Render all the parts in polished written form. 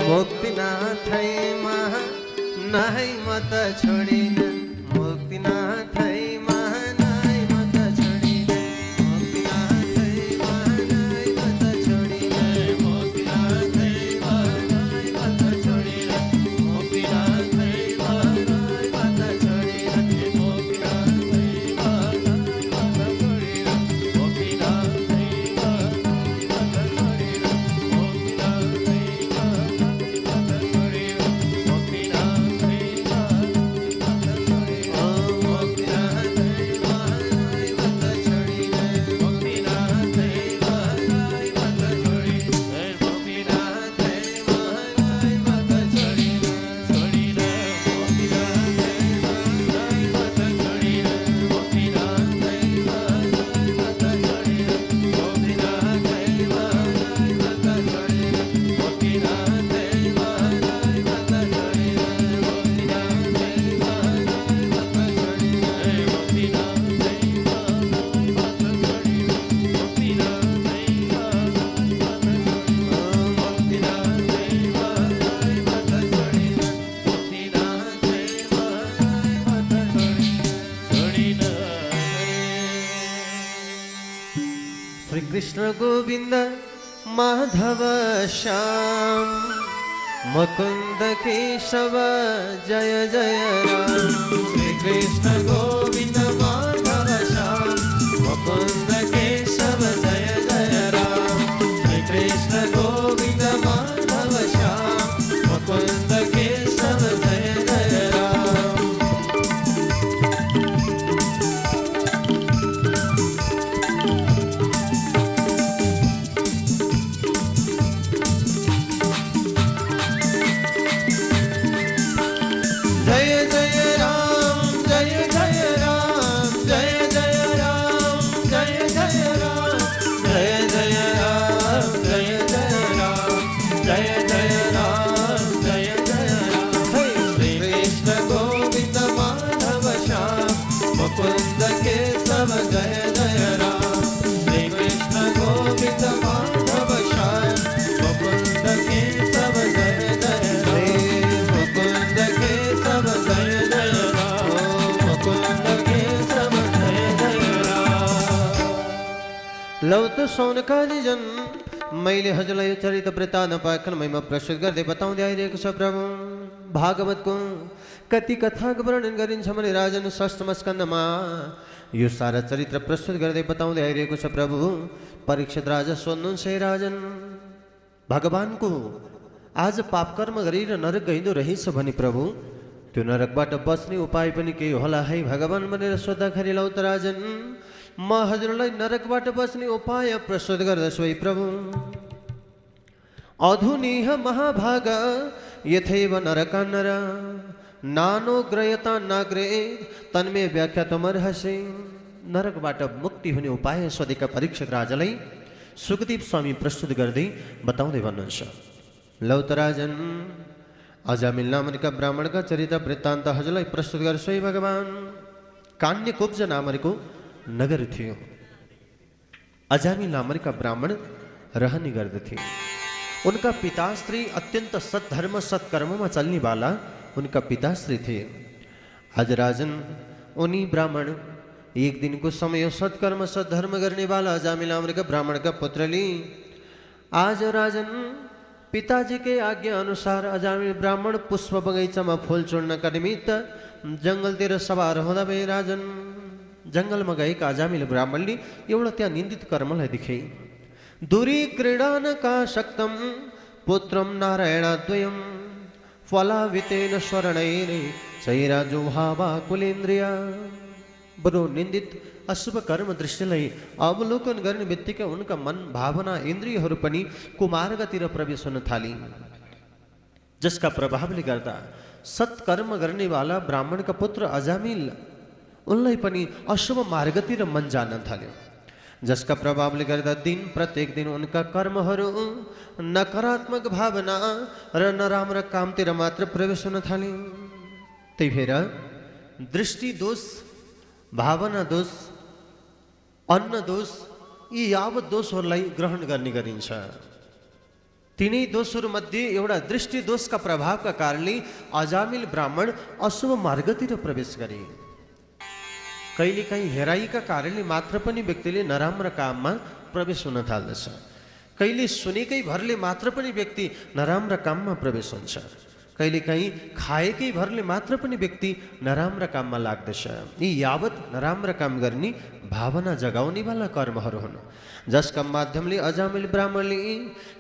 मुक्तिनाथैमा नाहै म त छोडिन मुक्तिनाथैमा नाहै म त छोडिन मुक्तिनाथैमा नाहै म त छोडिन मुक्तिनाथैमा नाहै म त छोडिन मुक्तिनाथैमा नाहै म त छोडिन मुक्तिनाथैमा नाहै म त छोडिन मुक्तिनाथैमा नाहै म त छोडिन कृष्ण गोविंद माधव श्याम मुकुंद केशव जय जय राम श्री कृष्ण गोविंद माधव श्याम मुकुंद केशव जय जय राम श्री कृष्ण गोविंद माधव श्याम मुकुंद केशव जय जय राम मुकुंद केशव जय जय राम श्री कृष्ण गोविंद माधव श्याम मुकुंद केशव जय जय राम मुकुंद केशव जय जय राम मुकुंद केशव जय जय राम लौत सोनकाली जन मैले हजुरलाई चरित वृत्तान्त पाखन महिमा प्रस्तुत गर्दै बताउँदै आइरहेको छ प्रभु भागवत को कति कथाको वर्णन गरिन्छ भने राजन षष्ठम स्कन्धमा यो सारा चरित्र प्रस्तुत गर्दै बताउँदै आइरहेको छ प्रभु परीक्षित राजा सोध्नुहुन्छ हे राजन भगवानको आज पाप कर्म गरेर नरक गइँदो रहेछ भने प्रभु त्यो नरकबाट बच्ने उपाय पनि केही होला है भगवान भनेर सोद्धाखेरि लौ त राजन म हजुरलाई नरकबाट बच्ने उपाय प्रस्तुत गर्दछु है प्रभु अधुनिह महाभाग यथैव नरकान्नर नानोग्रयता नाग्रे तन्मे व्याख्या तमर्हसे नरकबाट मुक्ति हुने उपाय सोधेका परीक्षक राजालाई सुखदेव स्वामी प्रस्तुत गर्दै बताउँदै भन्नुहुन्छ लौ त राजन अजामिल नामका ब्राह्मणका चरित्र वृत्तान्त हजुरलाई प्रस्तुत गर्छु है भगवान कान्यकुब्ज नामको नगर थियो अजामिल नामका ब्राह्मण रहने गर्दथे उनका पिताश्री अत्यंत सत्धर्म सत्कर्म में चलने वाला उनका पिताश्री थे आज राजन उन्हीं ब्राह्मण एक दिन को समय सत्कर्म सद्धर्म करने वाला अजामिल नामक ब्राह्मण का पुत्र ली आज राजन पिताजी के आज्ञा अनुसार अजामिल ब्राह्मण पुष्प बगैचा में फूल चुड़ने का निमित्त जंगल तिर सवार होदा भए राजन जंगल में गएका अजामिल ब्राह्मणले एउटा त्यहाँ निन्दित कर्मलाई देखे दूरी क्रीडान का शक्तम पुत्रम नारायणाद्वयम फलावितेन स्वर्णैरे चैराजुहावा कुलेन्द्रिया बडो निन्दित अशुभ कर्म दृष्टिलाई अवलोकन गर्ने बित्तिकै उनका मन भावना इन्द्रियहरू पनि कुमार्गतिर प्रवेश हुन थाली जसका प्रभावले गर्दा सत्कर्म गर्नेवाला ब्राह्मणका पुत्र अजामिल उनलाई पनि अशुभ मार्गतिर मन जान थाल्यो जसका प्रभावले गर्दा दिन प्रत्येक दिन उनका कर्महरू नकारात्मक भावना र नराम्रा कामतिर मात्र प्रवेश हुन थाले त्यही भएर दृष्टि दोष भावना दोष अन्न दोष यी यावत दोषहरूलाई ग्रहण गर्ने गरिन्छ तिनै दोषहरूमध्ये एउटा दृष्टि दोषका प्रभावका कारणले अजामिल ब्राह्मण अशुभ मार्गतिर प्रवेश गरे। कहिलेकाहीँ हेराइका कारणले मात्र पनि व्यक्तिले नराम्रा काममा प्रवेश हुन थाल्दछ। कहिले सुनेकै भरले मात्र पनि व्यक्ति नराम्रा काममा प्रवेश हुन्छ। कहिलेकाहीँ खाएकै भरले मात्र पनि व्यक्ति नराम्रा काममा लाग्दछ। यी यावत नराम्रा काम गर्ने भावना जगाउनेवाला कर्महरू हुन्, जसका माध्यमले अजामिल ब्राह्मणले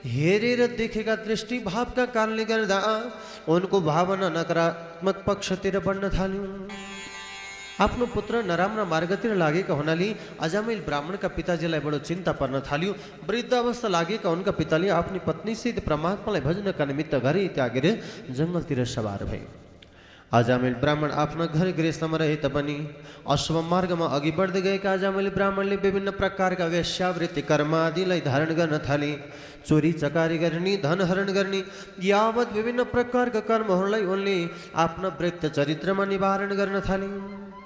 हेरेर देखेका दृष्टिभावका कारणले गर्दा उनको भावना नकारात्मक पक्षतिर बढ्न थाल्यो। आफ्नो पुत्र नराम्रा मार्गतिर लागेका हुनाले अजामिल ब्राह्मणका पिताजीलाई बडो चिन्ता पर्न थाल्यो। वृद्ध अवस्था लागेका उनका पिताले आफ्नी पत्नीसित परमात्मालाई भजनका निमित्त घरै त्यागेर जङ्गलतिर सवार भए। अजामिल ब्राह्मण आफ्ना घर गृहस्थमा रहे तापनि अशुभ मार्गमा अघि बढ्दै गएका अजामिल ब्राह्मणले विभिन्न प्रकारका वेश्यावृत्ति कर्म आदिलाई धारण गर्न थाले। चोरी चकारी गर्ने, धन हरण गर्ने यावत विभिन्न प्रकारका कर्महरूलाई उनले आफ्ना वृत्त चरित्रमा निवारण गर्न थाले।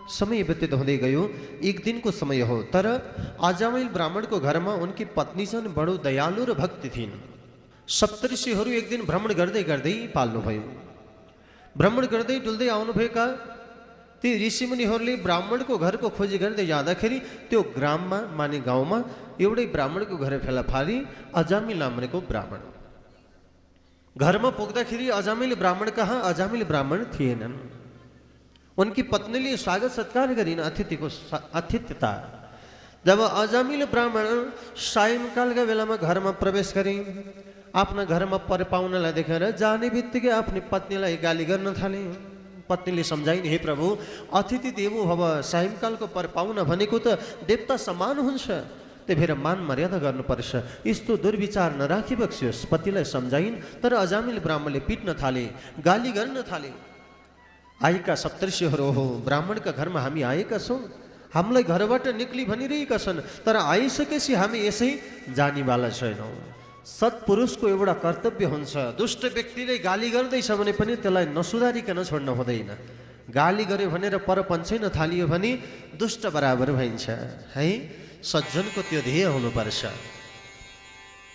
समय व्यतीत हुँदै गयो। एक दिनको समय हो, तर अजामिल ब्राह्मणको घरमा उनकी पत्नी चाहिँ बडो दयालु र भक्ति थिइन्। सप्तऋषिहरू एक दिन भ्रमण गर्दै गर्दै पाल्नुभयो। भ्रमण गर्दै डुल्दै आउनुभएका ती ऋषिमुनिहरूले ब्राह्मणको घरको खोजी गर्दै जाँदाखेरि त्यो ग्राममा माने गाउँमा एउटै ब्राह्मणको घर फेला पारी अजामिल नामको ब्राह्मण। घरमा पुग्दाखेरि अजामिल ब्राह्मण कहाँ अजामिल ब्राह्मण थिएनन्। उनकी पत्नीले स्वागत सत्कार गरिन्, अतिथिको आतिथ्यता। जब अजामिल ब्राह्मण सायंकालका बेलामा घरमा प्रवेश गरे, आफ्ना घरमा परपाउनलाई देखेर जाने बित्तिकै आफ्नी पत्नीलाई गाली गर्न थाले। पत्नीले सम्झाइन्, हे प्रभु, अतिथि देवो भव, सायंकालको परपाउन भनेको त देवता समान हुन्छ, त्यही भएर मान मर्यादा गर्नुपर्छ, यस्तो दुर्विचार नराखी बक्सियोस्। पतिलाई सम्झाइन्, तर अजामिल ब्राह्मणले पिट्न थाले, गाली गर्न थाले। आएका सप्तऋषिहरू, हो ब्राह्मणका घरमा हामी आएका छौँ, हामीलाई घरबाट निक्ली भनिरहेका छन्, तर आइसकेपछि हामी यसै जानेवाला छैनौँ। सत्पुरुषको एउटा कर्तव्य हुन्छ, दुष्ट व्यक्तिले गाली गर्दैछ भने पनि त्यसलाई नसुधारिकन छोड्न हुँदैन। गाली गर्यो भनेर परपञ्चै नथालियो भने दुष्ट बराबर भइन्छ है। सज्जनको त्यो ध्येय हुनुपर्छ।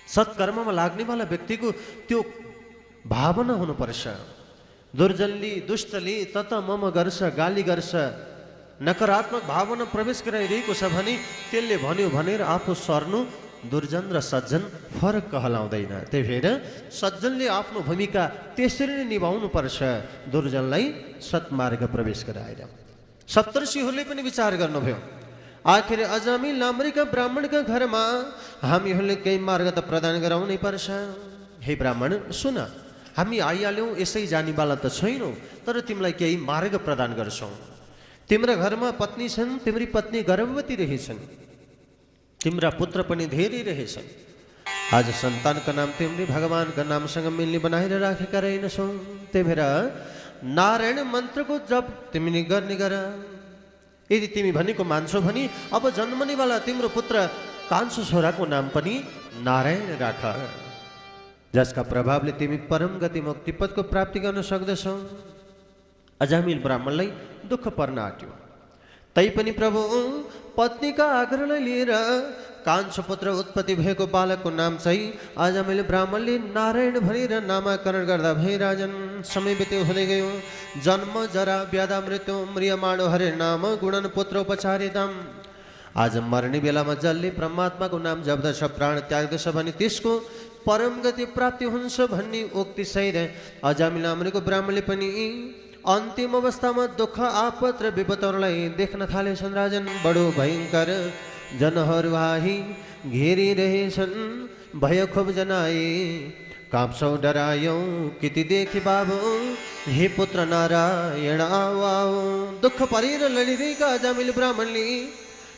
सत्कर्ममा लाग्नेवाला व्यक्तिको त्यो भावना हुनुपर्छ। दुर्जनले दुष्टले तत मम गर्छ, गाली गर्छ, नकारात्मक भावना प्रवेश गराइरहेको छ भने त्यसले भन्यो भनेर आफू सर्नु दुर्जन र सज्जन फरक कहलाउँदैन। त्यही भएर सज्जनले आफ्नो भूमिका त्यसरी नै निभाउनु पर्छ, दुर्जनलाई सत्मार्ग प्रवेश गराएर। सप्तऋषिहरूले पनि विचार गर्नुभयो, आखिर अजामिल नामका ब्राह्मणका घरमा हामीहरूले केही मार्ग त प्रदान गराउनै पर्छ। हे ब्राह्मण सुन, हामी आइहाल्यौँ, यसै जानेवाला त छैनौँ, तर तिमीलाई केही मार्ग प्रदान गर्छौँ। तिम्रा घरमा पत्नी छन्, तिम्री पत्नी गर्भवती रहेछन्, तिम्रा पुत्र पनि धेरै रहेछन्। आज सन्तानका नाम तिमीले भगवानका नामसँग मिल्ने बनाएर राखेका रहेनछौ। त्यही भएर नारायण मन्त्रको जप तिमीले गर्ने गर। यदि तिमी भनेको मान्छौ भने अब जन्मनेवाला तिम्रो पुत्र कान्छो छोराको नाम पनि नारायण राख, जसका प्रभावले तिमी परम गति मुक्ति पदको प्राप्ति गर्न सक्दछौ। अजामिल ब्राह्मणलाई दुःख पर्न आँट्यो। तैपनि प्रभु पत्नीका आग्रहलाई लिएर कान्छो पुत्र उत्पत्ति भएको बालकको नाम चाहिँ अजामिल ब्राह्मणले नारायण भनेर नामाकरण गर्दा भए। राजन समय बित्यो हुँदै गयो। जन्म जरा व्याधा मृत्यु म्रियमाणो हरे नाम गुणन पुत्र उपचारितम। आज मर्ने बेलामा जसले परमात्माको नाम जप्दछ, प्राण त्याग्दछ भने त्यसको परम गति प्राप्ति हुन्छ भन्ने उक्ति सहित अजामिल नामको ब्राह्मणले पनि अन्तिम अवस्थामा दुःख आपत र विपतहरूलाई देख्न थालेछन्। राजन बडो भयङ्कर जनहरू आही घेरिरहेछन्, भय खुब जनाए काप्छौ डरायौ किति देखि बाबु, हे पुत्र नारायण आओ। दुःख परेर लडिरहेका अजामिल ब्राह्मणले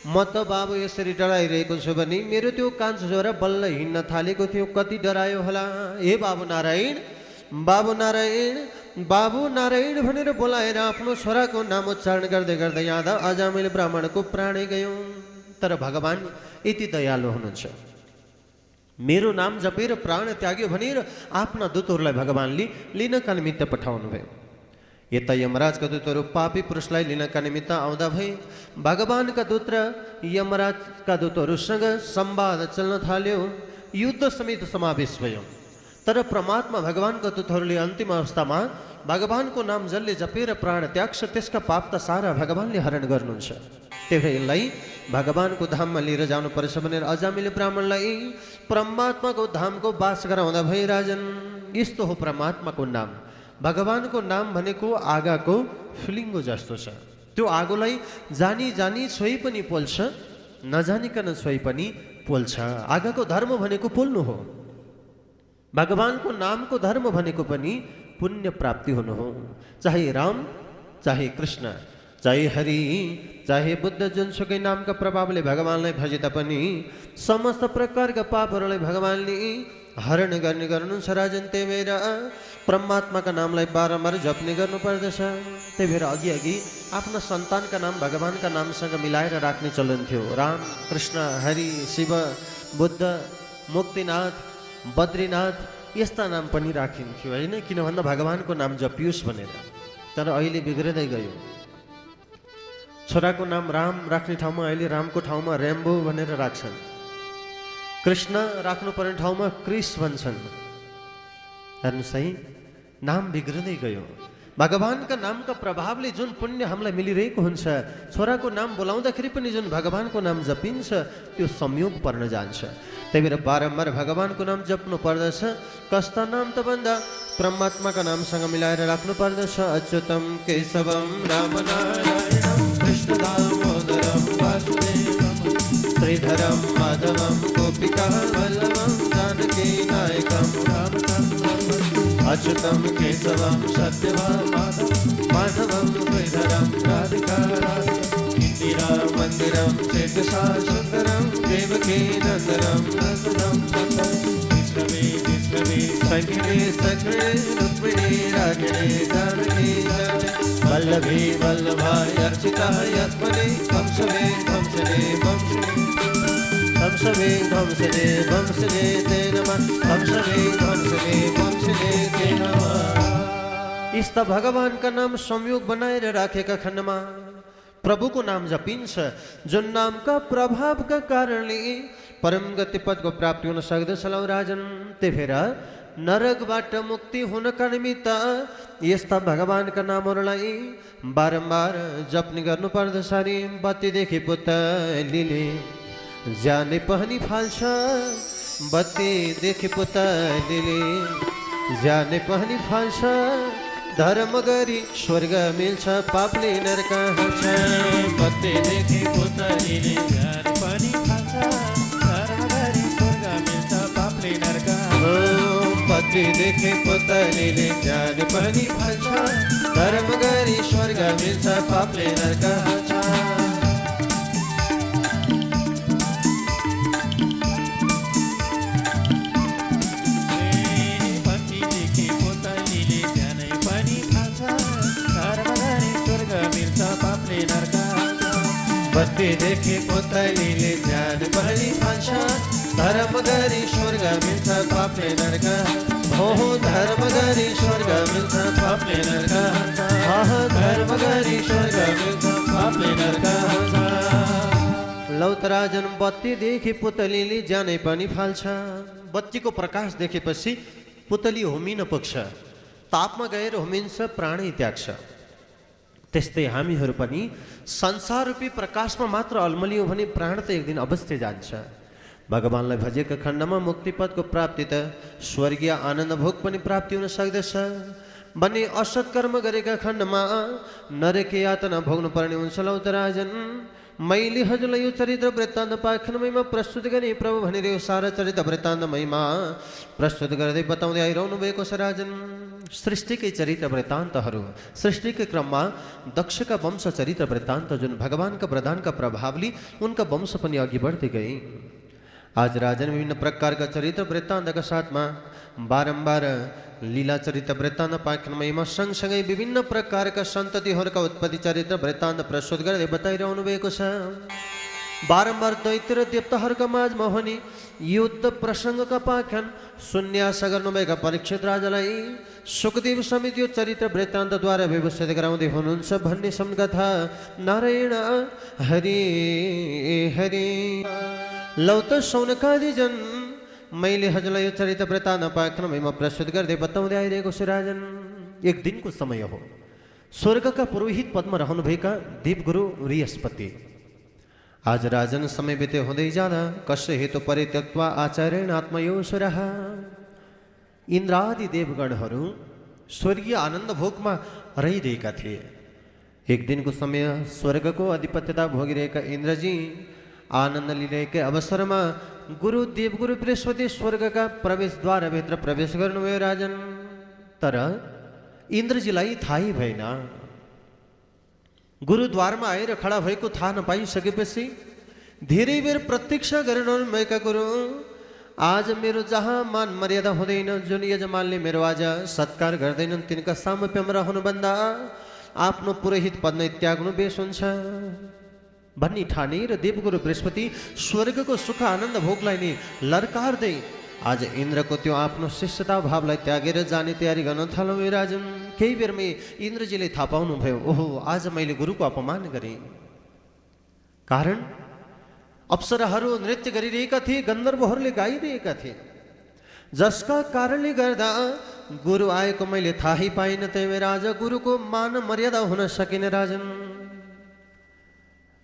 म त बाबु यसरी डराइरहेको छु भने मेरो त्यो कान्छो छोरा बल्ल हिँड्न थालेको थियो, कति डरायो होला। हे बाबु नारायण, बाबु नारायण, बाबु नारायण भनेर बोलाएर आफ्नो छोराको नाम उच्चारण गर्दै गर्दै जाँदा अजामिल ब्राह्मणको प्राणै गयो। तर भगवान यति दयालु हुनुहुन्छ, मेरो नाम जपेर प्राण त्याग्यो भनेर आफ्ना दूतहरूलाई भगवानले लिनका निमित्त पठाउनु भयो। यता यमराजका दूतहरू पापी पुरुषलाई लिनका निमित्त आउँदा भए भगवानका दूत र यमराजका दूतहरूसँग संवाद चल्न थाल्यो। युद्ध समेत समावेश भयो। तर परमात्मा भगवानका दूतहरूले अन्तिम अवस्थामा भगवानको नाम जसले जपेर प्राण त्याग्छ त्यसका पाप त सारा भगवानले हरण गर्नुहुन्छ। त्यही भएर यसलाई भगवानको धाममा लिएर जानुपर्छ भनेर अजामिल ब्राह्मणलाई परमात्माको धामको बास गराउँदा भई राजन यस्तो हो परमात्माको नाम। भगवानको नाम भनेको आगाको फिलिङ्गो जस्तो छ। त्यो आगोलाई जानी जानी छोई पनि पोल्छ, नजानिकन छोई पनि पोल्छ। आगाको धर्म भनेको पोल्नु हो। भगवानको नामको धर्म भनेको पनि पुण्य प्राप्ति हुनु हो। चाहे राम, चाहे कृष्ण, चाहे हरि, चाहे बुद्ध, जुनसुकै नामका प्रभावले भगवानलाई भजे तापनि समस्त प्रकारका पापहरूलाई भगवानले हरण गर्ने गर्नुहुन्छ राजन। त्यही भएर परमात्माका नामलाई बारम्बार जप्ने गर्नुपर्दछ। त्यही भएर अघि आफ्ना सन्तानका नाम भगवानका नामसँग मिलाएर राख्ने चलन थियो। राम, कृष्ण, हरि, शिव, बुद्ध, मुक्तिनाथ, बद्रीनाथ यस्ता नाम पनि राखिन्थ्यो होइन, किन भन्दा भगवानको नाम जपियोस् भनेर। तर अहिले बिग्रदै गयो। छोराको नाम राम राख्ने ठाउँमा अहिले रामको ठाउँमा रेम्बो भनेर राख्छन्। कृष्ण राख्नुपर्ने ठाउँमा क्रिस भन्छन्। हेर्नुहोस् है, नाम बिग्रदै गयो। भगवानका नामका प्रभावले जुन पुण्य हामीलाई मिलिरहेको हुन्छ, छोराको नाम बोलाउँदाखेरि पनि जुन भगवानको नाम जपिन्छ त्यो संयोग पर्न जान्छ। त्यही भएर बारम्बार भगवानको नाम जप्नु पर्दछ। कस्ता नाम त भन्दा परमात्माका नामसँग मिलाएर राख्नु पर्दछ। अच्युतम केशवम रामनारायणम कृष्ण दामोदरम वासुदेवम श्रीधरम माधवम गोपिका वल्लभम जानकी नायकम अच्युतम केशवम सत्यभामाधवम श्रीधरम राधिका इंदिरा मंदिरम चेतसा सुंदरम देवकी नंदनम संगिनी सखिनी रुक्मिणी रागिणी जानकी वल्लभी वल्लभाय अर्चिता यत्मनि वंशवे वंशने वंशने वंशने वंशने ते नमः वंशने वंशने वंशने ते नमः। यस्ता भगवानका नाम संयोग बनाएर राखेका खण्डमा प्रभुको नाम जपिन्छ, जुन नामका प्रभावका कारणले परम गति पदको प्राप्ति हुन सक्दछ राजन। त्यही भएर नरकबाट मुक्ति हुनका निमित्त यस्ता भगवानका नामहरूलाई बारम्बार जप्ने गर्नुपर्दछ। रे बत्तीदेखि पुतलीले जाने पनि फाल्छ, बत्तीदेखि पुतलीले जाने पनि फाल्छ, धर्म गरी स्वर्ग मिल्छ पापले नरक हाल्छ। बत्तीदेखि पुतलीले जाने पनि फाल्छ, धर्म गरी स्वर्ग मिल्छ पापले नरक हाल्छ। बत्तीदेखि पुतलीले जाने पनि फाल्छ, धर्म गरी स्वर्ग मिल्छ पापले नरक हाल्छ। बत्तीदेखि पुतलीले जाने पनि फाल्छ, धर्म गरी स्वर्ग मिल्छ पापले नरक। हो धर्म गरी स्वर्ग मिल्छ पापले नरक। धर्म गरी स्वर्ग मिल्छ पापले नरक। लौतराजन बत्तीदेखि पुतलीले जाने पनि फाल्छ। बत्तीको प्रकाश देखेपछि पुतली होमिन पुग्छ, तापमा गएर होमिन्छ, प्राणै त्याग्छ। त्यस्तै हामीहरू पनि संसार रूपी प्रकाशमा मात्र अल्मलियौँ भने प्राण त एक दिन अवश्य जान्छ। भगवानलाई भजेका खण्डमा मुक्तिपदको प्राप्ति त स्वर्गीय आनन्द भोग पनि प्राप्ति हुन सक्दछ भने असत्कर्म गरेका खण्डमा नरक यातना भोग्नु पर्ने हुन्छ। लौतराजन मैले हजुरलाई यो चरित्र वृत्तान्त पाखनमयमा प्रस्तुत गरेँ। प्रभु भनेर यो सारा चरित्र वृत्तान्तमयमा प्रस्तुत गर्दै बताउँदै आइरहनु भएको छ राजन। सृष्टिकै चरित्र वृत्तान्तहरू, सृष्टिकै क्रममा दक्षका वंश चरित्र वृत्तान्त जुन भगवानका वरदानका प्रभावले उनका वंश पनि अघि बढ्दै गए। आज राजन विभिन्न प्रकारका चरित्र वृत्तान्तका साथमा बारम्बार लीला चरित्र वृत्तान्त पाखनमयमा सँगसँगै विभिन्न प्रकारका सन्ततिहरूका उत्पत्ति चरित्र वृत्तान्त प्रस्तुत गर्दै बताइरहनु भएको छ। बारम्बार दैत्य र देवताहरूका माझमा हुने युद्ध प्रसङ्गका पाखन सुन्यास गर्नुभएका परीक्षित राजालाई सुखदेव समेत यो चरित्र वृत्तान्तद्वारा व्यवस्थित गराउँदै हुनुहुन्छ भन्ने सम्कथा। नारायण हरि हरि। लौ त सौनकादि जन मैले हजुरलाई यो चरित्र व्रता नपाक्रममा प्रस्तुत गर्दै बताउँदै आइरहेको छु राजन। एक दिनको समय हो। स्वर्गका पुरोहित पदमा रहनुभएका देवगुरु बृहस्पति आज राजन समय बिते हुँदै जाँदा कस्य हेतु परित्यक्त्वा आचार्येण आत्मयोऽसुरः इन्द्रादि देवगणहरू स्वर्गीय आनन्द भोगमा रहिरहेका थिए। एक दिनको समय स्वर्गको अधिपत्यता भोगिरहेका इन्द्रजी आनन्द लिइरहेकै अवसरमा गुरु देवगुरु बृहस्पति स्वर्गका प्रवेशद्वारभित्र प्रवेश गर्नुभयो राजन। तर इन्द्रजीलाई थाहै भएन। गुरुद्वारमा आएर खडा भएको थाहा नपाइसकेपछि धेरै बेर प्रतीक्षा गरिरहनुभएका गुरु आज मेरो जहाँ मान मर्यादा हुँदैन, जुन यजमानले मेरो आज सत्कार गर्दैनन् तिनका सामिप्यमा रहनुभन्दा आफ्नो पुरोहित पद नै त्याग्नु बेस हुन्छ भन्ने ठानेर देवगुरु बृहस्पति स्वर्गको सुख आनन्द भोगलाई नै लर्कार्दै आज इन्द्रको त्यो आफ्नो शिष्यता भावलाई त्यागेर जाने तयारी गर्न थाल्यो राजन। केही बेरमै इन्द्रजीले थाहा पाउनुभयो, ओहो आज मैले गुरुको अपमान गरेँ। कारण अप्सराहरू नृत्य गरिरहेका थिए, गन्धर्वहरूले गाइरहेका थिए, जसका कारणले गर्दा गुरु आएको मैले थाहै पाइनँ। त्यही भएर आज गुरुको मान मर्यादा हुन सकेन राजन।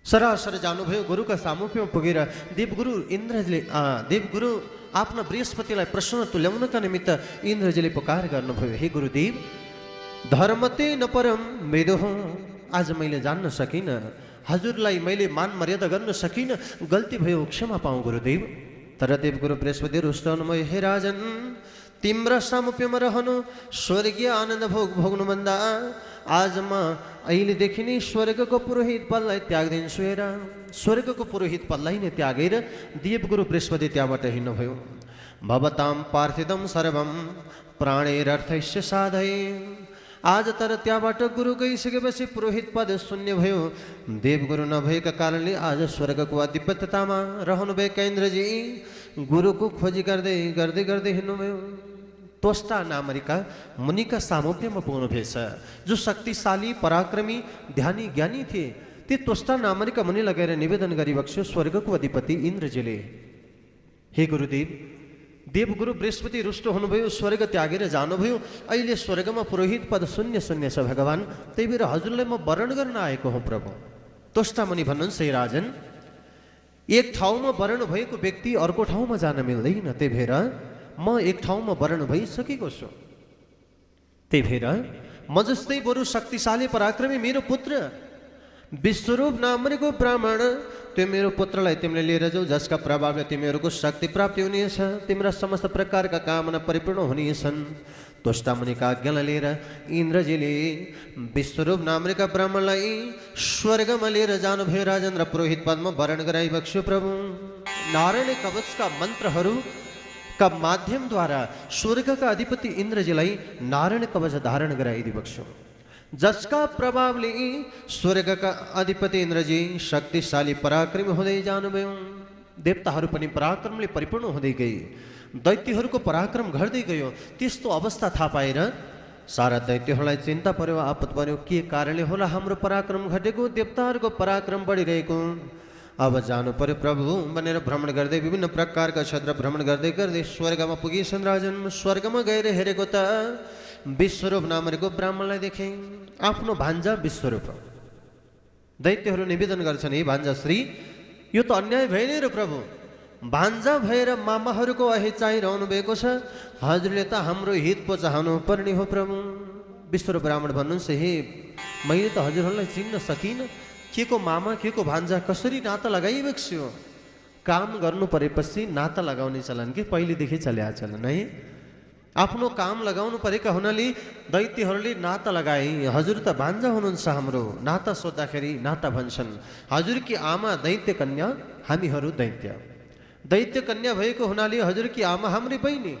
सरासर जानुभयो गुरुका सामुप्यमा पुगेर देवगुरु आफ्ना बृहस्पतिलाई प्रसन्न तुल्याउनका निमित्त इन्द्रजीले पुकार गर्नुभयो, हे गुरुदेव धर्मते नपरम मेदो, आज मैले जान्न सकिनँ, हजुरलाई मैले मान मर्यादा गर्न सकिनँ, गल्ती भयो, क्षमा पाऊँ गुरुदेव। तर देवगुरु बृहस्पति रुष्टाउनुभयो, हे राजन तिम्रा सामुप्यमा रहनु स्वर्गीय आनन्द भोग्नुभन्दा आज म अहिलेदेखि नै स्वर्गको पुरोहित पदलाई त्याग्दिन्छु। हेर स्वर्गको पुरोहित पदलाई नै त्यागेर देवगुरु बृहस्पति त्यहाँबाट हिँड्नुभयो। भवतां पार्थिदं सर्वं प्राणैरर्थैश्च साधै। आज तर त्यहाँबाट गुरु गइसकेपछि पुरोहित पद शून्य भयो। देवगुरु नभएका कारणले आज स्वर्गको अधिपत्यतामा रहनुभएका इन्द्रजी गुरुको खोजी गर्दै गर्दै गर्दै हिँड्नुभयो। त्वष्टा नामरिका मुनिका सामुप्यमा पुग्नुभएछ, जो शक्तिशाली पराक्रमी ध्यानी ज्ञानी थिए। ती त्वष्टा नामरिका मुनि लगेर निवेदन गरिबक्स्यो स्वर्गको अधिपति इन्द्रजीले, हे गुरुदेव देवगुरु बृहस्पति रुष्ट हुनुभयो, स्वर्ग त्यागेर जानुभयो, अहिले स्वर्गमा पुरोहित पद शून्य शून्य छ भगवान्, त्यही भएर हजुरलाई म वरण गर्न आएको हुँ प्रभु। त्वष्टा मुनि भन्नुहुन्छ, हे राजन एक ठाउँमा वरण भएको व्यक्ति अर्को ठाउँमा जान मिल्दैन, त्यही भएर म एक ठाउँमा वरण भइसकेको छु। त्यही भएर म जस्तै बरु शक्तिशाली पराक्रमी मेरो पुत्र विश्वरूप नामको ब्राह्मण त्यो मेरो पुत्रलाई तिमीले लिएर जाऊ, जसका प्रभावले तिमीहरूको शक्ति प्राप्ति हुनेछ, तिम्रा समस्त प्रकारका कामना परिपूर्ण हुनेछन्। त्वष्टा मुनिका आज्ञालाई लिएर इन्द्रजीले विश्वरूप नामका ब्राह्मणलाई स्वर्गमा लिएर जानुभयो राजन र पुरोहित पदमा वरण गराइबक्स्यो प्रभु। नारायण कवचका मन्त्रहरू का माध्यमद्वारा स्वर्गका अधिपति इन्द्रजीलाई नारायण कवच धारण गराइदिबक्स्यो, जसका प्रभावले स्वर्गका अधिपति इन्द्रजी शक्तिशाली पराक्रमी हुँदै जानुभयो। देवताहरू पनि पराक्रमले परिपूर्ण हुँदै गए, दैत्यहरूको पराक्रम घट्दै गयो। त्यस्तो अवस्था थाहा पाएर सारा दैत्यहरूलाई चिन्ता पर्यो, आपत पर्यो, के कारणले होला हाम्रो पराक्रम घटेको, देवताहरूको पराक्रम बढिरहेको, अब जानु पर्यो प्रभु भनेर भ्रमण गर्दै विभिन्न प्रकारका क्षेत्र भ्रमण गर्दै गर्दै स्वर्गमा पुगेछन् राजन। स्वर्गमा गएर हेरेको त विश्वरूप नामको ब्राह्मणलाई देखे, आफ्नो भान्जा विश्वरूप। दैत्यहरू निवेदन गर्छन्, हे भान्जा श्री यो त अन्याय भएन र प्रभु, भान्जा भएर मामाहरूको अहे चाहिरहनु भएको छ, हजुरले त हाम्रो हित पो चाहनु पर्ने हो प्रभु। विश्वरूप ब्राह्मण भन्नुहुन्छ, हे मैले त हजुरहरूलाई चिन्न सकिनँ, के को मामा के को भान्जा, कसरी नाता लगाइबक्स्यो। काम गर्नु परेपछि नाता लगाउने चलन के पहिलेदेखि चल्या चलन है। आफ्नो काम लगाउनु परेका हुनाले दैत्यहरूले नाता लगाए, हजुर त भान्जा हुनुहुन्छ हाम्रो, नाता सोद्धाखेरि नाता भन्छन्, हजुरकी आमा दैत्य कन्या, हामीहरू दैत्य। दैत्य कन्या भएको हुनाले हजुरकी आमा हाम्रै बहिनी,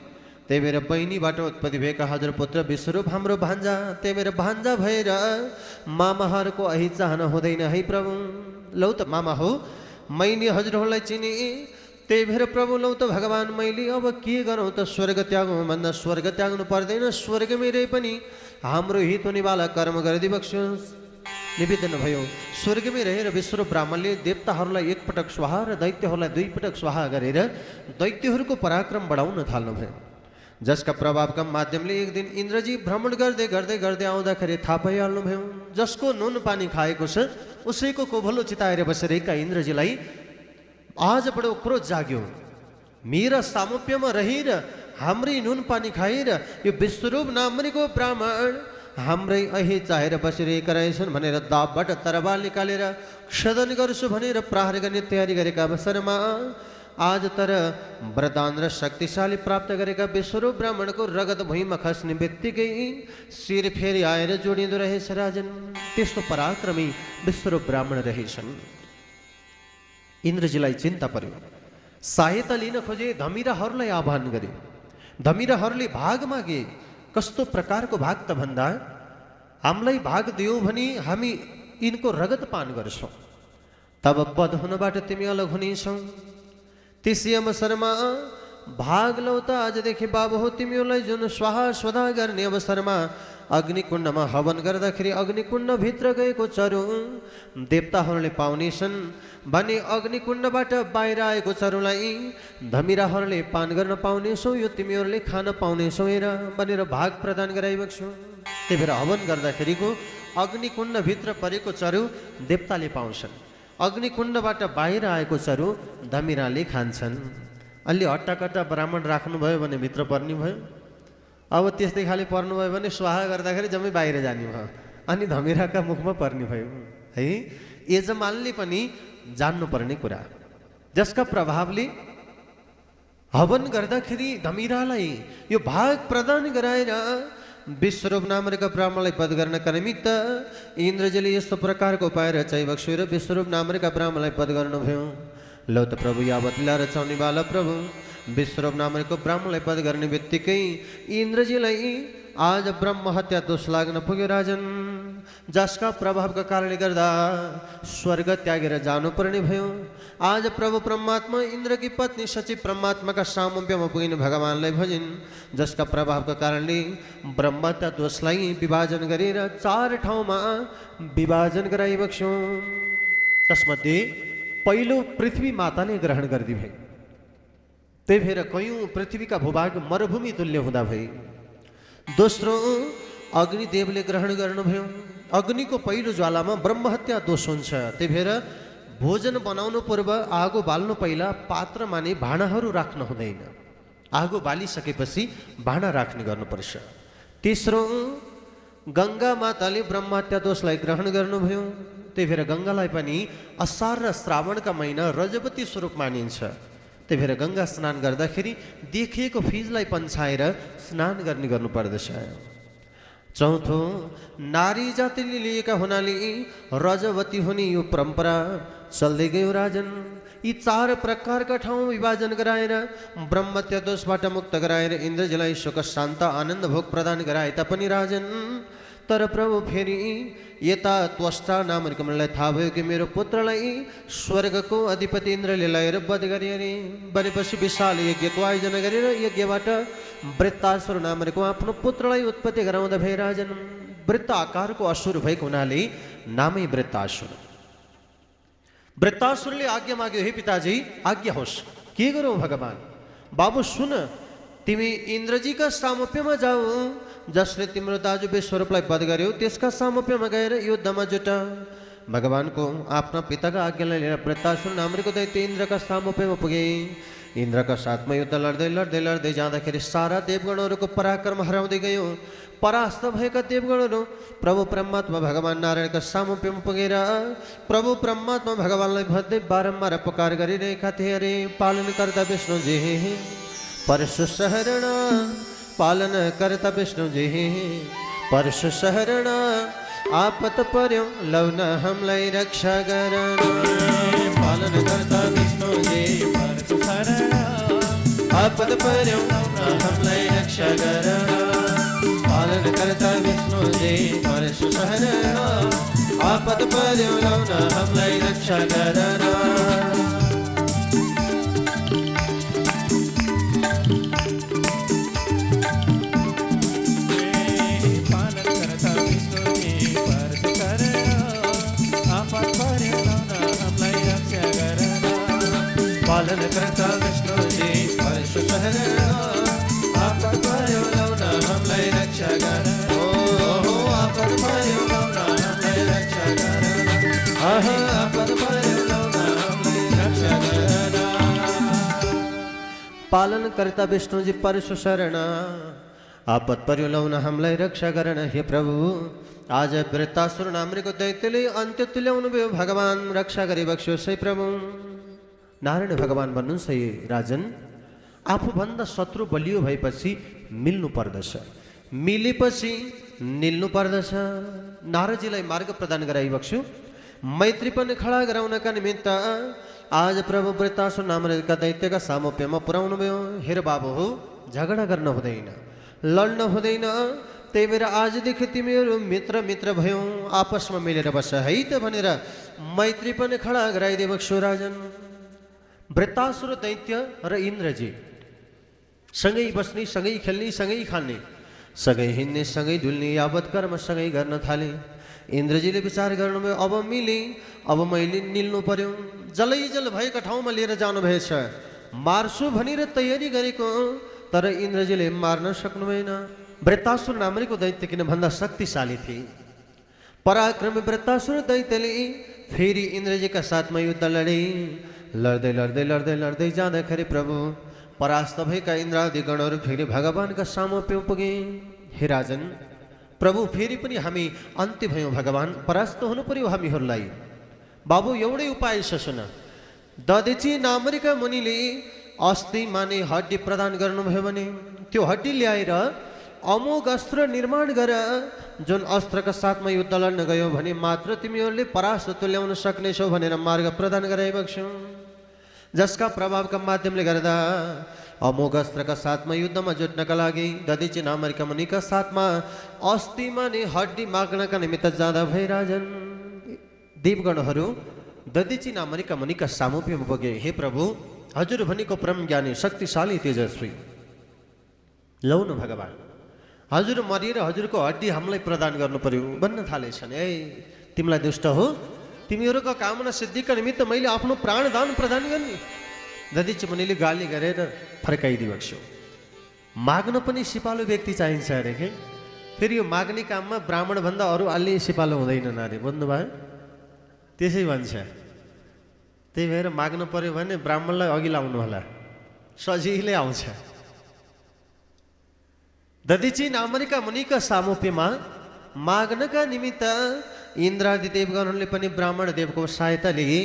त्यही भएर बहिनीबाट उत्पत्ति भएका हजुर पुत्र विश्वरूप हाम्रो भान्जा, त्यही भएर भान्जा भएर मामाहरूको अहि चाहना हुँदैन है प्रभु। लौ त मामा हो, मैले हजुरहरूलाई चिने, त्यही भएर प्रभु लौ त भगवान् मैले अब के गरौँ त, स्वर्ग त्यागौँ भन्दा स्वर्ग त्याग्नु पर्दैन, स्वर्गमै रहे पनि हाम्रो हित हुनेवाला कर्म गरिदिबक्स्योस्। निवेदन भयो। स्वर्गमै रहेर विश्वरूप ब्राह्मणले देवताहरूलाई एकपटक स्वाहा र दैत्यहरूलाई दुईपटक स्वाहा गरेर दैत्यहरूको पराक्रम बढाउन थाल्नुभयो। जसका प्रभावका माध्यमले एक दिन इन्द्रजी भ्रमण गर्दै गर्दै गर्दै आउँदाखेरि थाहा पाइहाल्नुभयो जसको नुन पानी खाएको छ उसैको कोभलो चिताएर बसेका इन्द्रजीलाई आज बडो क्रोध जाग्यो। मेरा सामुप्यमा रहेर हाम्रै नुन पानी खाएर यो विश्वरूप नामको ब्राह्मण हाम्रै अहे चाहेर बसिरहेका रहेछन् भनेर दाबबाट तरबार निकालेर क्षदन गर्छु भनेर प्रहार गर्ने तयारी गरेका अवसरमा आज तर वरदान र शक्तिशाली प्राप्त गरेका विश्वरूप ब्राह्मणको रगत भुइँमा खस्ने बित्तिकै शिर फेरि आएर जोडिँदो रहेछ राजन। त्यस्तो पराक्रमी विश्वरूप ब्राह्मण रहेछन्। इन्द्रजीलाई चिन्ता पर्यो। सहायता लिन खोजे धमिराहरूलाई आह्वान गरे। धमिराहरूले भाग मागे। कस्तो प्रकारको भाग त भन्दा हामीलाई भाग दियो भने हामी यिनको रगत पान गर्छौँ, तब वध हुनबाट तिमी अलग हुनेछौ। त्यसै अवसरमा भाग लौ त आजदेखि बाबु हो तिमीहरूलाई जुन स्वाहा स्वधा गर्ने अवसरमा अग्निकुण्डमा हवन गर्दाखेरि अग्निकुण्डभित्र गएको चरु देवताहरूले पाउनेछन् भने अग्निकुण्डबाट बाहिर आएको चरुलाई धमिराहरूले पान गर्न पाउनेछौ, यो तिमीहरूले खान पाउनेछौ हेर भनेर भाग प्रदान गराइएको छु। त्यही भएर हवन गर्दाखेरिको अग्निकुण्डभित्र परेको चरु देवताले पाउँछन्, अग्निकुण्डबाट बाहिर आएको चरु धमिराले खान्छन्। अलि हट्टाकट्टा ब्राह्मण राख्नुभयो भने भित्र पर्ने भयो, अब त्यस्तै खाले पर्नुभयो भने स्वाहा गर्दाखेरि जम्मै बाहिर जाने भयो अनि धमिराका मुखमा पर्ने भयो है। यजमानले पनि जान्नुपर्ने कुरा, जसका प्रभावले हवन गर्दाखेरि धमिरालाई यो भाग प्रदान गराएर विश्वरूप नामका ब्राह्मणलाई वध गर्नका निमित्त इन्द्रजीले यस्तो प्रकारको उपाय रचाइबक्स्यो र विश्वरूप नामका ब्राह्मणलाई वध गर्नुभयो। लौ त प्रभु यावत लीला रचाउने वाला प्रभु विश्वरूप नामको ब्राह्मणलाई वध गर्ने बित्तिकै इन्द्रजीलाई आज ब्रह्म हत्या दोष लाग्न पुग्यो राजन। जसका प्रभावका कारणले गर्दा स्वर्ग त्यागेर जानुपर्ने भयो। आज प्रभु परमात्मा इन्द्रकी पत्नी सचिव परमात्माका सामुप्यमा पुगिन भगवानलाई भजिन्। जसका प्रभावका कारणले ब्रह्म हत्या दोषलाई विभाजन गरेर 4 ठाउँमा विभाजन गराइबक्स्यो। त्यसमध्ये पहिलो पृथ्वी माताले ग्रहण गरिदिए। त्यही भएर कयौं पृथ्वीका भूभाग मरुभूमि तुल्य हुँदा भए। दोस्रो अग्निदेवले ग्रहण गर्नुभयो। अग्निको पहिलो ज्वालामा ब्रह्महत्या दोष हुन्छ। त्यही भएर भोजन बनाउनु पूर्व आगो बाल्नु पहिला पात्रमा नै भाँडाहरू राख्न हुँदैन, आगो बालिसकेपछि भाँडा राख्ने गर्नुपर्छ। तेस्रो गङ्गा माताले ब्रह्महत्या दोषलाई ग्रहण गर्नुभयो। त्यही भएर गङ्गालाई पनि असार र श्रावणका महिना रजवती स्वरूप मानिन्छ। त्यही भएर गङ्गा स्नान गर्दाखेरि देखिएको फिजलाई पन्छाएर स्नान गर्ने गर्नुपर्दछ। चौथो नारी जातिले लिएका हुनाले रजवती हुने यो परम्परा चल्दै गयो राजन। यी 4 प्रकारका ठाउँ विभाजन गराएर ब्रह्महत्या दोषबाट मुक्त गराएर इन्द्रजीलाई सुख शान्त आनन्द भोग प्रदान गराए तापनि राजन, तर प्रभु फेरि यता त्वष्टा नामको मलाई थाहा भयो कि मेरो पुत्रलाई स्वर्गको अधिपति इन्द्रले लिएर वध गरे अरे। भनेपछि विशाल यज्ञको आयोजना गरेर यज्ञबाट वृत्तासुर नामको आफ्नो पुत्रलाई उत्पत्ति गराउँदा भए राजन। वृत्त आकारको असुर भएको हुनाले नामै वृत्तासुर। वृत्तासुरले आज्ञा माग्यो, हे पिताजी आज्ञा होस्, के गरौँ भगवान? बाबु सुन, तिमी इन्द्रजीका सामुप्यमा जाऊ। जसले तिम्रो दाजु विश्वरूपलाई वध गर्यो त्यसका सामुप्यमा गएर युद्धमा जुट। भगवानको आफ्ना पिताका आज्ञालाई लिएर वृत्तासुर नामको दैत्य इन्द्रका सामुप्यमा पुगे। इन्द्रका साथमा युद्ध लड्दै लड्दै लड्दै जाँदाखेरि सारा देवगणहरूको पराक्रम हराउँदै गयो। परास्त भएका देवगणहरू प्रभु परमात्मा भगवान नारायणका सामुप्यमा पुगेर प्रभु परमात्मा भगवानलाई भन्दै बारम्बार पुकार गरिरहेका थिए। अरे पालन कर्ता विष्णुजी परशु शरण, पालन करता विष्णुजी परशु शरण, आपत पर्यो लौन हमलाई रक्षा गरण। पालन करता विष्णुजी परशु शरण, आपत पर्यो लौन हमलाई रक्षा गरण। पालन करता विष्णुजी परशु शरण, आपत पर्यो लौन हमलाई रक्षा गरण। पालन करता विष्णुजी परशु शरण आपत पर्यो लौन हमलाई रक्षा गर्न हे प्रभु आज वृत्तासुर नामको दैत्यले अन्त्य तुल्याउनु भयो भगवान रक्षा गरी बक्स्योस् है प्रभु। नारायण भगवान भन्नुहुन्छ हे राजन आफूभन्दा शत्रु बलियो भएपछि मिल्नु पर्दछ, मिलेपछि निल्नु पर्दछ। नारदजीलाई मार्ग प्रदान गराइबक्स्यो, मैत्री पनि खडा गराउनका निमित्त आज प्रभु वृत्तासुर नामका दैत्यका सामोप्यमा पुर्याउनु भयो। हेर बाबु हो, झगडा गर्न हुँदैन, लड्न हुँदैन, त्यही भएर आजदेखि तिमीहरू मित्र मित्र भयौ, आपसमा मिलेर बस है त भनेर मैत्री पनि खडा गराइदिए बक्स्यो राजन। वृत्तासुर दैत्य र इन्द्रजी सँगै बस्ने, सँगै खेल्ने, सँगै खाने, सँगै हिँड्ने, सँगै डुल्ने, यावत कर्म सँगै गर्न थाले। इन्द्रजीले विचार गर्नुभयो अब मिले, अब मैले निल्नु पर्यो। जलैजल भएका ठाउँमा लिएर जानुभएछ, मार्छु भनेर तयारी गरेको, तर इन्द्रजीले मार्न सक्नु भएन। वृत्तासुर नामको दैत्य किन भन्दा शक्तिशाली थिए। पराक्रमी वृत्तासुर दैत्यले फेरि इन्द्रजीका साथमा युद्ध लडे। लड्दै लड्दै लड्दै लड्दै जाँदाखेरि प्रभु परास्त भएका इन्द्रादि गणहरू फेरि भगवानका सामोप्य पुगे। हे राजन प्रभु फेरि पनि हामी अन्त्य भयौँ, भगवान परास्त हुनु पर्यो हामीहरूलाई। बाबु एउटै उपाय छ सुन। दधिची नामका मुनिले अस्ति माने हड्डी प्रदान गर्नुभयो भने त्यो हड्डी ल्याएर अमोघ अस्त्र निर्माण गर, जुन अस्त्रका साथमा युद्ध लड्न गयो भने मात्र तिमीहरूले परास्त तुल्याउन सक्नेछौ भनेर मार्ग प्रदान गराइबक्स्यौ। जसका प्रभावका माध्यमले गर्दा अमोघ अस्त्रका साथमा युद्धमा जुट्नका लागि दधिची नामका मुनिका साथमा अस्तिमा नै हड्डी माग्नका निमित्त जाँदा भए राजन। देवगणहरू दधिची नामका मुनिका सामोप्यमा पुगे। हे प्रभु हजुर भनेको परम ज्ञानी शक्तिशाली तेजस्वी, लौ न भगवान हजुर मरिएर हजुरको हड्डी हामीलाई प्रदान गर्नु पर्यो भन्न थालेछन्। ए तिमीलाई दुष्ट हो, तिमीहरूको कामना सिद्धिका निमित्त मैले आफ्नो प्राणदान प्रदान गर्ने। दधिची मुनिले गाली गरेर फर्काइदिबक्स्यो। माग्न पनि सिपालु व्यक्ति चाहिन्छ अरे के। फेरि यो माग्ने काममा ब्राह्मणभन्दा अरू अलि सिपालु हुँदैनन् अरे, बुझ्नुभयो? त्यसै भन्छ। त्यही भएर माग्नु पर्यो भने ब्राह्मणलाई अघि लाउनु होला, सजिलै आउँछ। दधिची नामका मुनिका सामोप्यमा माग्नका निमित्त इन्द्रादि देवगणहरूले पनि ब्राह्मण देवको सहायता लिए।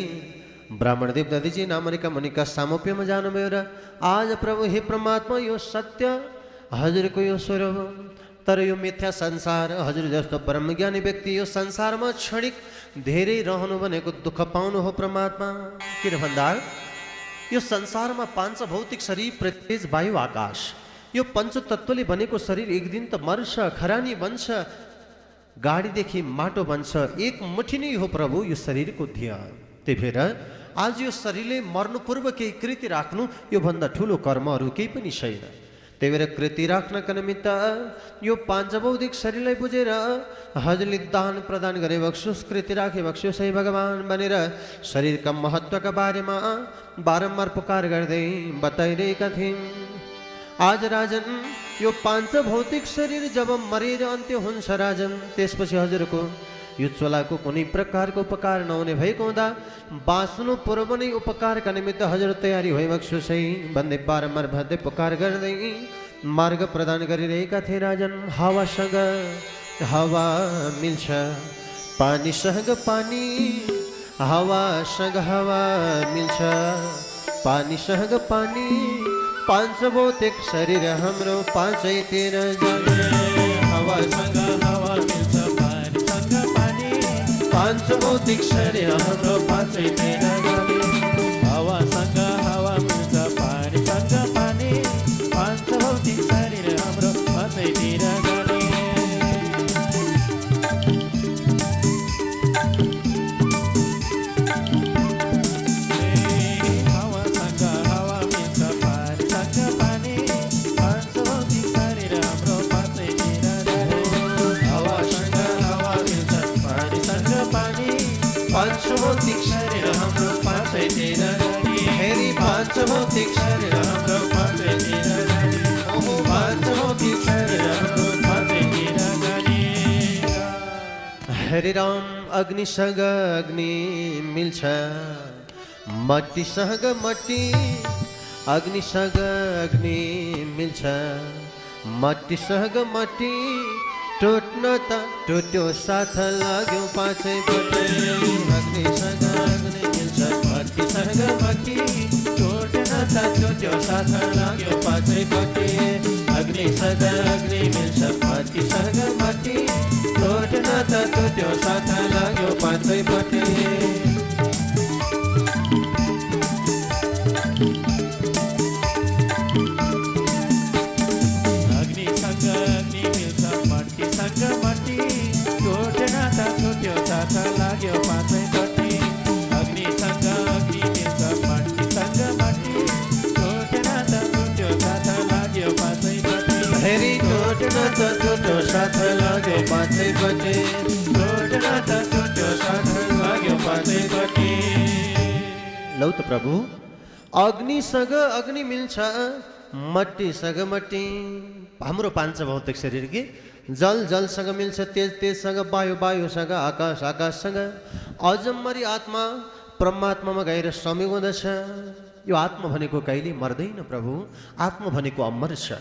ब्राह्मण देव दधिची नामका मुनिका सामोप्यमा जानुभयो र आज प्रभु हे परमात्मा यो सत्य हजुरको यो स्वरूप, तर यो मिथ्या संसार, हजुर जस्तो परमज्ञानी व्यक्ति यो संसारमा क्षणिक धेरै रहनु भनेको दुःख पाउनु हो परमात्मा। किन भन्दा यो संसारमा पाँच भौतिक शरीर, पृथ्वी, वायु, आकाश, यो पञ्चतत्त्वले बनेको शरीर एक दिन त मर्छ, खरानी बन्छ, गाडीदेखि माटो बन्छ, एक मुठी नै हो प्रभु यो शरीरको ध्येय। त्यही भएर आज यो शरीरले मर्नु पूर्व केही कृति राख्नु यो भन्दा ठुलो कर्महरू केही पनि छैन। त्यही भएर कृति राख्नका निमित्त यो पाँच भौतिक शरीरलाई बुझेर हजुरले दान प्रदान गरे बक्स्योस्, कृति राखे बक्स्योस् है भगवान भनेर शरीरका महत्त्वका बारेमा बारम्बार पुकार गर्दै बताइरहेका थिए। आज राजन यो पाँच भौतिक शरीर जब मरेर अन्त्य हुन्छ राजन, त्यसपछि हजुरको यो चोलाको कुनै प्रकारको उपकार नहुने भएको हुँदा बाँच्नु पूर्व नै उपकारका निमित्त हजुर तयारी भइबक्स्योस् है भन्दै बारम्बार भन्दै पुकार गर्दै मार्ग प्रदान गरिरहेका थिए राजन। हावासँग हावा मिल्छ, पानीसँग पानी, हावासँग हावा मिल्छ, पानीसँग पानी, पाँच भौतिक शरीर हाम्रो पाँचैतिर जाने। हावासँग हावा मिल्छ, पानीसँग पानी, पाँच भौतिक शरीर हाम्रो पाँचैतिर जाने। हावासँग हावा मिल्छ, पानीसँग पानी, पाँच भौतिक शरीर हाम्रो पाँचैतिर जाने। पाँच भौतिक शरीर हाम्रो पाँचैतिर जाने। हेरी पाँच भौतिक शरीर हाम्रो पाँचैतिर जाने। ओहो पाँच भौतिक शरीर हाम्रो पाँचैतिर जाने। हरे राम अग्निसँग अग्नि मिल्छ, मट्टीसँग मट्टी, अग्निसँग अग्नि मिल्छ मट्टीसँग मट्टी टुट्न त टुट्यो साथ लाग्यो पाछैपट्टि अग्निसँग अग्नि मिल्छ मट्टीसँग मट्टी टुट्न त टुट्यो साथ लाग्यो पाछैपट्टि अग्निसँग अग्नि मिल्छ मट्टीसँग मट्टी टुट्न त टुट्यो साथ लाग्यो पाछैपट्टि मट्टी टुट्न त टुट्यो साथ लाग्यो पाछैपट्टि अग्निसँग अग्नि मिल्छ मट्टीसँग मट्टी टुट्न त टुट्यो साथ लाग्यो पाछैपट्टि फेरि टुट्न त टुट्यो साथ लाग्यो पाछैपट्टि टुट्न त टुट्यो साथ लाग्यो पाछैपट्टि लौ त प्रभु अग्निसँग अग्नि मिल्छ मट्टीसँग मट्टी हाम्रो पाँच भौतिक शरीर कि जल जलसँग मिल्छ तेज तेजसँग वायु वायुसँग आकाश आकाशसँग अजम्मरी आत्मा परमात्मामा गएर समेक हुँदछ यो आत्मा भनेको कहिले मर्दैन प्रभु आत्मा भनेको अमर छ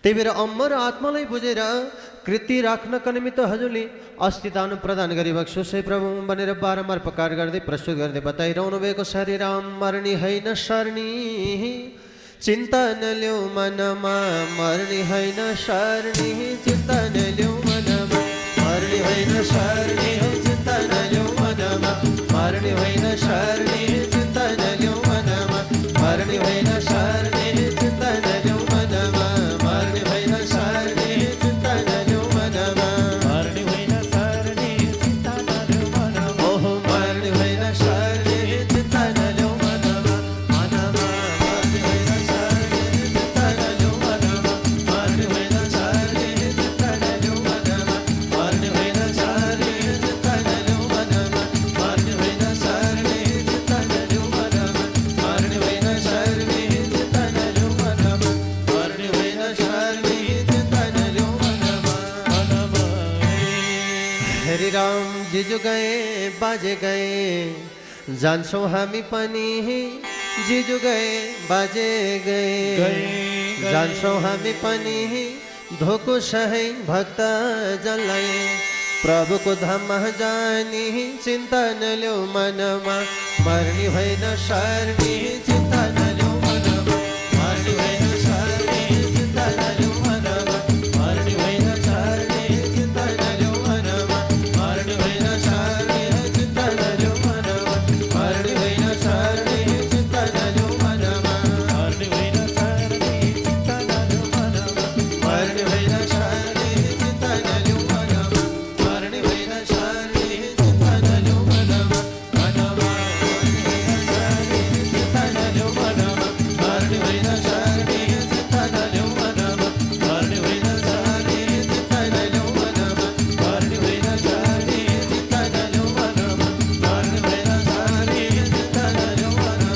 त्यही भएर अमर आत्मालाई बुझेर कृति राख्नका निमित्त हजुरले अस्ति दान प्रदान गरिबक्सोस् है प्रभु भनेर बारम्बार प्रकार गर्दै प्रस्तुत गर्दै बताइरहनु भएको शरीर मर्ने होइन सर्नी चिन्ता नल्याउ मनमा मर्ने होइन सर्नी चिन्ता नल्याउ मनमा मर्ने होइन सर्नी चिन्ता नल्याउ मनमा मर्ने होइन सर्नी चिन्ता नल्याउ मनमा मर्ने होइन सर्नी चिन्ता नल्याउ मनमा मर्ने होइन सर्नी चिन्ता नल्याउ मनमा मर्ने होइन सर्ने चिन्ता नल्याउ मनमा ओहो मर्ने होइन सर्नी चिन्ता नल्याउ मनमा मनमा मर्ने होइन सर्नी चिन्ता नल्याउ मनमा मर्ने होइन सर्नी चिन्ता नल्याउ मनमा मर्ने होइन सर्नी चिन्ता नल्याउ मनमा मर्ने होइन सर्नी चिन्ता नल्याउ मनमा मर्ने होइन सर्नी चिन्ता नल्याउ मनमा मर्ने होइन सर्नी चिन्ता नल्याउ मनमा हरि राम जिजु गए बाजे गए जान्छौँ हामी पनि जिजु गए बाजे गए जान्छौँ हामी पनि धोको सहे भक्त जनलाई प्रभुको धाममा जाने चिन्ता नल्याउ मनमा मर्ने होइन सर्ने चिन्ता नल्याउ मनमा मर्ने होइन सर्ने चिन्ता नल्याउ मनमा मर्ने होइन सर्ने चिन्ता नल्याउ मनमा मर्ने होइन सर्ने चिन्ता नल्याउ मनमा मर्ने होइन सर्ने चिन्ता नल्याउ मनमा मर्ने होइन सर्ने चिन्ता नल्याउ मनमा मर्ने होइन सर्ने चिन्ता नल्याउ मनमा मर्ने होइन सर्ने चिन्ता नल्याउ मनमा मनमा मर्ने होइन सर्ने चिन्ता नल्याउ मनमा मर्ने होइन सर्ने चिन्ता नल्याउ मनमा मर्ने होइन सर्ने चिन्ता नल्याउ मनमा मर्ने होइन सर्ने चिन्ता नल्याउ मनमा मर्ने होइन सर्ने चिन्ता नल्याउ मनमा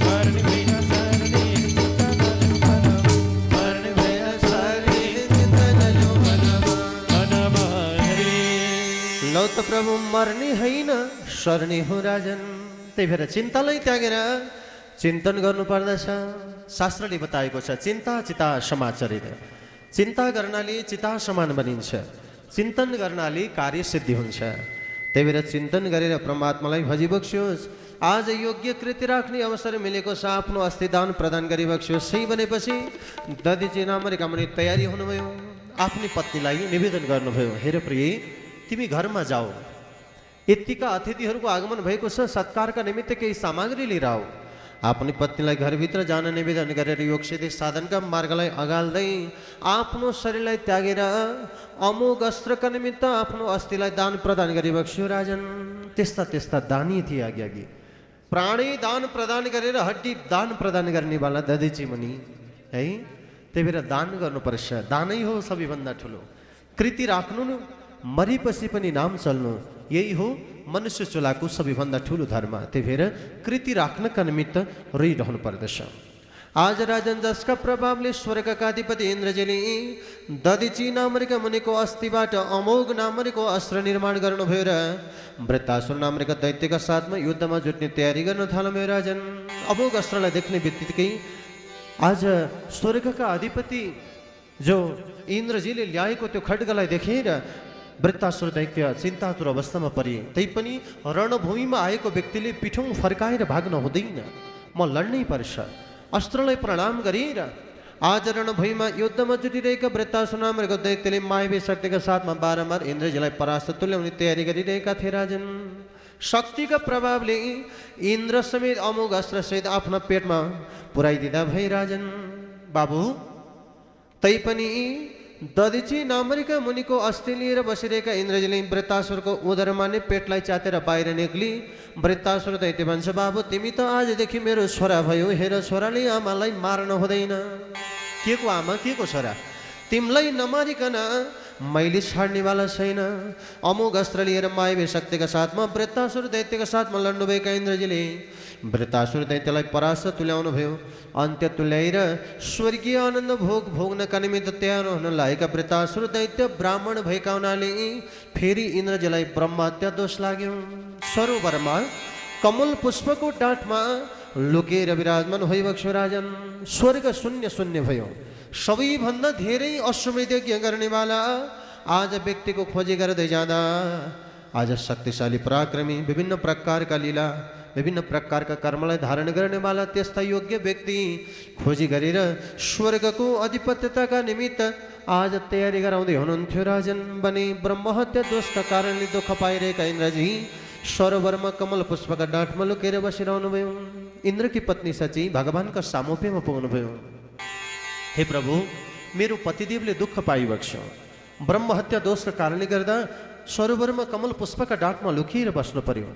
मर्ने होइन सर्ने चिन्ता नल्याउ मनमा मर्ने होइन सर्ने चिन्ता नल्याउ मनमा मनमा हरि लौ त प्रभु मर्ने होइन सर्ने हो राजन त्यही भएर चिन्तालाई त्यागेर चिन्तन गर्नुपर्दछ शास्त्रले बताएको छ चिन्ता चिता समाचरित चिन्ता गर्नाले चिता समान बनिन्छ चिन्तन गर्नाले कार्य सिद्धि हुन्छ त्यही भएर चिन्तन गरेर परमात्मालाई भजिबक्स्योस् आज योग्य कृति राख्ने अवसर मिलेको छ आफ्नो अस्ति दान प्रदान गरिबक्स्योस् सही भनेपछि दधिजी नामरी कामनी तयारी हुनुभयो आफ्नी पत्नीलाई निवेदन गर्नुभयो हेर प्रिय तिमी घरमा जाऊ यतिका अतिथिहरूको आगमन भएको छ सत्कारका निमित्त केही सामग्री लिएर आऊ आफ्नी पत्नीलाई घरभित्र जान निवेदन गरेर योग सिद्धि साधनका मार्गलाई अगाल्दै आफ्नो शरीरलाई त्यागेर अमोघ अस्त्रका निमित्त आफ्नो अस्थिलाई दान प्रदान गरिबक्स्यो राजन त्यस्ता त्यस्ता दानी थिए अघि प्राणी दान प्रदान गरेर हड्डी दान प्रदान गर्नेवाला दधिची मुनि है त्यही भएर दान गर्नुपर्छ दानै हो सबैभन्दा ठुलो कृति राख्नु मरेपछि पनि नाम चल्नु यही हो मनुष्य चोलाको सबैभन्दा ठुलो धर्म त्यही भएर कृति राख्नका निमित्त रहिरहनु पर्दछ आज राजन जसका प्रभावले स्वर्गका अधिपति इन्द्रजीले दधिची नामरेका मुनिको अस्थिबाट अमोघ नामरेको अस्त्र निर्माण गर्नुभयो र वृत्तासुर नामरेका दैत्यका साथमा युद्धमा जुट्ने तयारी गर्न थाल्नुभयो। राजन अमोघ अस्त्रलाई देख्ने बित्तिकै आज स्वर्गका अधिपति जो इन्द्रजीले ल्याएको त्यो खड्गलाई देखेर वृत्तासुर दैत्य चिन्तातुर अवस्थामा परे। तैपनि रणभूमिमा आएको व्यक्तिले पिठौँ फर्काएर भाग्न हुँदैन, म लड्नै पर्छ। अस्त्रलाई प्रणाम गरेर आज रणभूमिमा युद्धमा जुटिरहेका वृत्तासुर नामको दैत्यले मायावी शक्तिका साथमा बारम्बार इन्द्रजीलाई परास्त तुल्याउने तयारी गरिरहेका थिए। राजन शक्तिका प्रभावले इन्द्र समेत अमोघ अस्त्रसहित आफ्ना पेटमा पुर्याइदिँदा भए। राजन बाबु तैपनि दधिची नामरीका मुनिको अस्थि लिएर बसिरहेका इन्द्रजीले वृत्तासुरको उदरमा नै पेटलाई च्यातेर बाहिर निक्ली। वृत्तासुर दैत्य भन्छ, बाबु तिमी त आजदेखि मेरो छोरा भयो, हेर छोराले आमालाई मार्न हुँदैन। के को आमा, के को छोरा, तिमीलाई नमारिकन मैले छाड्नेवाला छैन। अमोघ अस्त्र लिएर मायावी शक्तिका साथमा वृत्तासुर दैत्यका साथमा लड्नुभएका इन्द्रजीले वृत्तासुर दैत्यलाई परास्त तुल्याउनु भयो। अन्त्य तुल्याएर स्वर्गीय आनन्द भोग भोग्नका निमित्त तयार हुन लागेका वृत्तासुर दैत्य ब्राह्मण भएका हुनाले फेरि इन्द्रजीलाई ब्रह्महत्या दोष लाग्यो। सरोवरमा कमल पुष्पको डाँठमा लुकेर विराजमान भइबक्यो। राजन स्वर्ग शून्य शून्य भयो। सबैभन्दा धेरै अश्वमेध यज्ञ गर्नेवाला आज व्यक्तिको खोजी गर्दै जाँदा आज शक्तिशाली पराक्रमी विभिन्न प्रकारका लीला विभिन्न प्रकारका कर्मलाई धारण गर्नेवाला त्यस्ता योग्य व्यक्ति खोजी गरेर स्वर्गको अधिपत्यताका निमित्त आज तयारी गराउँदै हुनुहुन्थ्यो। राजन बने ब्रह्महत्या दोषका कारणले दुःख पाइरहेका इन्द्रजी सरोवरमा कमल पुष्पका डाँठमा लुकेर बसिरहनुभयो। इन्द्रकी पत्नी सची भगवानका सामोप्यमा पुग्नुभयो। हे प्रभु, मेरो पतिदेवले दुःख पाइबक्स्यो। ब्रह्महत्या दोषका कारणले गर्दा सरोवरमा कमल पुष्पका डाँठमा लुकिएर बस्नु पर्यो।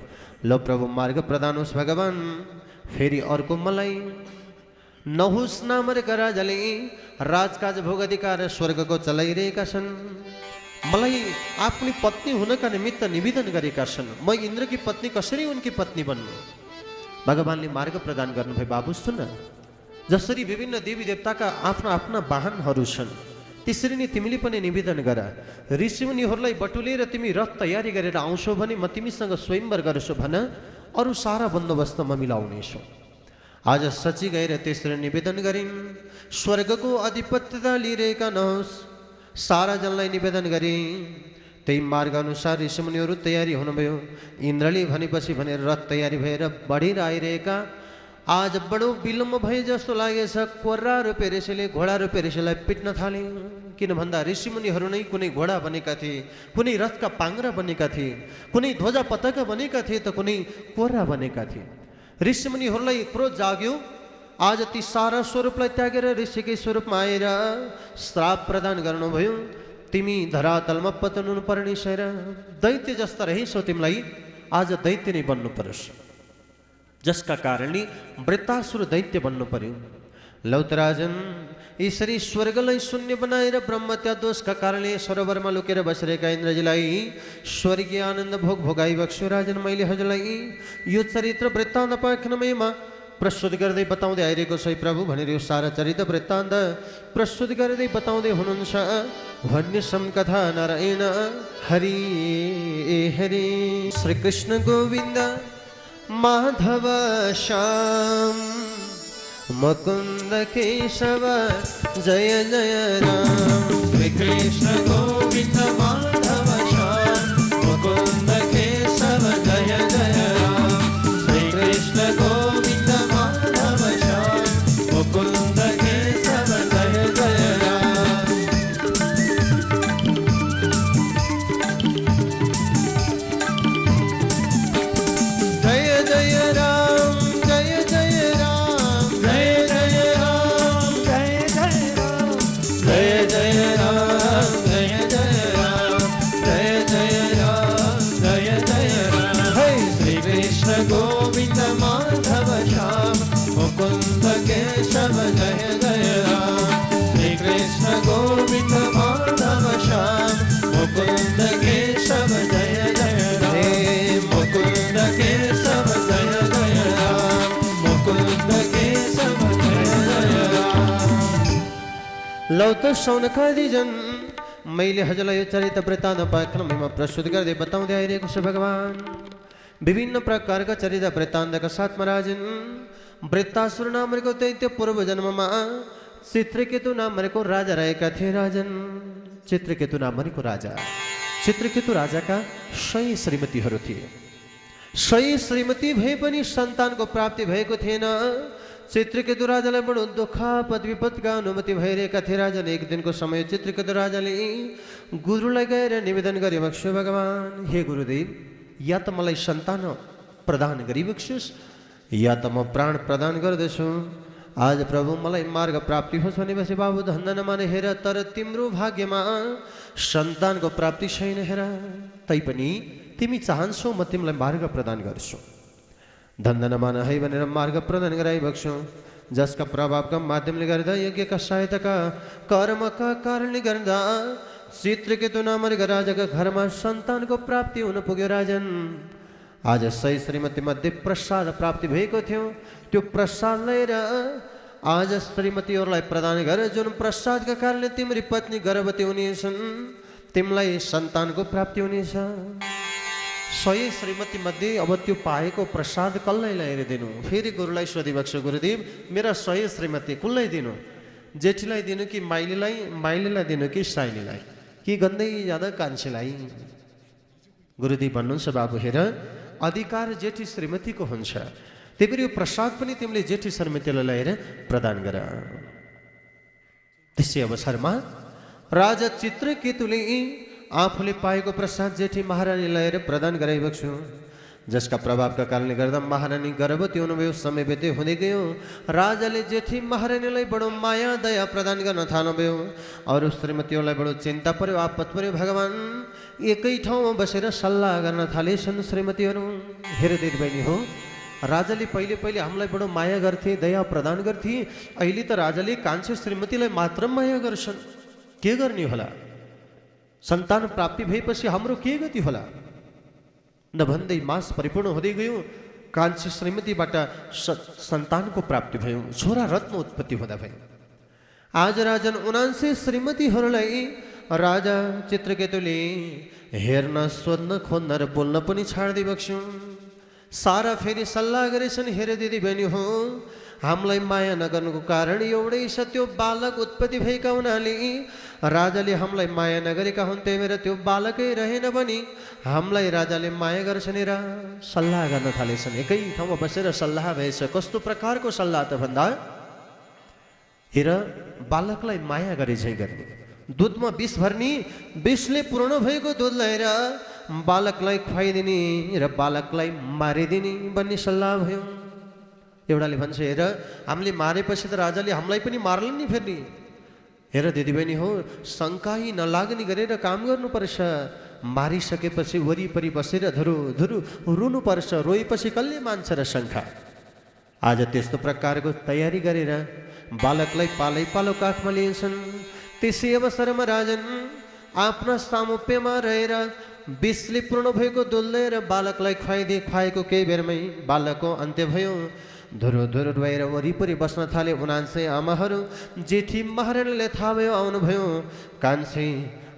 लो प्रभु मार्ग प्रदान होस् भगवान। फेरि अर्को मलाई नहुस नामका राजाले राजकाज भोग अधिकार स्वर्गको चलाइरहेका छन्। मलाई आफ्नी पत्नी हुनका निमित्त निवेदन गरेका छन्। म इन्द्रकी पत्नी कसरी उनकी पत्नी बन्नु? भगवानले मार्ग प्रदान गर्नुभयो। बाबु सुन, जसरी विभिन्न देवी देवताका आफ्ना आफ्ना वाहनहरू छन् त्यसरी नै तिमीले पनि निवेदन गर। ऋषिमुनिहरूलाई बटुलेर तिमी रथ तयारी गरेर आउँछौ भने म तिमीसँग स्वयंवर गर्छु भन, अरू सारा बन्दोबस्त म मिलाउनेछु। आज सची गएर त्यसरी निवेदन गरिन्। स्वर्गको अधिपत्यता लिइरहेका नहोस् सारा जनलाई निवेदन गरे। त्यही मार्ग अनुसार ऋषिमुनिहरू तयारी हुनुभयो। इन्द्रले भनेपछि भनेर रथ तयारी भएर बढेर आइरहेका आज बडो विलम्ब भए जस्तो लागेछ। कोर्रा रूपे ऋषिले घोडा रूपे ऋषिलाई पिट्न थाले। किन भन्दा ऋषिमुनिहरू नै कुनै घोडा बनेका थिए, कुनै रथका पाङ्ग्रा बनेका थिए, कुनै ध्वजा पताका बनेका थिए त कुनै कोर्रा बनेका थिए। ऋषिमुनिहरूलाई क्रोध जाग्यो। आज ती सारा स्वरूपलाई त्यागेर ऋषिकै स्वरूपमा आएर श्राप प्रदान गर्नुभयो। तिमी धरातलमा पतन हुनुपर्ने छैन। दैत्य जस्ता रहेछौ, तिमीलाई आज दैत्य नै बन्नु पर्छ। जसका कारणले वृत्तासुर दैत्य बन्नु पर्यो। लौतराजन यसरी स्वर्गलाई शून्य बनाएर ब्रह्महत्या दोषका कारणले सरोवरमा लुकेर बसिरहेका इन्द्रजीलाई स्वर्गीय आनन्द भोग भोगाइबक्स्यो। राजन मैले हजुरलाई यो चरित्र वृत्तान्त पाखनमयमा प्रस्तुत गर्दै बताउँदै आइरहेको छ प्रभु भनेर यो सारा चरित्र वृत्तान्त प्रस्तुत गर्दै बताउँदै हुनुहुन्छ। भन्य समकथा नारायण हरि हरि। श्री कृष्ण गोविन्द माधव श्याम मुकुंद केशव जय जय राम। श्री कृष्ण गोविंद माधव श्याम मुकुंद केशव जय जय राम। श्री कृष्ण गोविंद माधव श्याम मुकुंद केशव जय जय राम। जय जय राम जय जय राम जय जय राम जय जय राम जय जय राम जय जय राम जय जय राम जय जय राम। हे श्री कृष्ण गोविंद माधव श्याम मुकुंद केशव जय जय राम। श्री कृष्ण गोविंद माधव श्याम मुकुंद केशव जय जय राम। मुकुंद केशव जय जय राम मुकुंद केशव जय जय लौ त सौनकादिजन मैले हजुरलाई यो चरित्र वृत्तान्त पाठ्यक्रममा प्रस्तुत गर्दै बताउँदै आइरहेको छु भगवान। विभिन्न प्रकारका चरित्र वृत्तान्तका साथमा राजन वृत्तासुर नामको दैत्य पूर्व जन्ममा चित्रकेतु नामको राजा रहेका थिए राजन। चित्रकेतु नामको राजा, चित्रकेतु राजाका 100 श्रीमतीहरू थिए। 100 श्रीमती भए पनि सन्तानको प्राप्ति भएको थिएन। चित्रकेतु राजालाई बडो दुःख विपदका अनुमति भइरहेका थिए राजन। एक दिनको समय चित्रकेतु राजाले गुरुलाई गएर निवेदन गरे, बक्सु भगवान, हे गुरुदेव, या त मलाई सन्तान प्रदान गरिबक्सुस् या त म प्राण प्रदान गर्दछु। आज प्रभु मलाई मार्ग प्राप्ति होस् भनेपछि बाबु धन्दा नमाने हेर, तर तिम्रो भाग्यमा सन्तानको प्राप्ति छैन हेर। तैपनि तिमी चाहन्छौ म तिमीलाई मार्ग प्रदान गर्छु। धन्दा नमान है भनेर मार्ग प्रदान गराइबक्छु, जसका प्रभावका माध्यमले गर्दा यज्ञका सहायताका कर्मका कारणले गर्दा चित्रकेतु नामका राजाका घरमा सन्तानको प्राप्ति हुन पुग्यो राजन। आज 100 श्रीमती मध्ये प्रसाद प्राप्ति भएको थियो। त्यो प्रसाद लिएर आज श्रीमतीहरूलाई प्रदान गर, जुन प्रसादका कारणले तिम्री पत्नी गर्भवती हुनेछन्, तिमीलाई सन्तानको प्राप्ति हुनेछ। 100 श्रीमती मध्ये अब त्यो पाएको प्रसाद कसलाई ल्याएर दिनु? फेरि गुरुलाई सोधिबक्सु, गुरुदेव मेरा 100 श्रीमती कसलाई दिनु? जेठीलाई दिनु कि माइलीलाई, माइलीलाई दिनु कि साइलीलाई, कि गन्दै ज्यादा कान्छीलाई? गुरुदेव भन्नुहुन्छ, बाबु हेर, अधिकार जेठी श्रीमतीको हुन्छ, त्यही पनि यो प्रसाद पनि तिमीले जेठी श्रीमतीलाई ल्याएर प्रदान गर। त्यसै अवसरमा राजा चित्रकेतुले आफूले पाएको प्रसाद जेठी महारानी ल्याएर प्रदान गराइबक्छु, जसका प्रभावका कारणले गर्दा महारानी गर्भवती हुनुभयो। समय बित्दै हुँदै गयो। राजाले जेठी महारानीलाई बडो माया दया प्रदान गर्न थाल्नुभयो। अरू श्रीमतीहरूलाई बडो चिन्ता पर्यो, आपत पर्यो। भगवान एकै ठाउँमा बसेर सल्लाह गर्न थालेछन् श्रीमतीहरू। हेर दिदीबहिनी हो, राजाले पहिले पहिले हामीलाई बडो माया गर्थे, दया प्रदान गर्थे। अहिले त राजाले कान्छी श्रीमतीलाई मात्र माया गर्छन्। के गर्ने होला? सन्तान प्राप्ति भएपछि हाम्रो के गति होला? नभन्दै मास परिपूर्ण हुँदै गयो। कान्छी श्रीमतीबाट सन्तानको प्राप्ति भयो, छोरा रत्न उत्पत्ति हुँदा भयो। आज राजन 79 श्रीमतीहरूलाई राजा चित्रकेतुले हेर्न, सोध्न, खोज्न र बोल्न पनि छाडिदिबक्छु। सारा फेरि सल्लाह गरेछन्, हेर दिदी बहिनी हो, हामीलाई माया नगर्नुको कारण एउटै छ, त्यो बालक उत्पत्ति भएका हुनाले राजाले हामीलाई माया नगरेका हुन्, त्यही भएर त्यो बालकै रहेन भने हामीलाई राजाले माया गर्छन् र सल्लाह गर्न थालेछन्। एकै ठाउँमा बसेर सल्लाह भएछ। कस्तो प्रकारको सल्लाह त भन्दा, हेर बालकलाई माया गरे झै गर्ने, दुधमा विष भर्ने, विषले पूर्ण भएको दुध ल्याएर बालकलाई खुवाइदिने र बालकलाई मारिदिने भन्ने सल्लाह भयो। एउटाले भन्छ, हेर हामीले मारेपछि त राजाले हामीलाई पनि मार्ला नि फेरि। हेर दिदीबहिनी हो, शङ्कै नलाग्ने गरेर काम गर्नुपर्छ। मारिसकेपछि वरिपरि बसेर धुरु धुरु रुनुपर्छ। रोएपछि कसले मान्छ र शङ्का? आज त्यस्तो प्रकारको तयारी गरेर बालकलाई पालै पालो काखमा लिएछन्। त्यसै अवसरमा राजन आफ्ना सामुप्यमा रहेर विषले पूर्ण भएको दुध लिएर बालकलाई खुवाइदिए। खुवाएको केही बेरमै बालकको अन्त्य भयो। धुरु धुरु रोएर वरिपरि बस्न थाले 79 आमाहरू। जेठी महारानीले थाहा भयो, आउनुभयो। कान्छी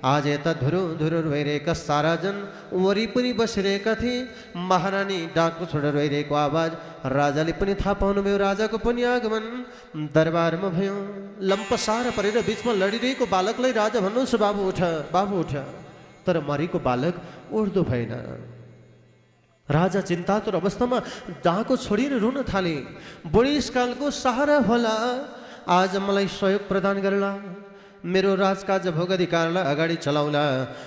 आज यता धुरु धुरु रोइरहेका सारा जन वरिपरि बसिरहेका थिए। महारानी डाको छोडेर रोइरहेको आवाज राजाले पनि थाहा पाउनुभयो। राजाको पनि आगमन दरबारमा भयो। लम्पसार परेर बिचमा लडिरहेको बालकलाई राजा भन्नुहुन्छ, बाबु उठ, बाबु उठ। तर मरेको बालक उठ्दो भएन। राजा चिन्तातुर अवस्थामा डाको छोडेर रुन थाले। बुढेसकालको सहारा होला, आज मलाई सहयोग प्रदान गर्ला, मेरो राजकाज भोगाधिकारलाई अगाडि चलाउला,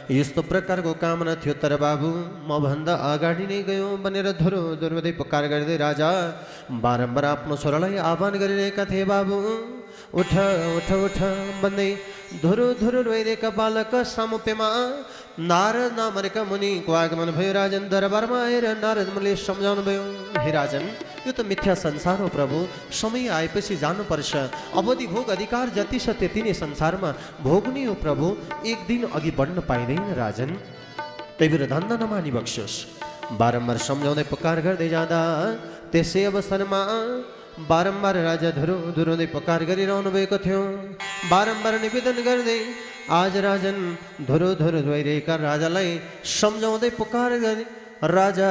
यस्तो प्रकारको कामना थियो। तर बाबु म भन्दा अगाडि नै गयो भनेर धुरु धुरुदै पुकार गर्दै राजा बारम्बार आफ्नो छोरालाई आह्वान गरिरहेका थिए। बाबु उठ उठ उठ भन्दै धुरु धुरु रोइरहेका बालक सामुप्यमा नारद नामका मुनिको आगमन भयो। राजन दरबारमा आएर नारद मुनिले सम्झाउनु भयो, हे राजन, यो त मिथ्या संसार हो प्रभु, समय आएपछि जानुपर्छ। अवधि भोग अधिकार जति छ त्यति नै संसारमा भोग्ने हो प्रभु, एक दिन अघि बढ्न पाइँदैन राजन, त्यही भएर धन्दा नमानी बक्सोस्। बारम्बार सम्झाउँदै पुकार गर्दै जाँदा त्यसै अवसरमा बारंबार राजा धरो धुरोले पुकार गरिरहनु भएको थियो। बारंबार निवेदन गर्दै आज राजन धुरो धुरो रोइरहेका राजालाई सम्झाउँदै पुकार गरे। राजा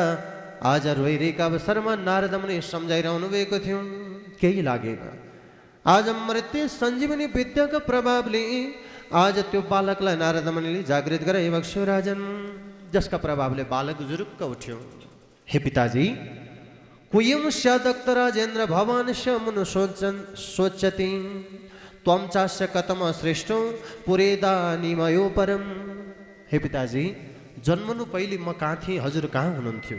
आज रोइरहेका अवसरमा नारद मुनि सम्झाइरहनु भएको थियो, केही लागेन। आज मृत्यु सञ्जीवनी विद्याका प्रभावले आज त्यो बालकलाई नारद मुनिले जागृत गराइएको छ राजन, जसका प्रभावले बालक जुरुक्क उठ्यो। हे पिताजी, कुयं स्यादक्त राजेन्द्र भवानस्य मनु सोचति त्वं चास्य कतम श्रेष्ठ पुरेदानिमयो परम। हे पिताजी, जन्मनु पहिले म कहाँ थिएँ, हजुर कहाँ हुनुहुन्थ्यो?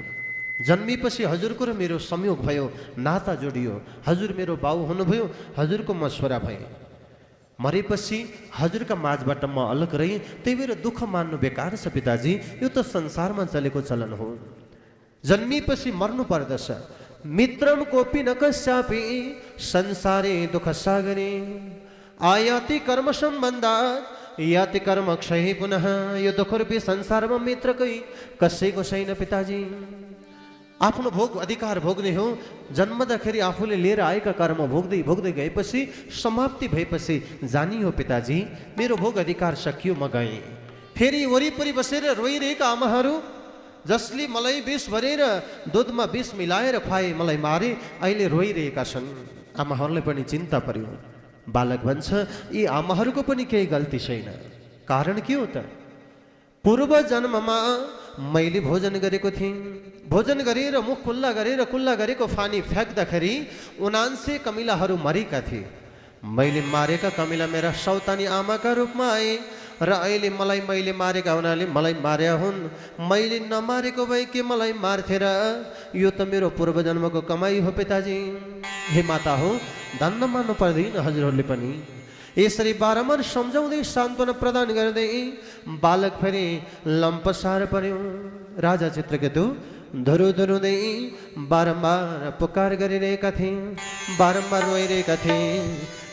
जन्मेपछि हजुरको र मेरो संयोग भयो, नाता जोडियो, हजुर मेरो बाउ हुनुभयो, हजुरको म छोरा भएँ। मरेपछि हजुरका माझबाट म अलग रहेँ, त्यही भएर दुःख मान्नु बेकार छ पिताजी, यो त संसारमा चलेको चलन हो। जन्मेपछि मर्नु पर्दछ। मित्रम कोपी न कस्यापि संसारे दुःख सागरे आयाति कर्म सम्बन्धात् याति कर्म क्षय पुनः। यो दुःख रूपी संसारमा मित्रकै कसैको छैन पिताजी। आफ्नो भोग अधिकार भोग्ने हो। जन्मदाखेरि आफूले लिएर आएका कर्म भोग्दै भोग्दै गएपछि समाप्ति भएपछि जानी हो पिताजी, मेरो भोग अधिकार सकियो, म गएँ। फेरि वरिपरि बसेर रोइरहेका आमाहरू, जसले मलाई विष भरेर दुधमा विष मिलाएर खुवाए, मलाई मारे, अहिले रोइरहेका छन्। आमाहरूलाई पनि चिन्ता पर्यो। बालक भन्छ, यी आमाहरूको पनि केही गल्ती छैन। कारण के हो त? पूर्व जन्ममा मैले भोजन गरेको थिएँ। भोजन गरेर मुख कुल्ला गरेको फानी फ्याँक्दाखेरि 79 कमिलाहरू मरेका थिए। मैले मारेका कमिला मेरा सौतानी आमाका रूपमा आए र अहिले मैले मारेका हुनाले मलाई मार्या हुन्। मैले नमारेको भए के मलाई मार्थे र? यो त मेरो पूर्व जन्मको कमाई हो पिताजी। हे माता हो, धन्न मान्नु पर्दैन हजुरहरूले पनि। यसरी बारम्बार सम्झाउँदै सान्त्वना प्रदान गर्दै बालक फेरि लम्पसार पर्यो। राजा चित्रकेतु धुरु धुरुँदै बारम्बार पुकार गरिरहेका थिए, बारम्बार रोइरहेका थिए।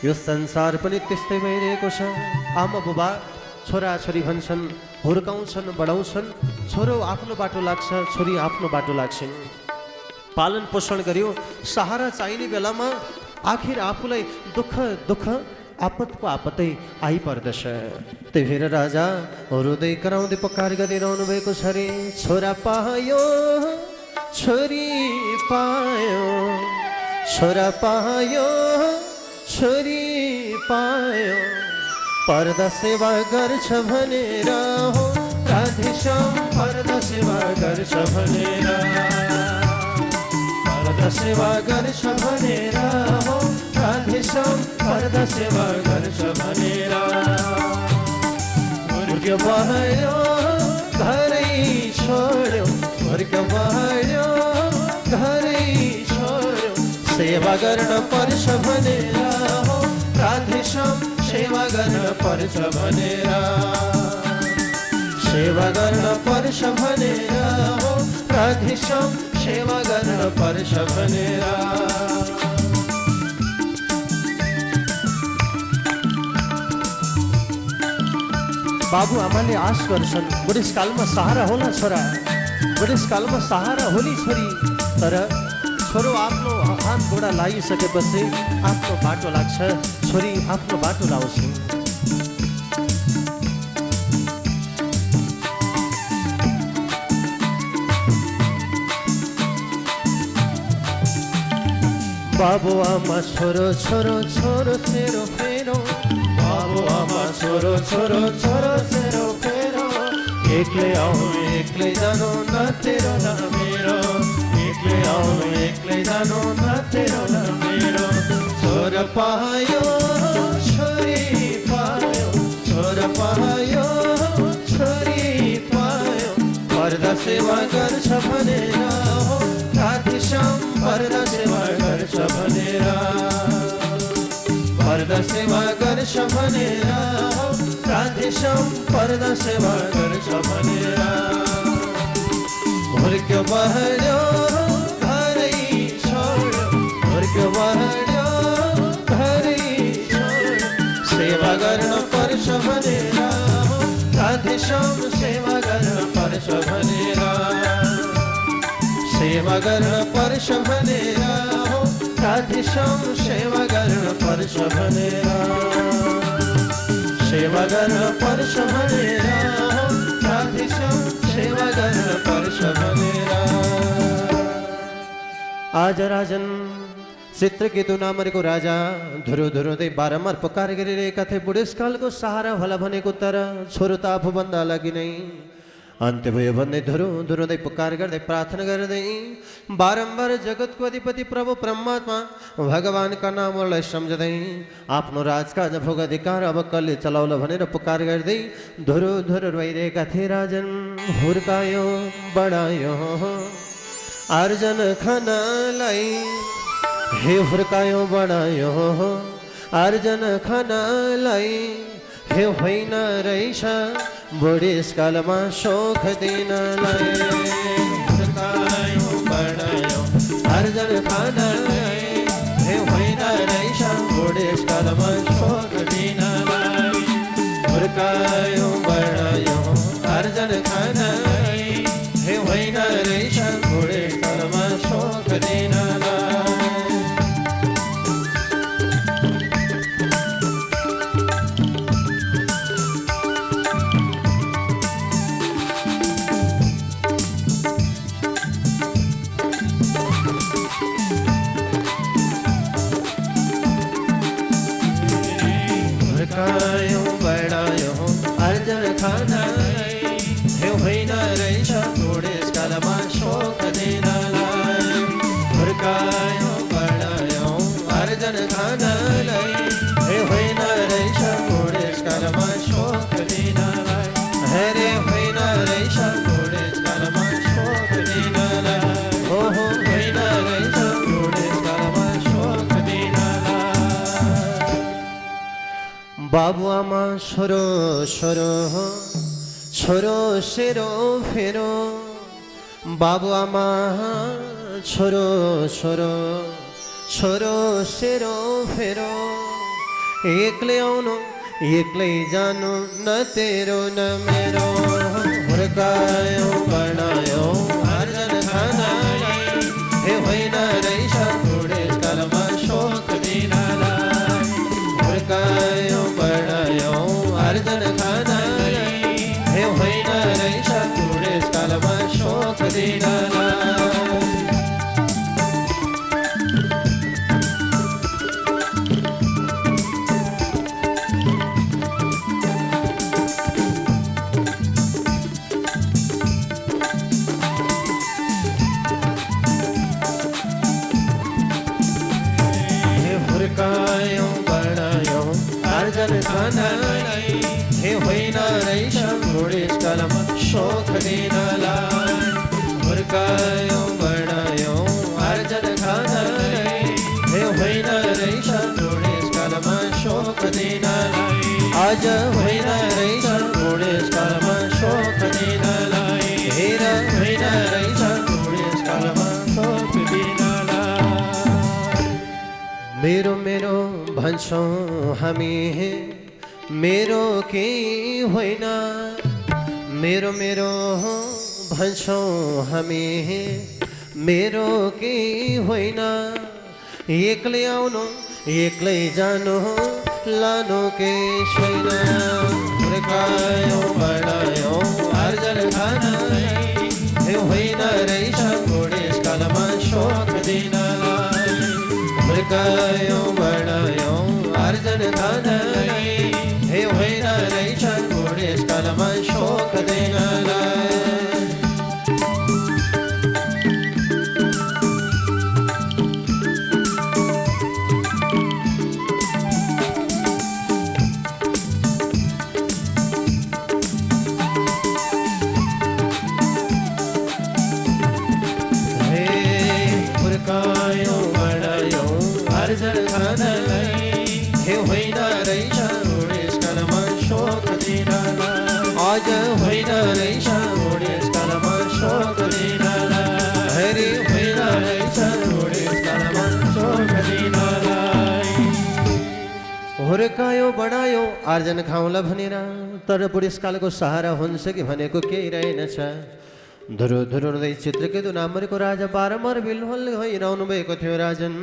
यो संसार पनि त्यस्तै भइरहेको छ। आमा बुबा छोराछोरी भन्छन्, हुर्काउँछन्, बढाउँछन्। छोरो आफ्नो बाटो लाग्छ, छोरी आफ्नो बाटो लाग्छन्। पालन पोषण गर्यो, सहारा चाहिने बेलामा आखिर आफूलाई दुःख आपतको आपतै आइपर्दछ। त्यही भएर राजा हृदय कराउँदै पुकार गरिरहनु भएको छ रे। छोरा पायो, छोरी पायो, छोरा पायो, छोरी पायो, पर्दा सेवा गर्छ भनेर हो राधेश्याम, पर्दा सेवा गर्छ भनेर, पर्दा सेवा गर्छ भनेर हो राधेश्याम, पर्दा सेवा गर्छ भनेर। हुर्क्यो भयो घरै छोड्यो, हुर्क्यो भयो घरै छोड्यो, सेवा गर्न पर्छ भनेर हो राधेश्याम, सेवा गर्न पर्छ भनेर, सेवा गर्न पर्छ भनेर हो राधेश्याम, सेवा गर्न पर्छ भनेर। बाबु आमाले आश गर्छन्, बुढेसकालमा सहारा होला छोरा, बुढेसकालमा सहारा होली छोरी। तर छोरो आफ्नो हात घोडा लागिसकेपछि आफ्नो बाटो लाग्छ, छोरी आफ्नो बाटो लाउँछ। बाबु आमा छोरो छोरो छोरो सेरो फेरो, बाबु आमा छोरो छोरो छोरो सेरो फेरो। एक्लै आउनु एक्लै जानु न तेरो न मेरो, एक्लै आउनु एक्लै जानु न तेरो न मेरो। छोरा पायो छोरी पायो, छोरा पायो छोरी पायो, पर्दा सेवा गर्छ भनेर हो राधेश्याम, पर्दा सेवा गर्छ भनेर, पर्दा सेवा गर्छ भनेर हो राधेश्याम, पर्दा सेवा गर्छ भनेर। हुर्क्यो बहर्यो घरै छोड्यो, हुर्क्यो बहर्यो घरै छोड्यो, सेवा गर्न पर्छ भनेर हो राधेश्याम, सेवा गर्न पर्छ भनेर, सेवा गर्न पर्छ भनेर हो राधेश्याम सेवा गर्न पर्छ भनेर सेवा गर्न पर्छ भनेर राधेश्याम सेवा गर्न पर्छ भनेर आज राजन चित्रकेतु नामको राजा धुरु धुरुँदै बारम्बार पुकार गरिरहेका थिए। बुढेसकालको सहारा होला भनेको तर छोरो त आफूभन्दा अलग नै। अन्त्य भयो भन्दै धुरु धुरुँदै पुकार गर्दै प्रार्थना गर्दै बारम्बार जगतको अधिपति प्रभु परमात्मा भगवानका नामहरूलाई सम्झँदै आफ्नो राजकाज भोग अधिकार अब कसले चलाउला भनेर पुकार गर्दै धुरु धुरु रोइरहेका थिए। राजन हुर्कायो बढायो आर्जन खानालाई हे हुर्कायो बढायो आर्जन खानालाई हे होइन रहेछ बुढेसकालमा शोक दिनलाई हुर्कायो बढायो आर्जन खानालाई हे होइन रहेछ बुढेसकालमा शोक दिनलाई हुर्कायो बढायो आर्जन खानालाई हे होइन रहेछ बुढेसकालमा शोक दिनलाई हुर्कायो बढायो आर्जन खानालाई हे होइन रहेछ बुढेसकालमा शोक दिनलाई हुर्कायो बढायो आर्जन खानालाई हे होइन रहेछ बुढेसकालमा शोक दिनलाई हेरे होइन रहेछ बुढेसकालमा शोक दिनलाई हो होइन रहेछ बुढेसकालमा शोक दिनलाई बाबुआमा छोरो छोरो छोरो सेरो फेरो बाबुआमा छोरो छोरो छोरो सेरो फेरो एक्लै आउनु एक्लै जानु न तेरो न मेरो हुर्कायो बढायो आर्जन खानालाई हे होइन रहेछ बुढेसकालमा शोक दिनलाई हुर्कायो बढायो आर्जन खानालाई हे होइन रहेछ बुढेसकालमा शोक दिनलाई हुर्कायो बढायो आर्जन खानालाई हे होइन रहेछ बुढेसकालमा शोक दिनलाई हुर्कायो बढायो आर्जन खानालाई हे होइन रहेछ बुढेसकालमा शोक दिनलाई आज होइन रहेछ बुढेसकालमा शोक दिनलाई हेर होइन रहेछ बुढेसकालमा शोक दिनलाई मेरो मेरो भन्छौँ हामी मेरो केही होइन मेरो मेरो भन्छौँ हामी मेरो केही होइन एक्लै आउनु एक्लै जानु लानु केही छैन हुर्कायो बढायो आर्जन खानालाई हे होइन रहेछ बुढेसकालमा शोक दिनलाई हुर्कायो बढायो आर्जन खानालाई हे होइन रहेछ बुढेसकालमा शोक दिनलाई हुर्कायो बढायो आर्जन खानालाई हे होइन रहेछ बुढेसकालमा शोक दिनलाई आज होइन रहेछ बुढेसकालमा शोक दिनलाई हेरे होइन रहेछ बुढेसकालमा शोक दिनलाई हुर्कायो बढायो आर्जन खाउँला भनेर तर बुढेसकालको सहारा हुन्छ कि भनेको केही रहेनछ। धुरु धुरुँदै चित्रकेतु नामको राजा बारम्बार बिलवल भइरहनु भएको थियो। राजन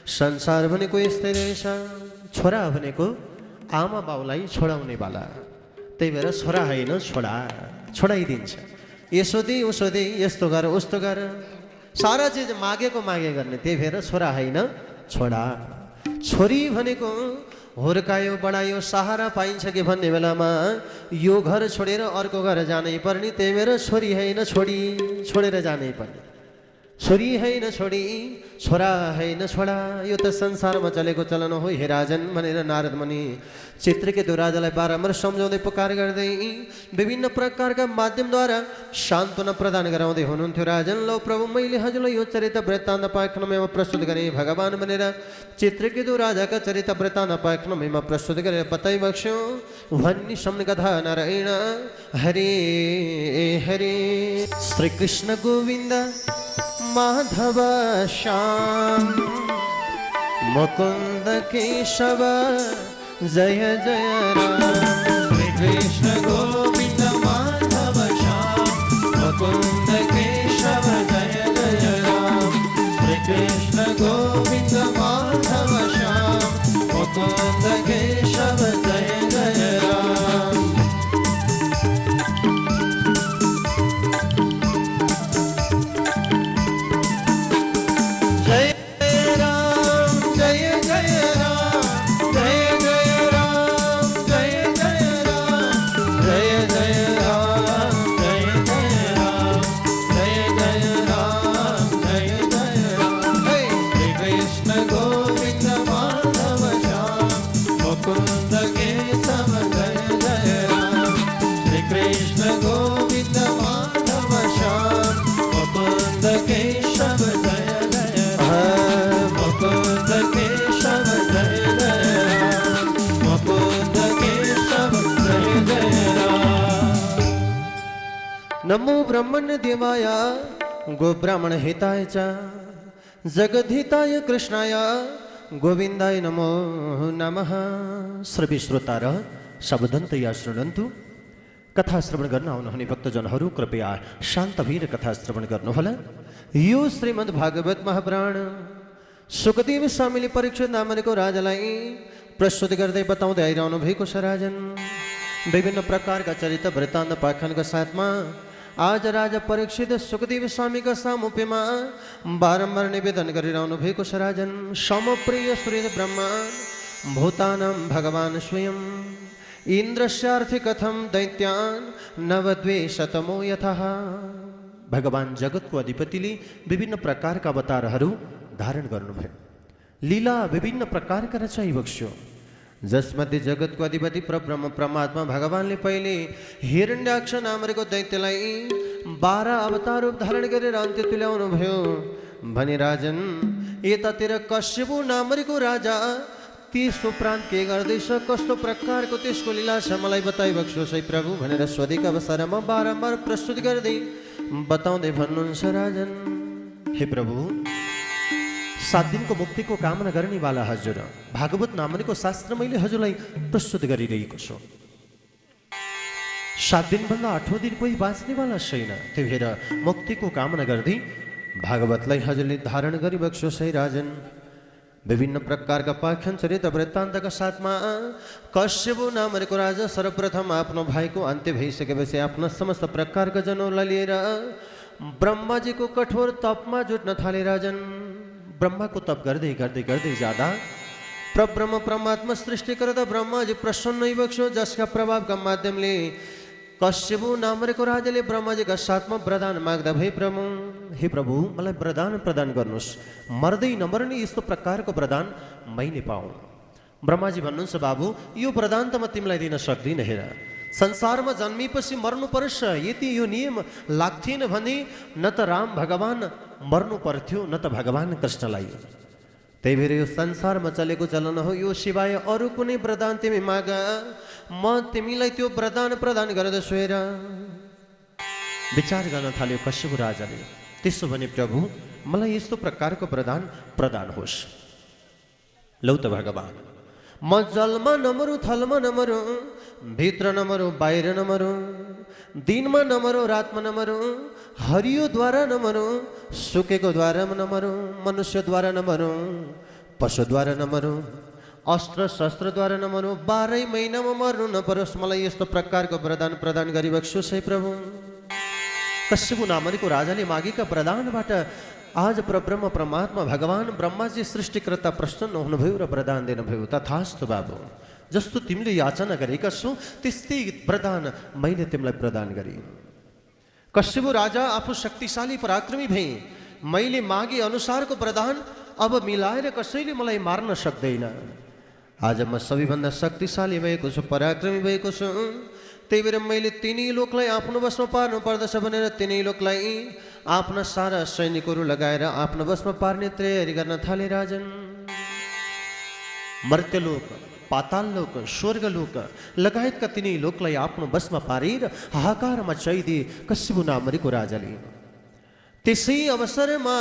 संसार भनेको यस्तै रहेछ, छोरा भनेको आमा बाउलाई छोडाउने वाला, त्यही भएर छोरा होइन छोडाइदिन्छ। यसो दे उसो दे, यस्तो गर उस्तो गर, सारा चिज मागेको मागे गर्ने, त्यही भएर छोरा होइन छोडा। छोरी भनेको हुर्कायो बढायो सहारा पाइन्छ कि भन्ने बेलामा यो घर छोडेर अर्को घर जानै पर्ने, त्यही भएर छोरी होइन छोडेर जानै पर्ने। छोरी होइन छोडी, छोरा होइन छोडा, यो त संसारमा चलेको चलन हो हे राजन भनेर नारद मुनि चित्रकेतु राजालाई बारम्बार सम्झाउँदै पुकार गर्दै विभिन्न प्रकारका माध्यमद्वारा सान्त्वना प्रदान गराउँदै हुनुहुन्थ्यो। राजन लौ प्रभु, मैले हजुरलाई यो चरित्र वृत्तान्त पाखण्डमा प्रस्तुत गरेँ भगवान् भनेर चित्रकेतु राजाका चरित्र वृत्तान्त पाखण्डमा प्रस्तुत गरेर बताइ बक्स्यो। भन्ने सम्म कथा नारायण हरे हरे। श्री कृष्ण गोविन्द माधव श्याम मुकुंद केशव जय जय राम। श्री कृष्ण गोविंद माधव श्याम मुकुंद केशव जय जय राम। श्री कृष्ण गोविंद माधव श्याम मुकुंद केशव जय जय राम। नमो ब्रह्मण्य देवाय गो ब्राह्मण हिताय च जगद्धिताय कृष्णाय गोविन्दाय नमो नमः। श्रवी श्रोतार सावधानतया शृण्वन्तु। कथा श्रवण गर्न आउनुहुने भक्तजनहरू कृपया शान्त भएर कथा श्रवण गर्नुहोला। यो श्रीमद् भागवत महापुराण सुखदेव स्वामीले परीक्षित नामको राजालाई प्रस्तुत गर्दै बताउँदै आइरहनु भएको छ। राजन विभिन्न प्रकारका चरित्र वृत्तान्त पाखनका साथमा आज राजा परीक्षित सुखदेव स्वामीका सामुप्यमा बारम्बार निवेदन गरिरहनु भएको छ। राजन समप्रिय सूर्य ब्रह्मा भूतानां भगवान् स्वयं इन्द्रस्यार्थी कथम दैत्यान् नवद्वेषतमो यथः। भगवान जगतको अधिपतिले विभिन्न प्रकारका अवतारहरू धारण गर्नुभयो। लीला विभिन्न प्रकारका रचाइ बक्स्यो, जसमध्ये जगतको अधिपति परब्रह्म परमात्मा भगवानले पहिले हिरण्याक्ष नामको दैत्यलाई 12 अवतार रूप धारण गरेर अन्त्य तुल्याउनु भयो भने राजन यतातिर कश्यपु नामको राजा त्यस उपरान्त के गर्दैछ, कस्तो प्रकारको त्यसको लीला छ मलाई बताइ बक्स्योस् है प्रभु भनेर सोधेका अवसरमा बारम्बार प्रस्तुत गर्दै बताउँदै भन्नुहुन्छ। राजन हे प्रभु, 7 दिनको मुक्तिको कामना गर्नेवाला हजुर भागवत नामको शास्त्र मैले हजुरलाई प्रस्तुत गरिरहेको छु। 7 दिनभन्दा 8औं दिन कोही बाँच्नेवाला छैन, त्यही भएर मुक्तिको कामना गर्दै भागवतलाई हजुरले धारण गरिबक्स्योस् है राजन। विभिन्न प्रकारका पाख्यान चरित्र वृत्तान्तका साथमा कश्यपु नामको राजा सर्वप्रथम आफ्नो भाइको अन्त्य भइसकेपछि आफ्ना समस्त प्रकारका जनौलाई लिएर ब्रह्माजीको कठोर तपमा जुट्न थाले। राजन ब्रह्माको तप गर्दै गर्दै गर्दै जाँदा परब्रह्म परमात्मा सृष्टिकर्ता ब्रह्माजी प्रसन्न भइबक्स्यो, जसका प्रभावका माध्यमले कश्यपु नामको राजाले ब्रह्माजीका साथमा वरदान माग्दा भए प्रभु हे प्रभु मलाई वरदान प्रदान गर्नुहोस्, मर्दै नमर्ने यस्तो प्रकारको वरदान मैले पाऊँ। ब्रह्माजी भन्नुहुन्छ बाबु यो वरदान त म तिमीलाई दिन सक्दिनँ, हेर संसारमा जन्मेपछि मर्नु पर्छ, यदि यो नियम लाग्थेन भने न त राम भगवान मर्नु पर्थ्यो न त भगवान कृष्णलाई। त्यही भएर यो संसारमा चलेको चलन हो, यो सिवाय अरू कुनै वरदान तिमी माग, म तिमीलाई त्यो वरदान प्रदान गर्दछु। हेर विचार गर्न थाल्यो कश्यप राजाले, त्यसो भने प्रभु मलाई यस्तो प्रकारको वरदान प्रदान होस्। लौ त भगवान, म जलमा नमरु थलमा नमरु भित्र नमरु बाहिर नमरु, दिनमा नमरु रातमा नमरु, हरियो द्वारा नमरु सुकेको द्वारा नमरु, मनुष्य द्वारा नमरु, पशुद्वारा नमरौँ, अस्त्र शस्त्रद्वारा नमरौँ, 12 महिनामा मर्नु नपरोस्, मलाई यस्तो प्रकारको वरदान प्रदान गरिबक्सोस् है प्रभु। कश्यप नामरीको राजाले मागेका वरदानबाट आज परब्रह्म परमात्मा भगवान ब्रह्माजी सृष्टिकर्ता प्रसन्न हुनुभयो र वरदान दिनुभयो। तथास्तु बाबु, जस्तो तिमीले याचना गरेका छौ त्यस्तै वरदान मैले तिमीलाई प्रदान गरेँ। कश्यप राजा आफू शक्तिशाली पराक्रमी भए, मैले मागे अनुसारको वरदान अब मिलाएर कसैले मलाई मार्न सक्दैन। आज म सबैभन्दा शक्तिशाली भएको छु, पराक्रमी भएको छु। त्यही भएर मैले तिनै लोकलाई आफ्नो वशमा पार्नु पर्दछ भनेर तिनै लोकलाई आफ्ना सारा सैनिकहरू लगाएर आफ्नो वशमा पार्ने तयारी गर्न थाले। राजन, मर्त्यलोक, पाताललोक, स्वर्गलोक लगायतका तिनै लोकलाई आफ्नो वशमा पारेर हाहाकार मचाइदिए कश्यप नामरीको राजाले। त्यसै अवसरमा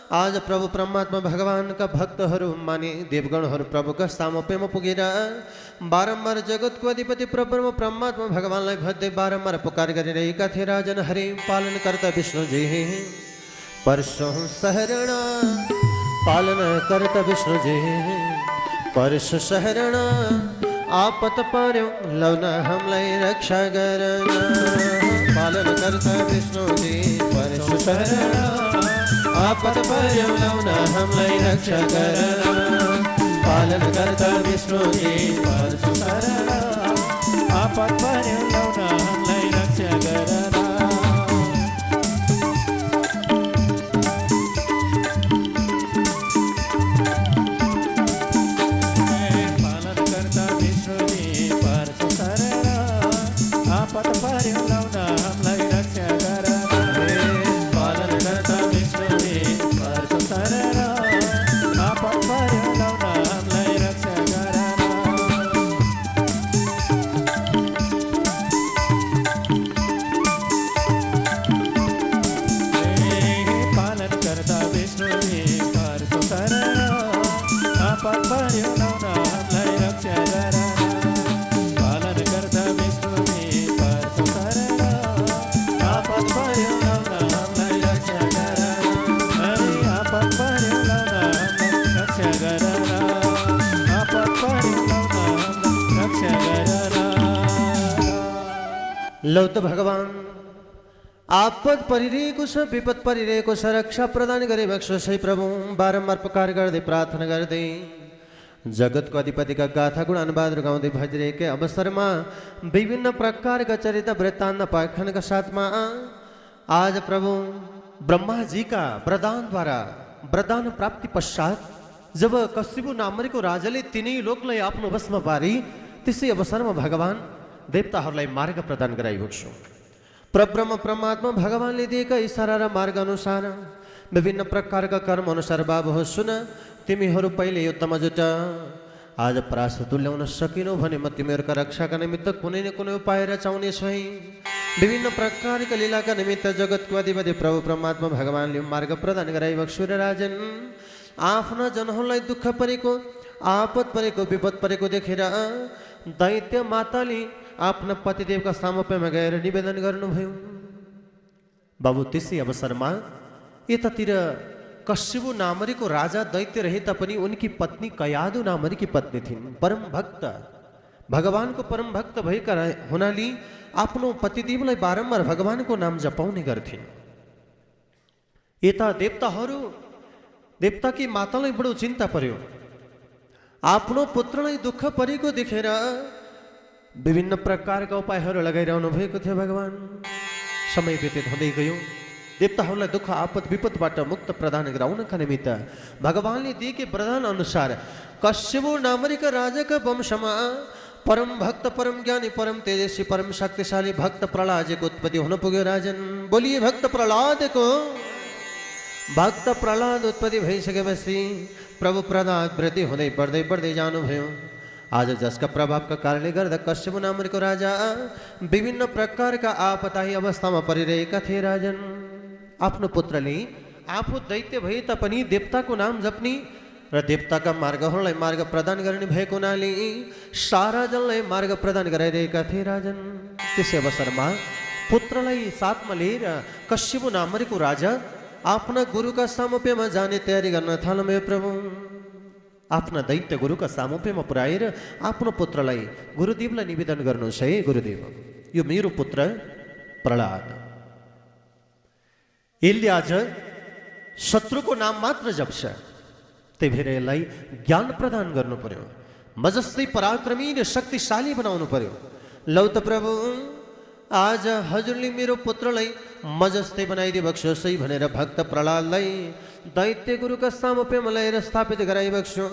आज प्रभु परमात्मा भगवानका भक्तहरू माने देवगणहरू प्रभुका सामोप्यमा पुगेर बारम्बार जगतको अधिपति प्रभु परमात्मा भगवानलाई भज्दै बारम्बार पुकार गरिरहेका थिए। राजन, हरि पालनकर्ता विष्णुजी परसों शरण, पालनकर्ता विष्णुजी परस शरण, आपत पर्यो लौन हमलाई रक्षा गर्न। पालनकर्ता विष्णुजी परस शरण, आपत पर्यो लौन हमलाई रक्षा गर्न। पालनकर्ता विष्णुजी परस शरण, आपत पर्यो लौन हमलाई रक्षा गर्न। लौ त भगवान, आपद परिरहेको छ, विपद परिरहेको छ, रक्षा प्रदान गरे बक्सोस् है प्रभु। बारम्बार पुकार गर्दै प्रार्थना गर्दै जगतको अधिपतिका गाथा गुणानुवादहरू गाउँदै भजिरहेकै अवसरमा विभिन्न प्रकारका चरित्र वृत्तान्त पाखनका साथमा आज प्रभु ब्रह्माजीका वरदानद्वारा वरदान प्राप्ति पश्चात जब कश्यप नामरीको राजाले तिनै लोकलाई आफ्नो वशमा पारी, त्यसै अवसरमा भगवान देवताहरूलाई मार्ग प्रदान गराइबक्सो। परब्रह्म परमात्मा भगवानले दिएका इशारा र मार्ग अनुसार विभिन्न प्रकारका कर्म अनुसार बाबु हो सुन, तिमीहरू पहिले युद्धमा जुट। आज परास्त तुल्याउन सकिनौ भने म तिमीहरूका रक्षाका निमित्त कुनै न कुनै उपाय रचाउनेछु है। विभिन्न प्रकारका लीलाका निमित्त जगतको अधिपति प्रभु परमात्मा भगवानले मार्ग प्रदान गराइबक्सो। र राजन, आफ्ना जनहरूलाई दुःख परेको, आपद परेको, विपद परेको देखेर दैत्य माताले आफ्ना पतिदेवका सामोप्यमा गएर निवेदन गर्नुभयो। बाबु, त्यसै अवसरमा यतातिर कश्यप नामरीको राजा दैत्य रहे तापनि उनकी पत्नी कयादु नामरीकी पत्नी थिइन्। परम भक्त, भगवानको परम भक्त भएका हुनाले आफ्नो पतिदेवलाई बारम्बार भगवानको नाम जपाउने गर्थिन्। यता देवताकी मातालाई बडो चिन्ता पर्यो। आफ्नो पुत्रलाई दुःख परेको देखेर विभिन्न प्रकारका उपायहरू लगाइरहनु भएको थियो भगवान। समय व्यतीत हुँदै गयो। देवताहरूलाई दुःख आपद विपदबाट मुक्त प्रदान गराउनका निमित्त भगवानले दिएकै वरदान अनुसार कश्यप नामरीका राजाका वंशमा परम भक्त, परम ज्ञानी, परम तेजस्वी, परम शक्तिशाली भक्त प्रहलादको उत्पत्ति हुन पुग्यो। राजन, बोलिए भक्त प्रहलादको। भक्त प्रहलाद उत्पत्ति भइसकेपछि प्रभु प्रहलाद वृद्धि हुँदै बढ्दै जानुभयो। आज जसका प्रभावका कारणले गर्दा कश्यप नामरीको राजा विभिन्न प्रकारका आपदायी अवस्थामा परिरहेका थिए। राजन, आफ्नो पुत्रले आफू दैत्य भए तापनि देवताको नाम जप्ने र देवताका मार्गहरूलाई मार्ग प्रदान गर्ने भएको हुनाले सारा जनलाई मार्ग प्रदान गराइरहेका थिए। राजन, त्यसै अवसरमा पुत्रलाई साथमा लिएर कश्यप नामरीको राजा आफ्ना गुरुका सामोप्यमा जाने तयारी गर्न थाल्नुभयो। प्रभु, आफ्ना दैत्य गुरुका सामुप्यमा पुर्याएर आफ्नो पुत्रलाई गुरुदेवलाई निवेदन गर्नुहोस् है गुरुदेव, यो मेरो पुत्र प्रहलाद, यसले आज शत्रुको नाम मात्र जप्छ, त्यही भएर यसलाई ज्ञान प्रदान गर्नु पर्यो, म जस्तै पराक्रमी र शक्तिशाली बनाउनु पर्यो। लौ त प्रभु, आज हजुरले मेरो पुत्रलाई म जस्तै बनाइदिबक्सोस् है भनेर भक्त प्रहलादलाई दैत्य गुरुका सामुप्यमा ल्याएर स्थापित गराइबक्सो।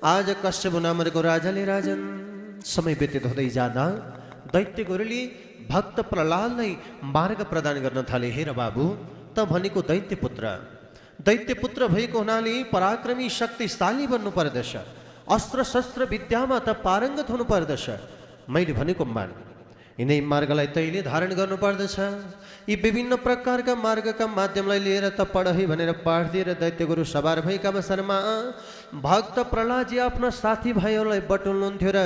आज कश्यप नामको राजाले राजन समय व्यतीत हुँदै जाँदा दैत्य गुरुले भक्त प्रहलादलाई मार्ग प्रदान गर्न थाले। हेर बाबु, त भनेको दैत्य पुत्र भएको हुनाले पराक्रमी शक्तिशाली बन्नु पर्दछ, अस्त्र शस्त्र विद्यामा त पारङ्गत हुनु पर्दछ। मैले भनेको मान, यिनै मार्गलाई तैँले धारण गर्नुपर्दछ। यी विभिन्न प्रकारका मार्गका माध्यमलाई लिएर त पढ है भनेर पाठ दिएर दैत्य गुरु सवार भएका अवसरमा भक्त प्रहलादजी आफ्ना साथीभाइहरूलाई बटुल्नुहुन्थ्यो र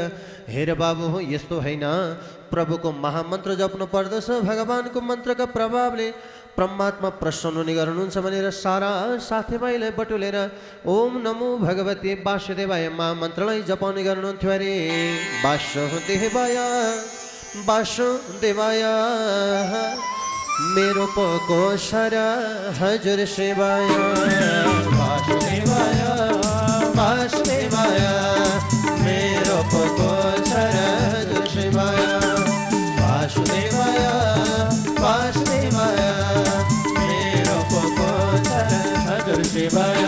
हेर बाबु, यस्तो होइन, प्रभुको महामन्त्र जप्नु पर्दछ, भगवानको मन्त्रका प्रभावले परमात्मा प्रसन्न हुने गर्नुहुन्छ भनेर सारा साथीभाइलाई बटुलेर ओम नमो भगवते वासुदेवाय महामन्त्रलाई जपाउने गर्नुहुन्थ्यो अरे। वासुदेवाय वासुदेवाय मेरो पोको सर हजुर सेवाय, वासुदेवाय वासुदेवाय मेरो पोको सर हजुर सेवाय, वासुदेवाय वासुदेवाय मेरो पोको सर हजुर सेवाय।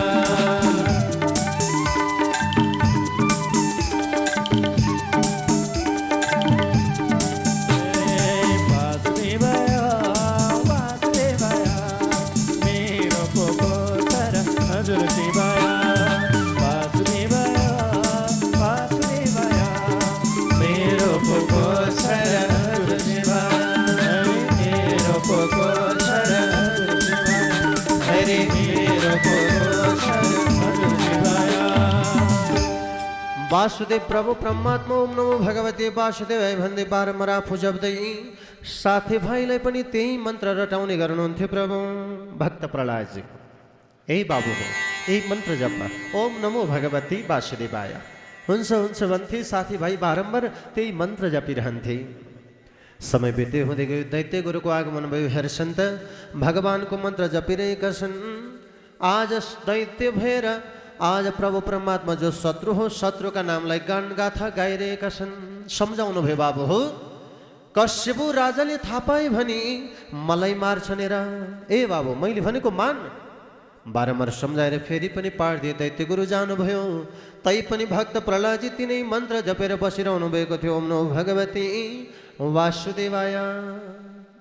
वासुदेव प्रभु परमात्मा ओम नमो भगवते वासुदेवाय भन्दै बारम्बार आफू जप्दै साथीभाइलाई पनि त्यही मन्त्र रटाउने गर्नुहुन्थ्यो प्रभु भक्त प्रहलादजी। ए बाबु हो, यही मन्त्र जप ओम नमो भगवते वासुदेवाय। हुन्छ हुन्छ भन्थे साथीभाइ, बारम्बार त्यही मन्त्र जपिरहन्थे। समय बित्दै हुँदै गयो, दैत्य गुरुको आगमन भयो। हेर्छन् त भगवानको मन्त्र जपिरहेका छन्। आज दैत्य भएर आज प्रभु परमात्मा जो शत्रु हो, शत्रुका नामलाई गानगाथा गाइरहेका छन्। सम्झाउनु भयो बाबु हो, कश्यप राजाले थाहा पाए भने मलाई मार्छन् र। ए बाबु, मैले भनेको मान। बारम्बार सम्झाएर फेरि पनि पाठ दिए। दैत्य गुरु जानुभयो, तैपनि भक्त प्रहलादजी तिनै मन्त्र जपेर बसिरहनु भएको थियो। ओम नमो भगवते वासुदेवाय।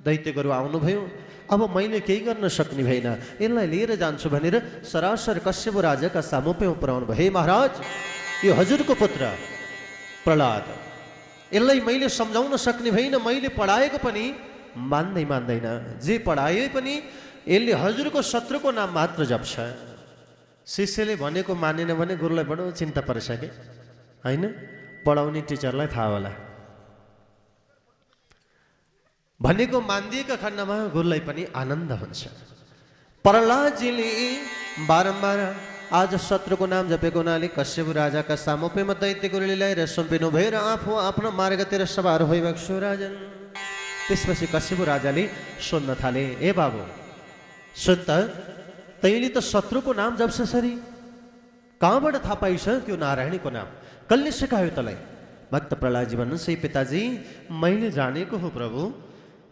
दैत्य गुरु आउनुभयो। अब मैले केही गर्न सक्ने भएन, यसलाई लिएर जान्छु भनेर सरासर कश्यप राजाका सामुप्यमा पुर्याउनु भयो। हे महाराज, यो हजुरको पुत्र प्रहलाद, यसलाई मैले सम्झाउन सक्ने भएन। मैले पढाएको पनि मान्दैन। जे पढाए पनि यसले हजुरको शत्रुको नाम मात्र जप्छ। शिष्यले भनेको मानेन भने गुरुलाई बडो चिन्ता पर्छ कि होइन? पढाउने टिचरलाई थाहा होला। भनेको मानिदिएका खण्डमा गुरुलाई पनि आनन्द हुन्छ। प्रहलादजीले बारम्बार आज शत्रुको नाम जपेको हुनाले कश्यप राजाका सामुप्यमा दैत्य गुरुले ल्याएर सुम्पिनु भएर आफू आफ्नो मार्गतिर सवार भइरहेको छु राजन। त्यसपछि कश्यप राजाले सोध्न थाले, ए बाबु सुन त, तैँले त शत्रुको नाम जप्छ सरी, कहाँबाट थाहा पाइछ त्यो नारायणीको नाम? कसले सिकायो तँलाई? भक्त प्रहलादजी भन्नुहोस्, है पिताजी, मैले जानेको हो प्रभु।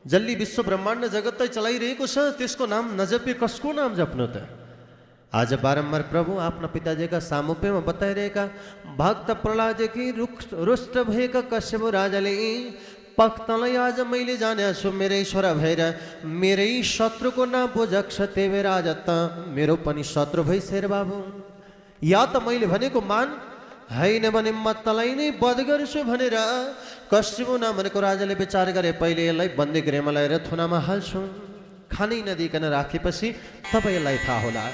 जसले विश्व ब्रह्माण्ड जगतलाई चलाइरहेको छ त्यसको नाम नजपे कसको नाम जप्नु त? आज बारम्बार प्रभु आफ्ना पिताजीका सामुप्यमा बताइरहेका भक्त प्रहलादजी रुष्ट भएका कश्यप राजाले भक्तलाई आज मैले जाने छु मेरै छोरा भएर मेरै शत्रुको नाम बुझक्छ। त्यही भएर आज त मेरो पनि शत्रु भइसेर बाबु, या त मैले भनेको मान, होइन भने म तँलाई नै वध गर्छु भनेर कश्यप नामको राजाले विचार गरे। पहिले यसलाई बन्दी गृहमा ल्याएर थुनामा हाल्छु, खानै नदिकन राखेपछि तपाईँलाई थाहा होला।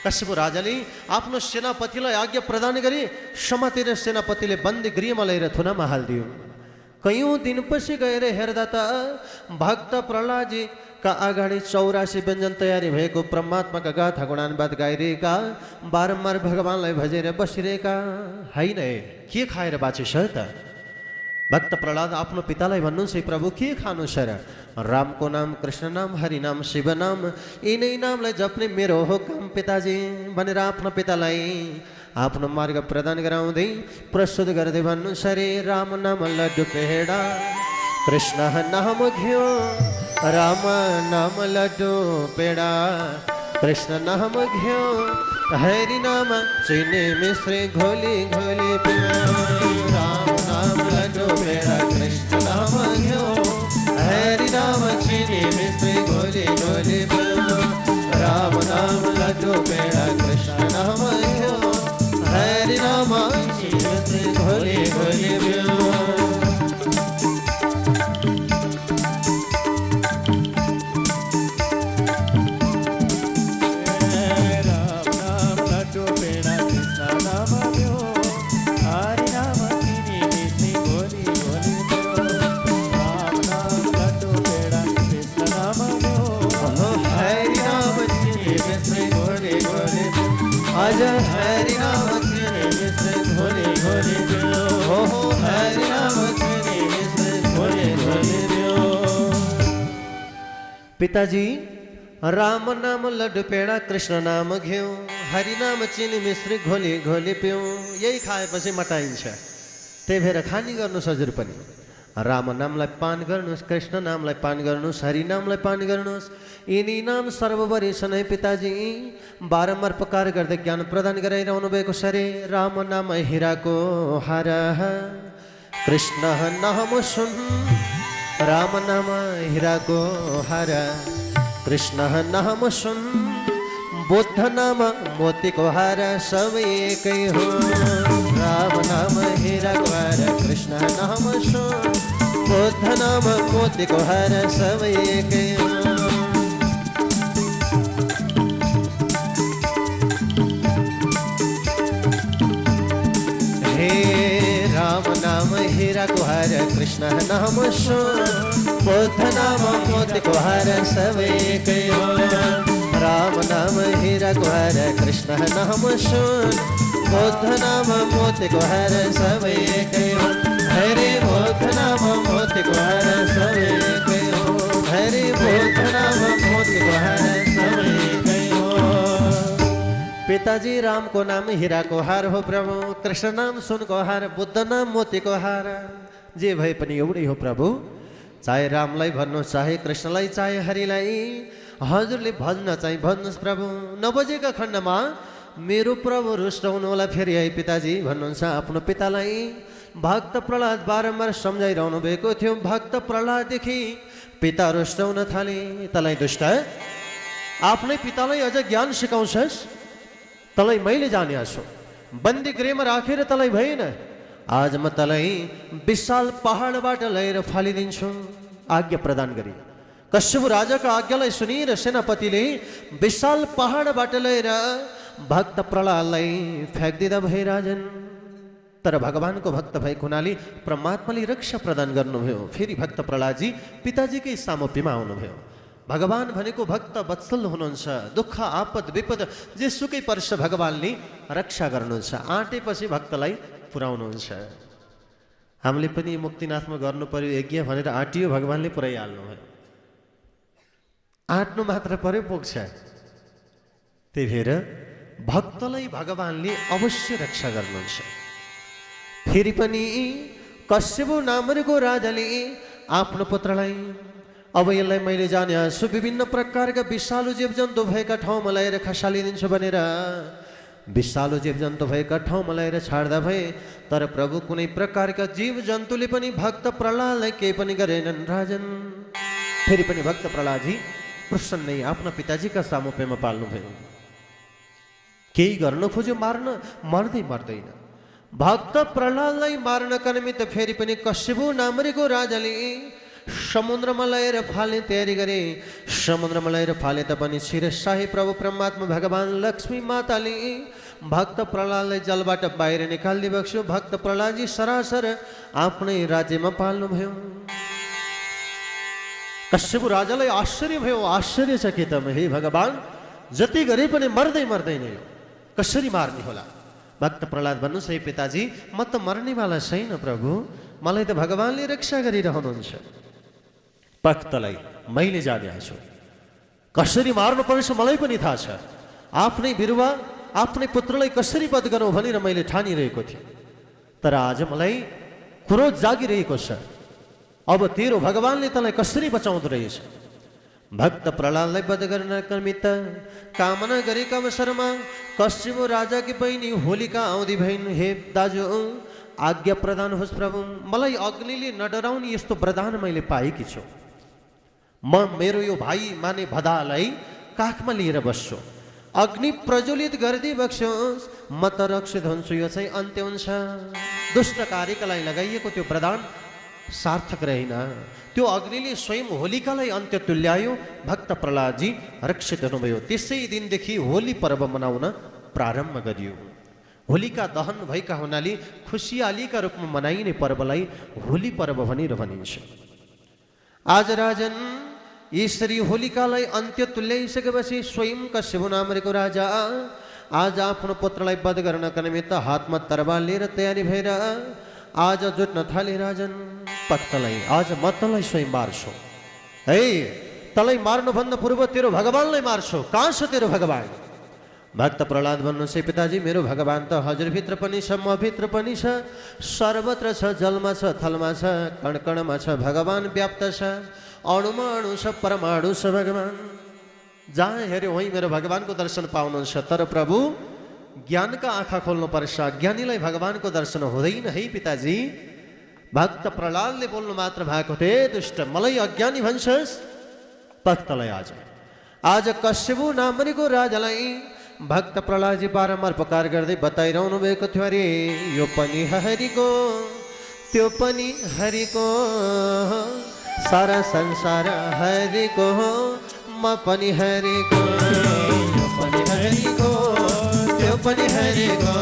कश्यप राजाले आफ्नो सेनापतिलाई आज्ञा प्रदान गरे। समातेर सेनापतिले बन्दी गृहमा ल्याएर थुनामा हालिदियो। कयौं दिनपछि गएर हेर्दा त भक्त प्रहलादजीका अगाडि 84 व्यञ्जन तयारी भएको परमात्माका गाथा गुणानुवाद गाइरहेका, बारम्बार भगवानलाई भजेर बसिरहेका। होइन के खाएर बाँचे छ त? भक्त प्रहलाद आफ्नो पितालाई भन्नुहुन्छ, प्रभु के खानु छ र? रामको नाम, कृष्ण नाम, हरि नाम, शिव नाम, यिनै नामलाई जप्ने मेरो हो काम पिताजी भनेर आफ्नो पितालाई आफ्नो मार्ग प्रदान गराउँदै प्रस्तुत गर्दै भन्नुहुन्छ, रे राम नाम लड्डु पेडा, कृष्ण नाम घिउ, राम नाम लड्डु पेडा, कृष्ण नाम घिउ, हरि नाम चीनी मिश्री घोली घोली पियो। राम नाम लड्डु पेडा, कृष्ण नाम घिउ, हरि नाम चीनी मिश्री घोली घोली पियो। राम नाम लड्डु पेडा, कृष्ण नाम घिउ, हरि नाम चीनी मिश्री घोली घोली पियो। आज हरि नाम चीनी मिश्री घोली घोली पियो, हो हरि नाम चीनी मिश्री घोली घोली पियो। पिताजी राम नाम लड्डु पेडा, कृष्ण नाम घिउ, हरि नाम चीनी मिश्री घोली घोली पियो। यही खाएपछि मटाइन्छ, त्यही भएर खानी गर्नुहोस् हजुर पनि। राम नामलाई पान गर्नुहोस्, कृष्ण नामलाई पान गर्नुहोस्, हरि नामलाई पान गर्नुहोस्। यिनी नाम सर्वोपरि छन् है पिताजी। बारम्बार पकार गर्दै ज्ञान प्रदान गराइरहनु भएको छ रे। राम नाम हिराको हार, कृष्ण नाम सुन, राम नाम हिराको हार, कृष्ण नाम सुन, बुद्ध नाम मोतीको हार, सबै एकै हो। राम नाम हिराको हार, कृष्ण नाम सुन, बुद्ध नाम मोतीको हार, सबै एकै हो। राम नाम हिराको हार, कृष्ण नाम सुन, बुद्ध नाम मोतीको हार, सबै एकै हो। राम नाम हिराको हार, कृष्ण नाम सुन, बुद्ध नाम मोतीको हार, सबै एकै हो। हरे बुद्ध नाम मोतीको हार, सबै एकै हो। हरे बुद्ध नाम मोतीको हार, सबै एकै हो। पिताजी रामको नाम हिराको हार हो प्रभु, कृष्ण नाम सुनको हार, बुद्ध नाम मोतीको हार। जे भए पनि एउटै हो प्रभु। चाहे रामलाई भन्नुहोस्, चाहे कृष्णलाई, चाहे हरिलाई, हजुरले भज्न चाहिँ भन्नुहोस् प्रभु। नबजेका खण्डमा मेरो प्रभु रुष्ट हुनु होला फेरि है पिताजी भन्नुहुन्छ आफ्नो पितालाई। भक्त प्रहलाद बारम्बार सम्झाइरहनु भएको थियो। भक्त प्रहलाददेखि पिता रुष्ट हुन थाले। तँलाई दुष्ट, आफ्नै पितालाई अझ ज्ञान सिकाउँछस्? तँलाई मैले जाने छु, बन्दी गृहमा राखेर तँलाई भएन। आज म तँलाई विशाल पहाडबाट ल्याएर फालिदिन्छु आज्ञा प्रदान गरी। कश्यप राजाका आज्ञालाई सुनेर सेनापतिले विशाल पहाडबाट ल्याएर भक्त प्रहलादलाई फ्याँक्दिँदा भए राजन। तर भगवानको भक्त भएको हुनाले परमात्माले रक्षा प्रदान गर्नुभयो। फेरि भक्त प्रहलादजी पिताजीकै सामोप्यमा आउनुभयो। भगवान भनेको भक्त वत्सल हुनुहुन्छ। दुःख आपद विपद जेसुकै पर्छ भगवानले रक्षा गर्नुहुन्छ। आँटेपछि भक्तलाई पुर्याउनुहुन्छ। हामीले पनि मुक्तिनाथमा गर्नु पर्यो यज्ञ भनेर आँटियो, भगवानले पुर्याइहाल्नुभयो। आँट्नु मात्र पर्यो, पुग्छ। त्यही भएर भक्तलाई भगवानले अवश्य रक्षा गर्नुहुन्छ। फेरि पनि कश्यप नामको राजाले आफ्नो पुत्रलाई, अब यसलाई मैले जाने छु, विभिन्न प्रकारका विषालु जीवजन्तु भएका ठाउँमा ल्याएर खसालिदिन्छु भनेर विषालु जीवजन्तु भएका ठाउँमा ल्याएर छाड्दा भए। तर प्रभु कुनै प्रकारका जीवजन्तुले पनि भक्त प्रहलादलाई केही पनि गरेनन् राजन। फेरि पनि भक्त प्रहलादजी प्रसन्नै आफ्ना पिताजीका सामुप्यमा पाल्नुभयो। केही गर्न खोज्यो, मर्दै मर्दैन। भक्त प्रहलादलाई मार्नका निमित्त फेरि पनि कश्यप नामको राजाले समुद्रमा ल्याएर फाल्ने तयारी गरे। समुद्रमा ल्याएर फाले तापनि शिरशाही प्रभु परमात्मा भगवान लक्ष्मी माताले भक्त प्रहलादलाई जलबाट बाहिर निकालिदिबक्स्यो। भक्त प्रहलादजी सरासर आफ्नै राज्यमा पाल्नुभयो। कश्यप राजालाई आश्चर्य भयो, आश्चर्य छ कि त हे भगवान, जति गरे पनि मर्दैन यो, कसरी मार्ने होला? भक्त प्रहलाद भन्नुहोस्, हे पिताजी, म त मर्नेवाला छैन प्रभु, मलाई त भगवानले रक्षा गरिरहनुहुन्छ। भक्तलाई मैले जाने छु, कसरी मार्नुपर्छ मलाई पनि थाहा छ। आफ्नै बिरुवा आफ्नै पुत्रलाई कसरी वध गरौँ भनेर मैले ठानिरहेको थिएँ, तर आज मलाई क्रोध जागिरहेको छ। अब तेरो भगवानले तँलाई कसरी बचाउँदो रहेछ? भक्त प्रहलादलाई वध गर्नका निमित्त कामना गरेका अवसरमा कश्यप राजाकी बहिनी होलिका आउँदी भइन्। हे दाजु, आज्ञा प्रदान होस् प्रभु, मलाई अग्निले नडराउने यस्तो वरदान मैले पाएकी छु। म मेरो यो भाइ माने भदालाई काखमा लिएर बस्छु, अग्नि प्रज्वलित गरिदिई बक्स्योस्, म त रक्षित हुन्छु। यो चाहिँ अन्त्य हुन्छ। दुष्ट कार्यका लागि लगाइएको त्यो वरदान सार्थक रहेन। त्यो अग्निले स्वयं होलिकालाई अन्त्य तुल्यायो। भक्त प्रहलादजी रक्षित हुनुभयो। त्यसै दिनदेखि होली पर्व मनाउन प्रारम्भ गरियो। होलिका दहन भएका हुनाले खुसियालीका रूपमा मनाइने पर्वलाई होली पर्व भनेर भनिन्छ। आज राजन यसरी होलिकालाई अन्त्य तुल्याइसकेपछि स्वयं कश्यप नामको राजा आज आफ्नो पुत्रलाई वध गर्नका निमित्त हातमा तरबार लिएर तयारी भएर आज जुट्न थाले। राजन, भक्तलाई आज म तँलाई स्वयं मार्छु। है, तँलाई मार्नुभन्दा पूर्व तेरो भगवानलाई मार्छु। कहाँ छ तेरो भगवान? भक्त प्रहलाद भन्नुहोस्, पिताजी, मेरो भगवान त हजुरभित्र पनि छ, म भित्र पनि छ, सर्वत्र छ, जलमा छ, थलमा छ, कणकणमा छ, भगवान व्याप्त छ, अणुमा अणु छ, परमाणु छ भगवान। जहाँ हेऱ्यो वहीँ मेरो भगवानको दर्शन पाउनुहुन्छ। तर प्रभु, ज्ञानका आँखा खोल्नुपर्छ, ज्ञानीलाई भगवानको दर्शन हुँदैन है पिताजी। भक्त प्रहलादले बोल्नु मात्र भएको थियो, दुष्ट, मलाई अज्ञानी भन्छस्? भक्तलाई आज कश्यप नामको राजालाई भक्त प्रहलादजी बारम्बार पुकार गर्दै बताइरहनु भएको थियो, अरे यो पनि हरिको, त्यो पनि हरिको, सारा संसार हरिको, म पनि हरिको, यो पनि हरिको, त्यो पनि हरिको,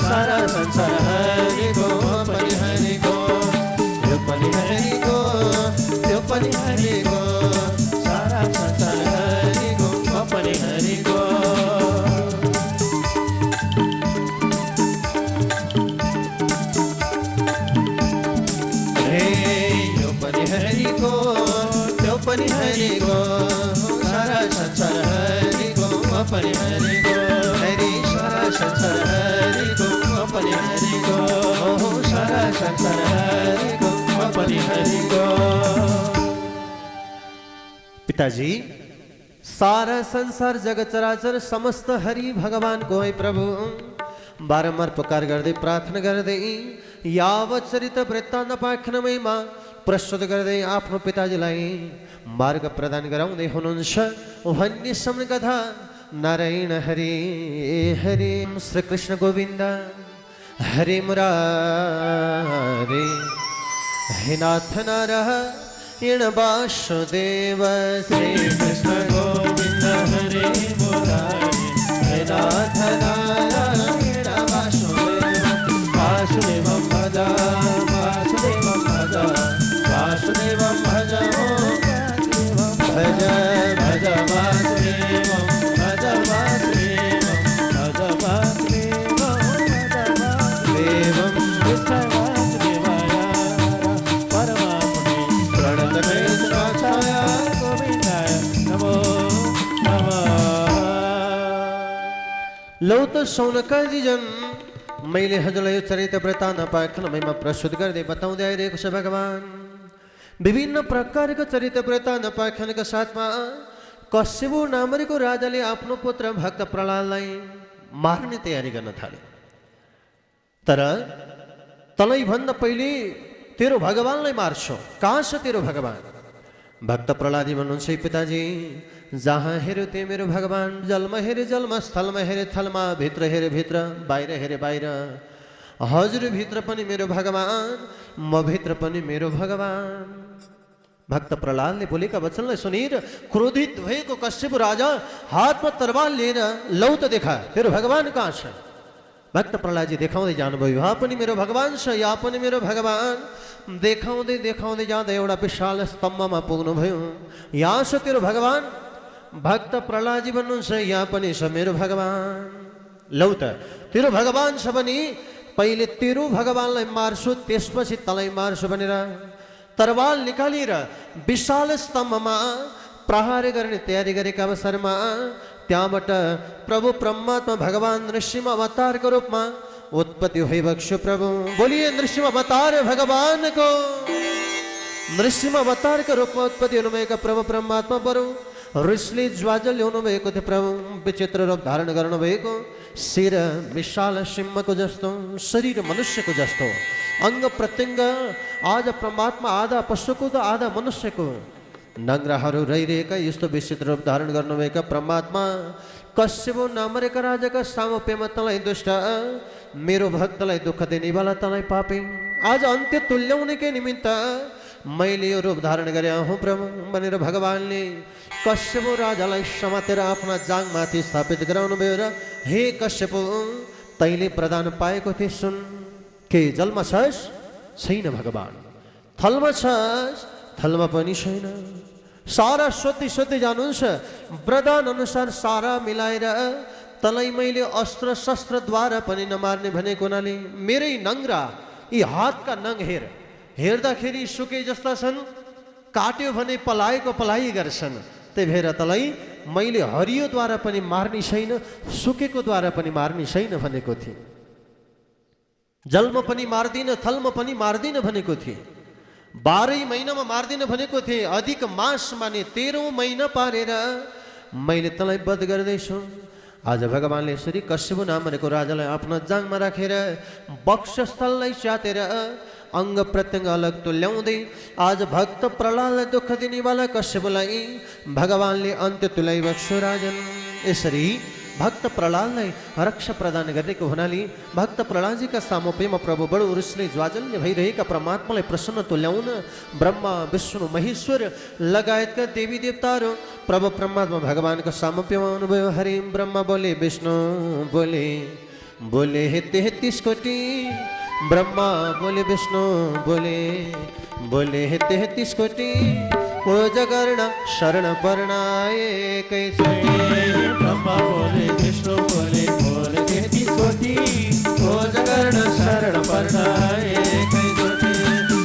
सारा संसार हरिको, म पनि हरिको, यो पनि हरिको, त्यो पनि हरिको, सारा संसार हरिको, म पनि हरिको। हरिको, त्यो पनि हरिको, सारा संसार हरिको, म पनि हरिको, हरि सारा संसार हरिको, म पनि हरिको, सारा संसार हरिको, म पनि हरिको। पिताजी, सारा संसार जगत चराचर समस्त हरि भगवानको है प्रभु। बारम्बार पुकार गर्दै प्रार्थना गर्दै यावत चरित वृत्तान्त पाखनमयमा प्रस्तुत गर्दै आफ्नो पिताजीलाई मार्ग प्रदान गराउँदै हुनुहुन्छ। भन्ने समय कथा नारायण हरि हरि, श्री कृष्ण गोविन्द हरे मुरारे, हे नाथ नारायण वासुदेव, श्री कृष्ण गोविन्द हरे मुरारे, हे नाथ नारायण वासुदेव, वासुदेवं भज, वासुदेवं भज, वासुदेवं भज, भज भज वासुदेवं, भज वासुदेवं, भज वासुदेवं, देवं कृष्ण वासुदेवाय, परमात्मने प्रणतवेदनाथाय गोविन्दाय नमो नमः। लौ त शौनकादिजन, मैले हजुरलाई चरित्र वृत्तान्त पाखनमयमा प्रस्तुत गर्दै बताउँदै आइरहेको छ भगवान। विभिन्न प्रकारको चरित्र वृत्तान्त पाखनका साथमा कश्यप नामको राजाले आफ्नो पुत्र भक्त प्रहलादलाई मार्ने तयारी गर्न थाले। तर तँलाई भन्दा पहिले तेरो भगवानलाई मार्छौ। कहाँ छ तेरो भगवान? भक्त प्रहलादी भन्नुहुन्छ, पिताजी, जहाँ हेऱ्यो त्यही मेरो भगवान, जलमा हेरे जलमा, स्थलमा हेरे थलमा, भित्र हेरे भित्र, बाहिर हेरे बाहिर, हजुर भित्र पनि मेरो भगवान, म भित्र पनि मेरो भगवान। भक्त प्रहलादले बोलेका वचनलाई सुनेर क्रोधित भएको कश्यप राजा हातमा तरवार लिएर लौ त देखा तेरो भगवान कहाँ छ। भक्त प्रहलादजी देखाउँदै जानुभयो, यहाँ पनि मेरो भगवान छ, यहाँ पनि मेरो भगवान। देखाउँदै देखाउँदै जाँदा एउटा विशाल स्तम्भमा पुग्नुभयो, यहाँ छ तेरो भगवान। भक्त प्रहलादजी भन्नुहुन्छ, यहाँ पनि छ मेरो भगवान। लौ त तेरो भगवान छ भने पहिले तेरो भगवानलाई मार्छु, त्यसपछि तँलाई मार्छु भनेर तरवार निकालेर विशाल स्तम्भमा प्रहार गर्ने तयारी गरेका अवसरमा त्यहाँबाट प्रभु परमात्मा भगवान नृसिंह अवतारको रूपमा उत्पत्ति भइबक्स्यो। प्रभु बोलिए नृसिंह अवतार भगवानको। नृसिंह अवतारको रूपमा उत्पत्ति हुनुभएका प्रभु परमात्मा बरु ऋषिले ज्वाजल हुनुभएको थियो। प्रभु विचित्र रूप धारण गर्नुभएको, शिर विशाल सिंहको जस्तो, शरीर मनुष्यको जस्तो, अंग प्रत्यंग आज परमात्मा आधा पशुको त आधा मनुष्यको नङ्ग्राहरू रहिरहेका यस्तो विचित्र रूप धारण गर्नुभएका परमात्मा कश्यप नामरेका राजाका सामोप्यमा तँलाई दुष्ट, मेरो भक्तलाई दुःख दिनेवाला तँलाई पापी, आज अन्त्य तुल्याउनेकै निमित्त मैले यो रूप धारण गरे हुँ प्रभु भनेर भगवानले कश्यप राजालाई समातेर आफ्ना जाङमाथि स्थापित गराउनु भयो। र हे कश्यप तैँले प्रदान पाएको थिए सुन, के जलमा छस्? छैन भगवान। थलमा छस्? थलमा पनि छैन। सारा सोध्दै सोध्दै जानुहुन्छ, वरदान अनुसार सारा मिलाएर तँलाई मैले अस्त्र शस्त्रद्वारा पनि नमार्ने भनेको हुनाले मेरै नङ्ग्रा यी हातका नङ हेर्दाखेरि सुके जस्ता छन्, काट्यो भने पलाएको पलाइ गर्छन्। त्यही भएर तँलाई मैले हरियोद्वारा पनि मार्ने छैन, सुकेको द्वारा पनि मार्ने छैन भनेको थिएँ। जलमा पनि मार्दिन, थलमा पनि मार्दिन भनेको थिएँ। 12 महिनामा मार्दिन भनेको थिएँ। अधिक मास माने 13औं महिना पारेर मैले तँलाई वध गर्दैछु। आज भगवानले यसरी कश्यप नामरेको राजालाई आफ्नो जाङमा राखेर वक्षस्थललाई च्यातेर अंग प्रत्यंग अलग तुल्याउँदै आज भक्त प्रहलादलाई दुःख दिनेवाला कश्यपलाई भगवानले अन्त्य तुल्याइबक्स्यो राजन। यसरी भक्त प्रहलादलाई रक्षा प्रदान गरेको हुनाले भक्त प्रहलादजीका सामोप्यमा प्रभु बडो उरुसले ज्वाजल्य भइरहेका परमात्मालाई प्रसन्न तुल्याउन ब्रह्मा विष्णु महेश्वर लगायतका देवी देवताहरू प्रभु परमात्मा भगवानको सामोप्यमा आउनुभयो। हरि ब्रह्मा बोले, विष्णु बोले, बोले हे 33 कोटी। ब्रह्मा बोले, विष्णु बोले, बोले हे 33 कोटी। ओ जगर्ण शरण परणाए कैसे। ब्रह्मा बोले, विष्णु बोले, बोले 33 कोटी। ओ जगर्ण शरण परणाए कैसे।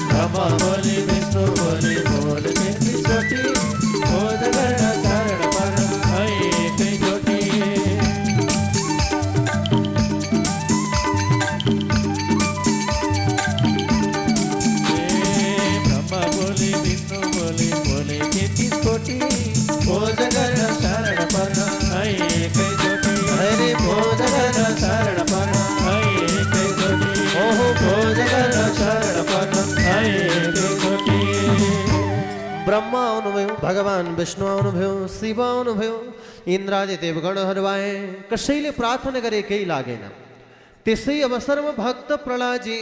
ब्रह्मा बोले, विष्णु बोले, बोले 33 कोटी। ओ जगर्ण शरण परणाए कैसे। ब्रह्मा आउनुभयो, भगवान विष्णु आउनुभयो, शिव आउनुभयो, इन्द्रादि देवगणहरू आए। कसैले प्रार्थना गरे केही लागेन। त्यसै अवसरमा भक्त प्रहलादजी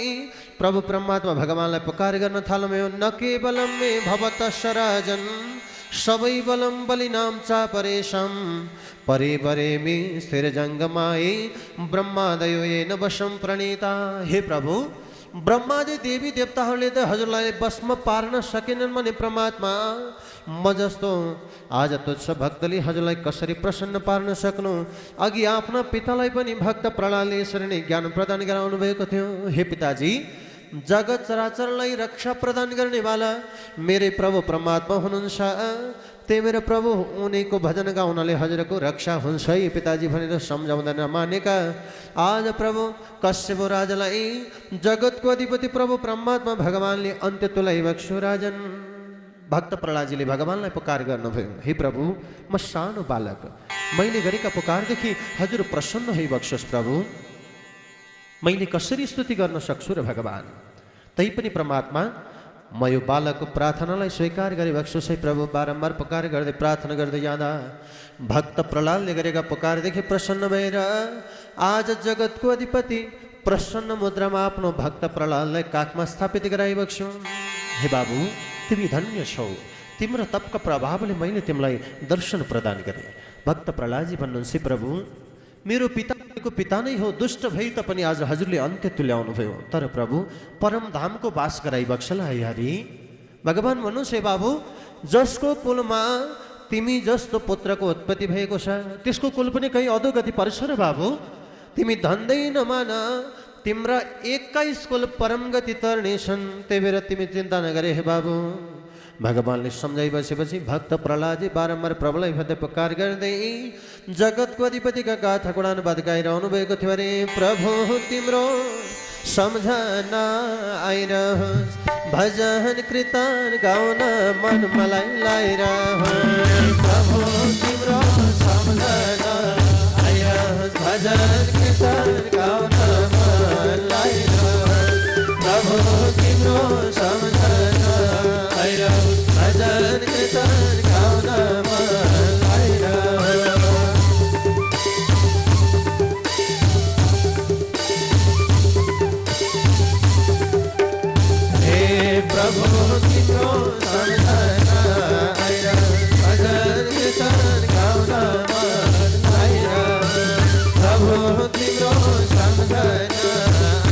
प्रभु परमात्मा भगवानलाई पुकार गर्न थाल्नुभयो। न केवलम मे भवत शराजन सबै बलम बलिनाम चा परेशम परे परे मे स्थिर जङ्गमाए ब्रह्मादयो येन वशम प्रणीता। हे प्रभु, ब्रह्मादि देवी देवताहरूले त हजुरलाई बसमा पार्न सकेनन् भने परमात्मा म जस्तो आज तुच्छ भक्तले हजुरलाई कसरी प्रसन्न पार्न सक्नु। अघि आफ्ना पितालाई पनि भक्त प्रहलादले यसरी नै ज्ञान प्रदान गराउनु भएको थियो। हे पिताजी, जगत चराचरलाई रक्षा प्रदान गर्नेवाला मेरे प्रभु परमात्मा हुनुहुन्छ। त्यही मेरो प्रभु उनीको भजन गाउनाले हजुरको रक्षा हुन्छ है पिताजी भनेर सम्झाउँदा नमानेका आज प्रभु कश्यप राजालाई जगतको अधिपति प्रभु परमात्मा भगवानले अन्त्य तुल्याइबक्स्यो राजन। भक्त प्रहलादजीले भगवानलाई पुकार गर्नुभयो। हे प्रभु, म सानो बालक, मैले गरेका पुकारदेखि हजुर प्रसन्न भइबक्स्योस् प्रभु। मैले कसरी स्तुति गर्न सक्छु र भगवान। तैपनि परमात्मा म यो बालकको प्रार्थनालाई स्वीकार गरिबक्स्योस् है प्रभु। बारम्बार पुकार गर्दै प्रार्थना गर्दै जाँदा भक्त प्रहलादले गरेका पुकारदेखि प्रसन्न भएर आज जगतको अधिपति प्रसन्न मुद्रामा आफ्नो भक्त प्रहलादलाई काखमा स्थापित गराइबक्स्यो। हे बाबु, तिमी धन्य छौ। तिम्रो तपका प्रभावले मैले तिमीलाई दर्शन प्रदान गरेँ। भक्त प्रहलादजी भन्नुहुन्छ प्रभु मेरो पिताको पिता नै हो, दुष्ट भई तापनि आज हजुरले अन्त्य तुल्याउनु भयो, तर प्रभु परमधामको बास गराई बक्सला हरि। भगवान भन्नुहोस् हे बाबु जसको कुलमा तिमी जस्तो पुत्रको उत्पत्ति भएको छ त्यसको कुल पनि कहीँ अधोगति पर्छ र बाबु। तिमी धन्दै नमान, तिम्रा 21 कुल परम गति तर्नेछन्, त्यही भएर तिमी चिन्ता नगरे हे बाबु। भगवानले सम्झाइ बसेपछि भक्त प्रहलादजी बारम्बार प्रभुलाई भदै पुकार गर्दै जगतको अधिपतिका गाथा गुणानुवाद गाइरहनु भएको थियो अरे। प्रभु तिम्रो सम्झना आइरहोस्, भजन कीर्तन गाउन मन मलाई लाइरहोस्। प्रभु तिम्रो सम्झना आइरहोस्, भजन कीर्तन गाउन मन लाइरहोस्। प्रभु तिम्रो सम्झना आइरहोस्, भजन कीर्तन गाउन मन लाइरहोस्। प्रभु तिम्रो सम्झना आइरहोस्, भजन कीर्तन गाउन मन लाइरहोस्। प्रभु तिम्रो सम्झना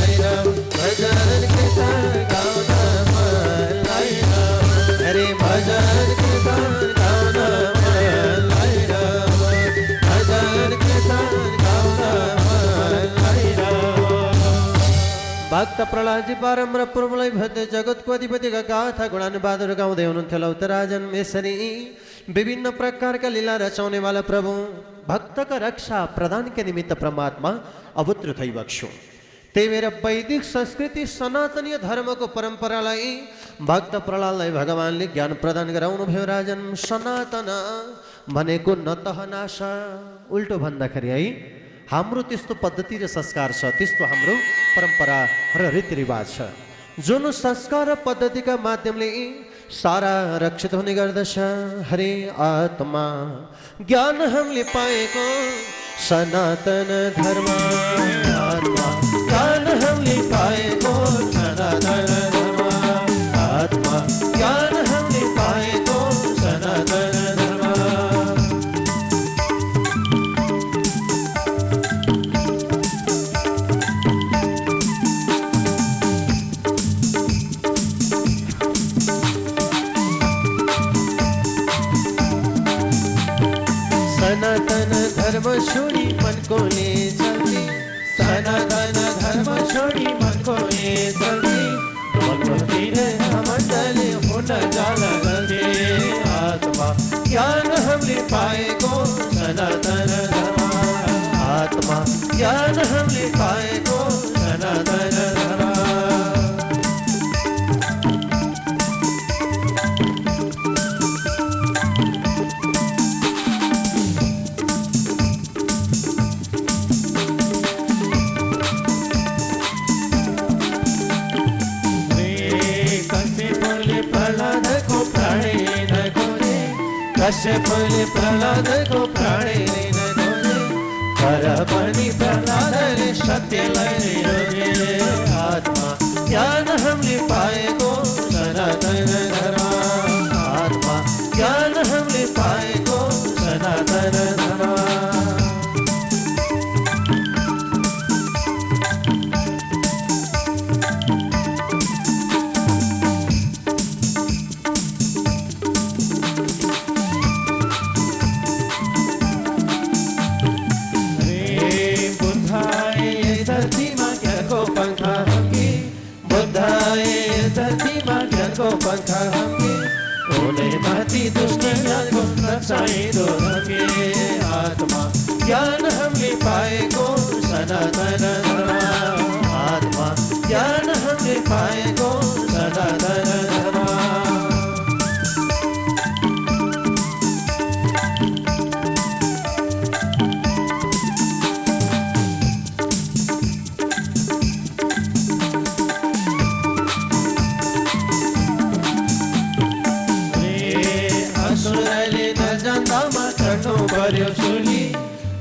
आइरहोस्, भजन कीर्तन गाउन मन लाइरहोस्। अरे भजन कीर्तन गाउन मन लाइरहोस्, भजन कीर्तन गाउन मन लाइरहोस्। भक्त प्रहलादजी बारम्बार प्रभुलाई भन्दै जगतको अधिपतिका गाथा गुणानुवादहरू गाउँदै हुनुहुन्थ्यो। लौतराजन यसरी विभिन्न प्रकारका लीला रचाउनेवाला प्रभु भक्तका रक्षा प्रदान के निमित्त परमात्मा अवतृत થઈ बक्स्यो। त्यही भएर वैदिक संस्कृति सनातनीय धर्मको परम्परालाई भक्त प्रहलादलाई भगवानले ज्ञान प्रदान गराउनु भयो। राजन सनातन भनेको न तह नाश, उल्टो भन्दाखेरि है हाम्रो त्यस्तो पद्धति र संस्कार छ, त्यस्तो हाम्रो परम्परा र रीतिरिवाज छ जुन संस्कार र पद्धतिका माध्यमले सारा रक्षित हुने गर्दछ। हरे आत्मा ज्ञान हामीले पाएको सनातन धर्म, आत्मा ज्ञान हामीले पाएको सनातन धर्म, आत्मा ज्ञान हामीले पाएको सनातन धर्म। सनातन धर्म छोडी मनको ले चल्ती, सनातन धर्म छोडी मनको ले चल्ती, मन्तिर मण्डले हुन जाला गल्ती। आत्मा ज्ञान हामीले पाएको सनातन धर्म, आत्मा ज्ञान हामीले पाएको सनातन धर्म। कश्यपले प्रहलादको प्राणै लिन खोजे, तर पनि प्रहलादले सत्यलाई नै रोजे। आत्मा ज्ञान हामीले पाएको सनातन धर्म, आत्मा ज्ञान हामीले पाएको सनातन धर्म। पंखा हमें ओले माती दुष्टको रचाइदो हमें। आत्मा ज्ञान हमले पाएको सनातन धर्म, आत्मा ज्ञान हमले पाएको सनातन धर्म। पर्यो सुली,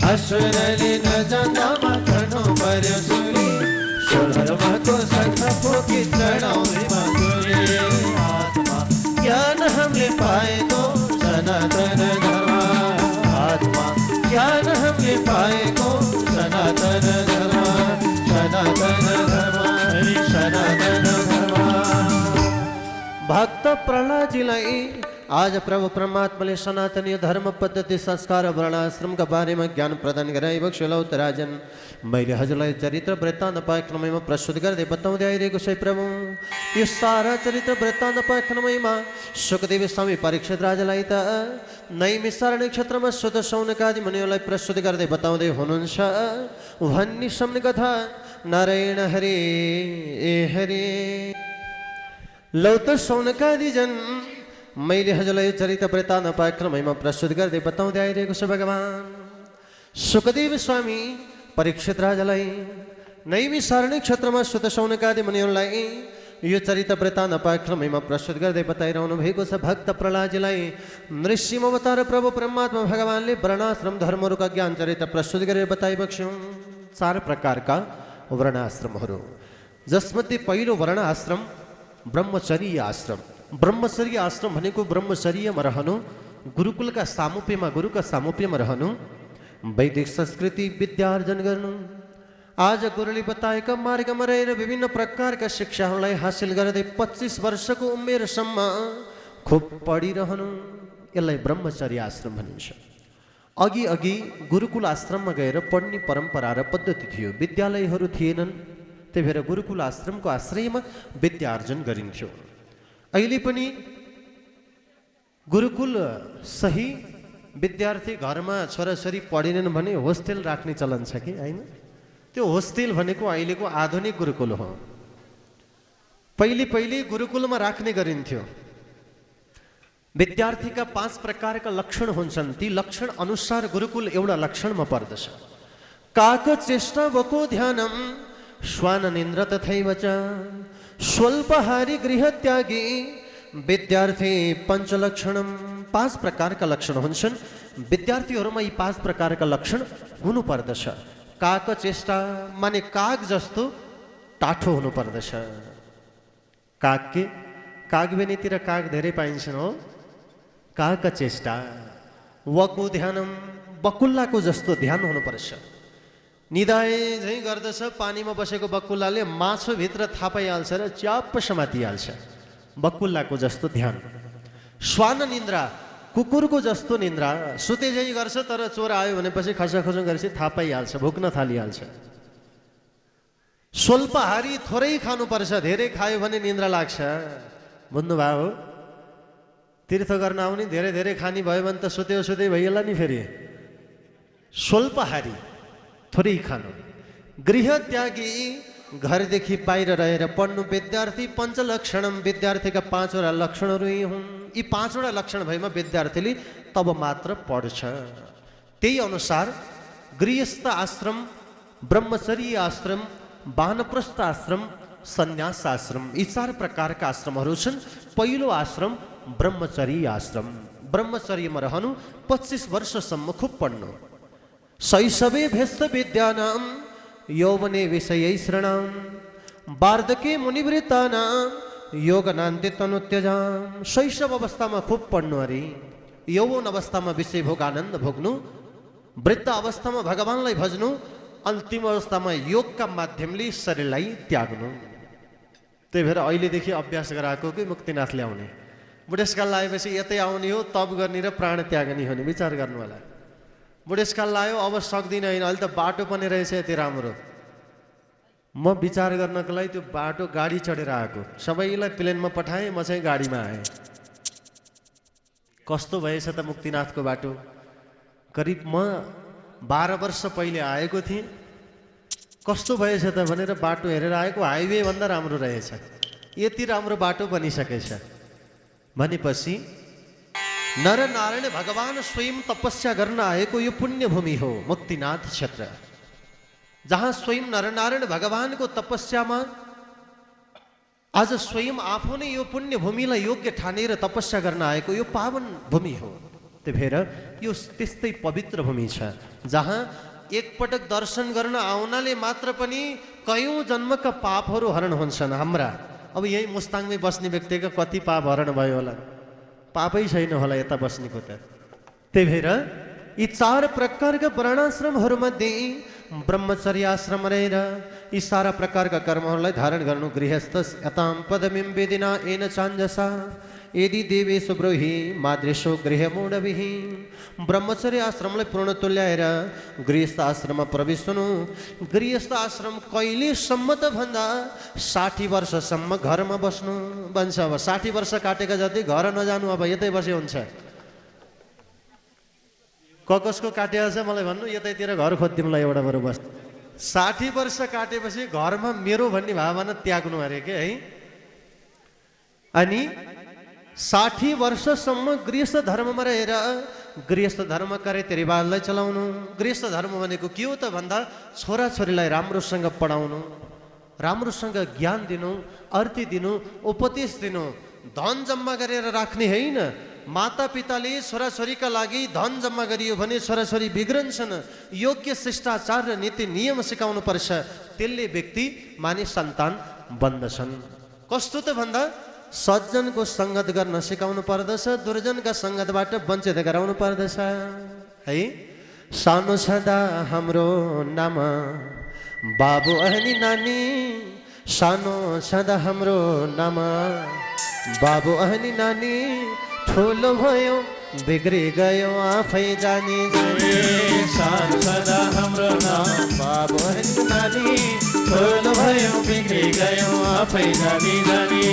असुरले नजान्दामा खर्नु पर्यो सुली, सोलरमाको शङ्ख फुकी चढाउने मागुले। आत्मा ज्ञान हामीले पाए भक्त प्रहलादजीलाई आज प्रभु परमात्माले सनातनीय धर्म पद्धति संस्कार वर्णाश्रमका बारेमा ज्ञान प्रदान गराए बक्सलौ त राजन। मैले हजुरलाई चरित्र वृत्तान्त पाठ्यक्रममा प्रस्तुत गर्दै बताउँदै आइरहेको छु प्रभु। यो सारा चरित्र वृत्तान्त पाठ्यक्रममा सुखदेव स्वामी परीक्षित राजालाई त नैमिषारण्य क्षेत्रमा शुद्ध शौनकादि मुनिहरूलाई प्रस्तुत गर्दै बताउँदै हुनुहुन्छ। भन्ने सम्ने कथा नारायण हरे हरे। लौ त शौनकादि जन मैले हजुरलाई चरित्र वृत्तान्त पाठ्यक्रममा प्रस्तुत गर्दै बताउँदै आइरहेको छु। भगवान सुखदेव स्वामी परीक्षित राजालाई नैमिषारण्य क्षेत्रमा शुद्ध शौनकादि मुनिहरूलाई यो चरित्र वृत्तान्त पाठ्यक्रममा प्रस्तुत गर्दै बताइरहनु भएको छ। भक्त प्रहलादजीलाई नृसिंह अवतार प्रभु परमात्मा भगवानले वर्णाश्रम धर्महरूका ज्ञान चरित्र प्रस्तुत गरेर बताइबक्स्यौँ। 4 प्रकारका वर्णाश्रमहरू, जसमध्ये पहिलो वर्ण आश्रम ब्रह्मचर्य आश्रम। ब्रह्मचर्य आश्रम भनेको ब्रह्मचर्यमा रहनु, गुरुकुलका सामुप्यमा गुरुका सामुप्यमा रहनु, वैदिक संस्कृति विद्यार्जन गर्नु, आज गुरुले बताएका मार्गमा रहेर विभिन्न प्रकारका शिक्षाहरूलाई हासिल गर्दै 25 वर्षको उमेरसम्म खुब पढिरहनु, यसलाई ब्रह्मचर्य आश्रम भनिन्छ। अघि अघि गुरुकुल आश्रममा गएर पढ्ने परम्परा र पद्धति थियो, विद्यालयहरू थिएनन्, त्यही भएर गुरुकुल आश्रमको आश्रयमा विद्यार्जन गरिन्थ्यो। अहिले पनि गुरुकुल सही विद्यार्थी घरमा छोराछोरी पढेनन् भने होस्टेल राख्ने चलन छ कि हैन? त्यो होस्टेल भनेको अहिलेको आधुनिक गुरुकुल हो। पहिले गुरुकुलमा राख्ने गरिन्थ्यो। विद्यार्थीका 5 प्रकारका लक्षण हुन्छन्, ती लक्षण अनुसार गुरुकुल एउटा लक्षणमा पर्दछ। काक चेष्टा वको ध्यानम श्वान निन्द्र तथैव च स्वल्पहारी गृह त्यागी विद्यार्थी पञ्चलक्षणम। 5 प्रकारका लक्षण हुन्छन्, विद्यार्थीहरूमा यी 5 प्रकारका लक्षण हुनु पर्दछ। काक चेष्टा माने काग जस्तो टाठो हुनु पर्दछ। काग बेनीतिर काग धेरै पाइन्छन् हो। काक चेष्टा वको ध्यानम, बकुल्लाको जस्तो ध्यान हुनुपर्छ। निदाए झैँ गर्दछ, पानीमा बसेको बकुल्लाले माछो भित्र थापाइहाल्छ र च्याप्प समातिहाल्छ, बकुल्लाको जस्तो ध्यान। श्वान निन्द्रा, कुकुरको जस्तो निन्द्रा, सुते झैँ गर्छ तर चोर आयो भनेपछि खसाखसो गरेपछि थापाइहाल्छ, भुक्न थालिहाल्छ। स्वल्पहारी, थोरै खानुपर्छ, धेरै खायो भने निन्द्रा लाग्छ। बुझ्नुभयो हो? तीर्थ गर्न आउने धेरै धेरै खाने भयो भने त सुतै भइहाल्ला नि फेरि। स्वल्पहारी, थोरै खानु। गृह त्यागी, घरदेखि बाहिर रहेर पढ्नु विद्यार्थी। पञ्चलक्षणम, विद्यार्थीका 5 वटा लक्षणहरू यी हुन्। यी 5 वटा लक्षण भएमा विद्यार्थीले तब मात्र पढ्छ। त्यही अनुसार गृहस्थ आश्रम, ब्रह्मचर्य आश्रम, वानप्रस्थ आश्रम, सन्यास आश्रम, यी 4 प्रकारका आश्रमहरू छन्। पहिलो आश्रम ब्रह्मचर्य आश्रम। ब्रह्मचर्यमा रहनु, 25 वर्षसम्म खुब पढ्नु। शैशवे भेस्त विद्यानाम यौवने विषयैश्रणाम वार्धके मुनिवृत्तानाम योगनान्ते तनुत्यजाम। शैशव अवस्थामा खुब पढ्नु अरे, यौवन अवस्थामा विषय भोग आनन्द भोग्नु, वृद्ध अवस्थामा भगवानलाई भज्नु, अन्तिम अवस्थामा योगका माध्यमले शरीरलाई त्याग्नु। त्यही भएर अहिलेदेखि अभ्यास गराएको कि मुक्तिनाथ ल्याउने। बुढेसकाल लागेपछि यतै आउने हो, तप गर्ने र प्राण त्याग्ने हो नि विचार गर्नु होला। बुढेसकाल लाग्यो, अब सक्दिनँ होइन, अहिले त बाटो पनि रहेछ यति राम्रो। म विचार गर्नको लागि त्यो बाटो गाडी चढेर आएको, सबैलाई प्लेनमा पठाएँ, म चाहिँ गाडीमा आएँ। कस्तो भएछ त मुक्तिनाथको बाटो। करिब म 12 वर्ष पहिले आएको थिएँ, कस्तो भएछ त भनेर बाटो हेरेर आएको, हाइवे भन्दा राम्रो रहेछ, यति राम्रो बाटो बनिसकेछ भनेपछि नरनारायण भगवान स्वयं तपस्या गर्न आएको यो पुण्य भूमि हो मुक्तिनाथ क्षेत्र, जहाँ स्वयं नरनारायण भगवानको तपस्यामा आज स्वयं आफू नै यो पुण्य भूमिलाई योग्य ठानेर तपस्या गर्न आएको यो पावन भूमि हो। त्यही भएर यो त्यस्तै पवित्र भूमि छ, जहाँ एकपटक दर्शन गर्न आउनाले मात्र पनि कयौं जन्मका पापहरू हरण हुन्छन् हाम्रा। अब यही मुस्ताङमै बस्ने व्यक्तिको कति पाप हरण भयो होला, पापै छैन होला यता बस्नेको त। त्यही भएर यी 4 प्रकारका वर्णाश्रमहरूमध्ये ब्रह्मचर्य आश्रम रहेर यी सारा प्रकारका कर्महरूलाई धारण गर्नु। गृहस्थ यताम पदमीं वेदिना एन चाञ्जसा यदि देवेशु ब्रूहि मादृशो गृहमूढभिः। ब्रह्मचर्य आश्रमलाई पूर्ण तुल्याएर गृहस्थ आश्रममा प्रवेश हुनु। गृहस्थ आश्रम कहिलेसम्म त भन्दा 60 वर्षसम्म घरमा बस्नु भन्छ। अब 60 वर्ष काटेका जति घर नजानु, अब यतै बसे हुन्छ। कसको काटेको छ मलाई भन्नु, यतैतिर घर खोजिदिउँला एउटा बरु बस। 60 वर्ष काटेपछि घरमा मेरो भन्ने भावना त्याग्नु अरे के है। अनि 60 वर्षसम्म गृहस्थ धर्ममा रहेर गृहस्थ धर्म कार्य रिवाजलाई चलाउनु। गृहस्थ धर्म भनेको के हो त भन्दा छोराछोरीलाई राम्रोसँग पढाउनु, राम्रोसँग ज्ञान दिनु, अर्थी दिनु, उपदेश दिनु। धन जम्मा गरेर राख्ने होइन। माता पिताले छोराछोरीका लागि धन जम्मा गरियो भने छोराछोरी बिग्रन्छन्। योग्य शिष्टाचार र नीति नियम सिकाउनु पर्छ। त्यसले व्यक्ति मानिस सन्तान बन्दछन्। कस्तो त भन्दा सज्जनको सङ्गत गर्न सिकाउनु पर्दछ, दुर्जनका सङ्गतबाट वञ्चित गराउनु पर्दछ है। सानो छँदा हाम्रो नाम बाबु अनि नानी, सानो छँदा हाम्रो नाम बाबु अनि नानी, ठुलो भयो बिग्री गयो आफै जानी। सानो छँदा हाम्रो नाम बाबु अनि नानी, ठुलो भयो बिग्री गयो आफै जानी जानी।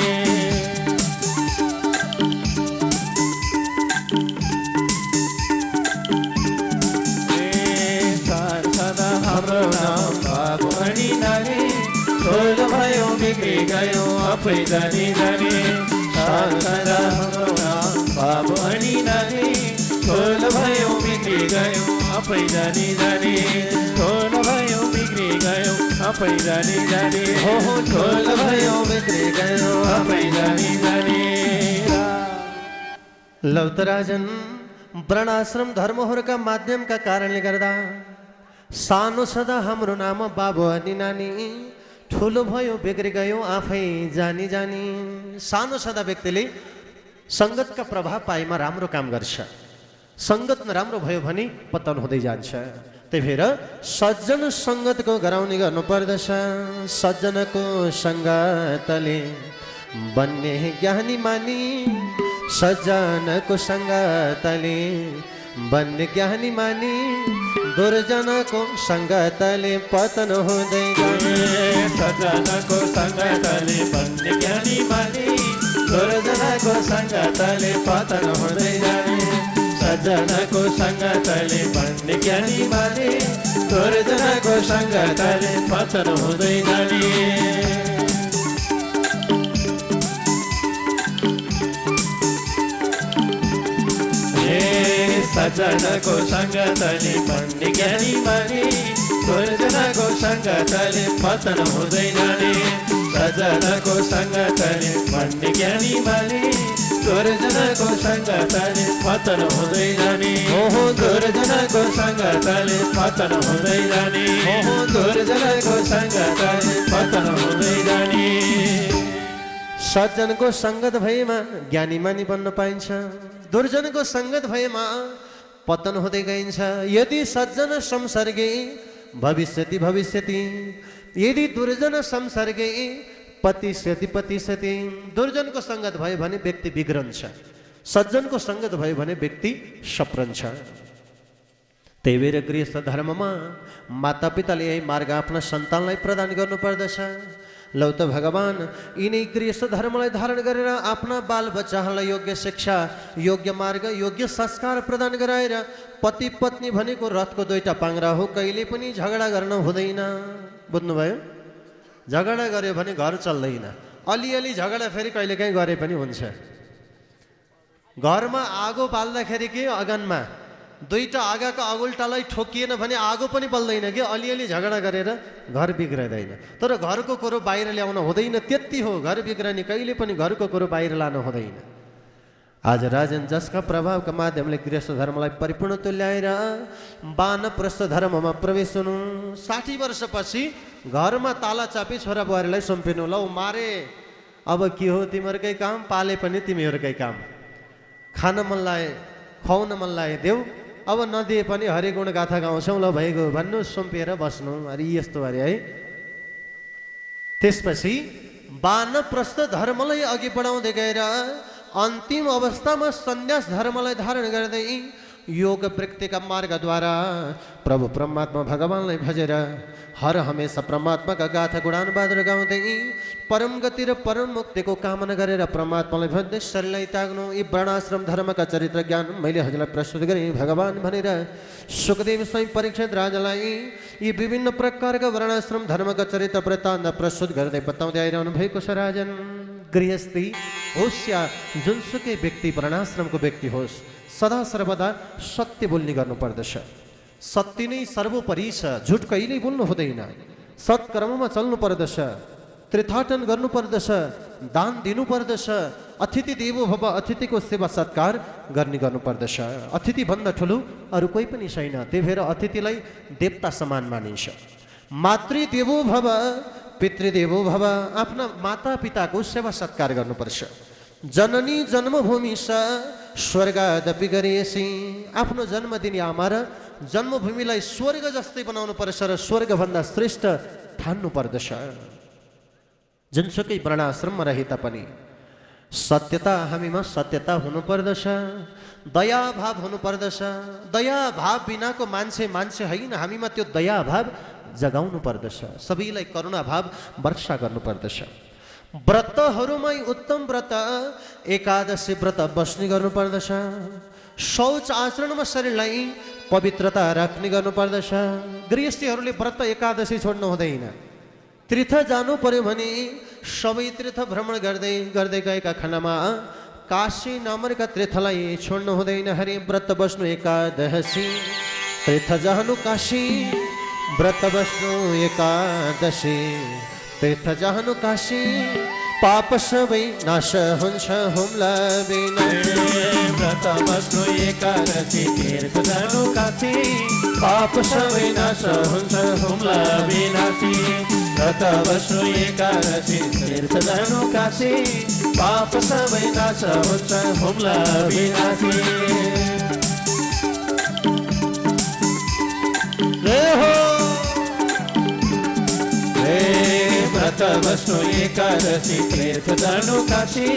हाम्रो नाम बाबु अनि नानी, ठुलो भयो बिग्री गयो आफै जानी जानी। हाम्रो नाम बाबु अनि नानी, ठुलो भयो बिग्री गयो आफै जानी जानी। ठुलो भयो बिग्री गयो आफै जानी जानी। हो ठुलो भयो बिग्री गयो आफै जानी जानी। लौतराजन वर्णाश्रम धर्महरूका माध्यमका कारणले गर्दा सानो छँदा हाम्रो नाम बाबु अनि नानी, ठुलो भयो बिग्री गयो आफै जानी जानी। सानो छँदा व्यक्तिले सङ्गतका प्रभाव पाएमा राम्रो काम गर्छ। सङ्गत नराम्रो भयो भने पतन हुँदै जान्छ। त्यही भएर सज्जन सङ्गतको गराउने गर्नुपर्दछ। सज्जनको सङ्गतले बन्ने ज्ञानी मानी, सज्जनको सङ्गतले बन्ने ज्ञानी मानी, दुर्जनको सङ्गतले पतन हुँदै जाने। सज्जनको सङ्गतले बन्ने ज्ञानी मानी, दुर्जनको सङ्गतले पतन हुँदै जाने। सज्जनको सङ्गतले बन्ने ज्ञानी मानी, दुर्जनको सङ्गतले पतन हुँदै जाने। सज्जनको सङ्गतले बन्ने ज्ञानी मानी, दुर्जनको सङ्गतले पतन हुँदै जाने। सज्जनको सङ्गतले बन्ने ज्ञानी मानी, दुर्जनको सङ्गतले पतन हुँदै जाने। हो दुर्जनको सङ्गतले पतन हुँदै जाने। हो दुर्जनको सङ्गतले पतन हुँदै जाने। सज्जनको सङ्गत भएमा ज्ञानी मानी बन्न पाइन्छ। दुर्जनको सङ्गत भएमा पतन हुँदै गइन्छ। यदि सज्जन संसर्गे भविष्यति भविष्यति, यदि दुर्जन संसर्गे पतिष्यति पतिष्यति। दुर्जनको सङ्गत भयो भने व्यक्ति बिग्रन्छ, सज्जनको सङ्गत भयो भने व्यक्ति सप्रन्छ। त्यही भएर गृहस्थ धर्ममा मातापिताले यही मार्ग आफ्ना सन्तानलाई प्रदान गर्नुपर्दछ। लौ त भगवान यिनै गृहस्थ धर्मलाई धारण गरेर आफ्ना बालबच्चाहरूलाई योग्य शिक्षा, योग्य मार्ग, योग्य संस्कार प्रदान गराएर पति पत्नी भनेको रथको दुईटा पाङ्ग्रा हो, कहिले पनि झगडा गर्न हुँदैन। बुझ्नुभयो? झगडा गर्यो भने घर चल्दैन। अलिअलि झगडा फेरि कहिलेकाहीँ गरे पनि हुन्छ। घरमा आगो बाल्दाखेरि के अगनमा दुईटा आगाको अगुल्टालाई ठोकिएन भने आगो पनि बल्दैन कि। अलिअलि झगडा गरेर घर बिग्रदैन। तर घरको कुरो बाहिर ल्याउन हुँदैन, त्यति हो। घर बिग्रने कहिले पनि घरको कुरो बाहिर लानु हुँदैन। आज राजन जसका प्रभावका माध्यमले गृहस्थ धर्मलाई परिपूर्ण तुल्याएर वानप्रस्थ धर्ममा प्रवेश हुनु। 60 वर्षपछि घरमा ताला चापी छोरा बुहारीलाई सुम्पिनु। लौ मारे, अब के हो तिमीहरूकै काम, पाले पनि तिमीहरूकै काम। खान मन लाए खुवाउन मन लाए देऊ, अब नदिए पनि हरि गुण गाथा गाउँछौँ ल भइगयो भन्नु सुम्पिएर बस्नु अरे यस्तो अरे है। त्यसपछि वानप्रस्थ धर्मलाई अघि बढाउँदै गएर अन्तिम अवस्थामा सन्यास धर्मलाई धारण गर्दै योग वृत्तिका मार्गद्वारा प्रभु परमात्मा भगवानलाई भजेर हर हमेशा परमात्माका गाथा गुणानुवादहरू गाउँदै परम गति र परम मुक्तिको कामना गरेर परमात्मालाई भन्दै शरीरलाई त्याग्नु। यी वर्णाश्रम धर्मका चरित्र ज्ञान मैले हजुरलाई प्रस्तुत गरेँ भगवान भनेर सुखदेव स्वयं परीक्षित राजालाई यी विभिन्न प्रकारका वर्णाश्रम धर्मका चरित्र वृत्तान्त प्रस्तुत गर्दै बताउँदै आइरहनु भएको छ। राजन गृहस्थी होस् या जुनसुकै व्यक्ति वर्णाश्रमको व्यक्ति होस् सदा सर्वदा सत्य बोल्ने गर्नुपर्दछ। सत्य नै सर्वोपरि छ, झुट कहिल्यै बोल्नु हुँदैन। सत्कर्ममा चल्नु पर्दछ, तीर्थाटन गर्नुपर्दछ, दान दिनुपर्दछ, अतिथि देवो भव अतिथिको सेवा सत्कार गर्ने गर्नुपर्दछ। अतिथिभन्दा ठुलो अरू कोही पनि छैन, त्यही भएर अतिथिलाई देवता समान मानिन्छ। मातृदेवो भव पितृदेवो भव, आफ्ना माता पिताको सेवा सत्कार गर्नुपर्छ। जननी जन्मभूमि स स्वर्गदपि गरिएसी, आफ्नो जन्म दिने आमा र जन्मभूमिलाई स्वर्ग जस्तै बनाउनु पर्छ र स्वर्गभन्दा श्रेष्ठ ठान्नु पर्दछ। जुनसुकै वर्णाश्रममा रहे तापनि सत्यता हामीमा सत्यता हुनुपर्दछ, दयाभाव हुनुपर्दछ। दयाभाव बिनाको मान्छे मान्छे होइन, हामीमा त्यो दयाभाव जगाउनु पर्दछ। सबैलाई करुणाभाव वर्षा गर्नुपर्दछ। व्रतहरूमै उत्तम व्रत एकादशी व्रत बस्ने गर्नुपर्दछ। शौच आचरणमा शरीरलाई पवित्रता राख्ने गर्नुपर्दछ। गृहस्थीहरूले व्रत एकादशी छोड्नु हुँदैन। तीर्थ जानु पर्यो भने सबै तीर्थ भ्रमण गर्दै गर्दै गएका खण्डमा काशी नम्रका तीर्थलाई छोड्नु हुँदैन। हरि व्रत बस्नु एकादशी, तीर्थ जानु काशी, व्रत बस्नु एकादशी, तीर्थ जानु काशी, पाप सबै नाश हुन्छ हुम्ला बिना। व्रत बस्नु एकादशी, तीर्थ जानु काशी, पाप सबै नाश हुन्छ हुम्ला बिनासी। व्रत बस्नु एकादशी, तीर्थ जानु काशी, पाप सबै नाश हुन्छ हुम्ला बिनासी। व्रत बस्नु एकादशी, तीर्थ जानु काशी,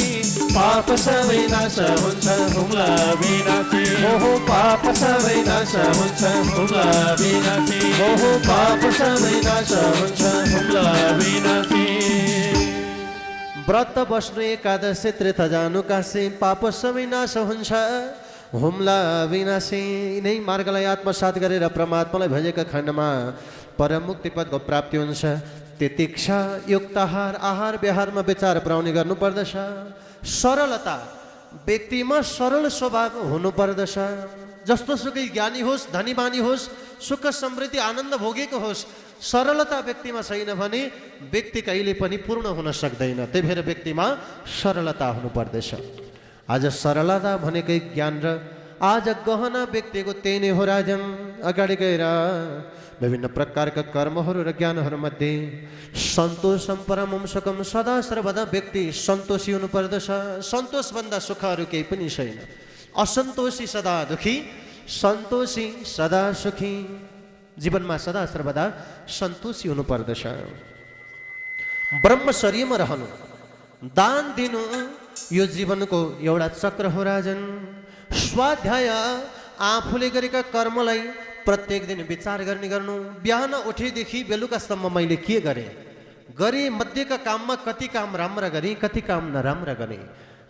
पाप सबै नाश हुन्छ हुम्ला बिनासी। ओहो पाप सबै नाश हुन्छ हुम्ला बिनासी। ओहो पाप सबै नाश हुन्छ हुम्ला बिनासी। व्रत बस्नु एकादशी, तीर्थ जानु काशी, पाप सबै नाश हुन्छ हुम्ला विनाशी। यिनै मार्गलाई आत्मसात गरेर परमात्मालाई भजेका खण्डमा परम मुक्ति पदको प्राप्ति हुन्छ। तितिक्षा युक्त आहार व्यवहारमा विचार पुर्याउने गर्नुपर्दछ। सरलता, व्यक्तिमा सरल स्वभाव हुनुपर्दछ। जस्तो सुकै ज्ञानी होस्, धनीमानी होस्, सुख समृद्धि आनन्द भोगेको होस्, सरलता व्यक्तिमा छैन भने व्यक्ति कहिले पनि पूर्ण हुन सक्दैन। त्यही भएर व्यक्तिमा सरलता हुनुपर्दछ। आज सरलता भनेकै ज्ञान र आज गहना व्यक्तिको त्यही नै हो। राजन अगाडि गएर विभिन्न प्रकारका कर्महरू र ज्ञानहरूमध्ये सन्तोषम परमं सुखम, सदा सर्वदा व्यक्ति सन्तोषी हुनुपर्दछ। सन्तोषभन्दा सुखहरू केही पनि छैन। असन्तोषी सदा दुखी, सन्तोषी सदा सुखी। जीवनमा सदा सर्वदा सन्तोषी हुनुपर्दछ। ब्रह्मचर्यमा रहनु, दान दिनु यो जीवनको एउटा चक्र हो। राजन स्वाध्याय, आफूले गरेका कर्मलाई प्रत्येक दिन विचार गर्ने गर्नु। बिहान उठेदेखि बेलुकासम्म मैले के गरेँ मध्येका काममा कति काम राम्रा गरेँ, कति काम नराम्रा गरेँ।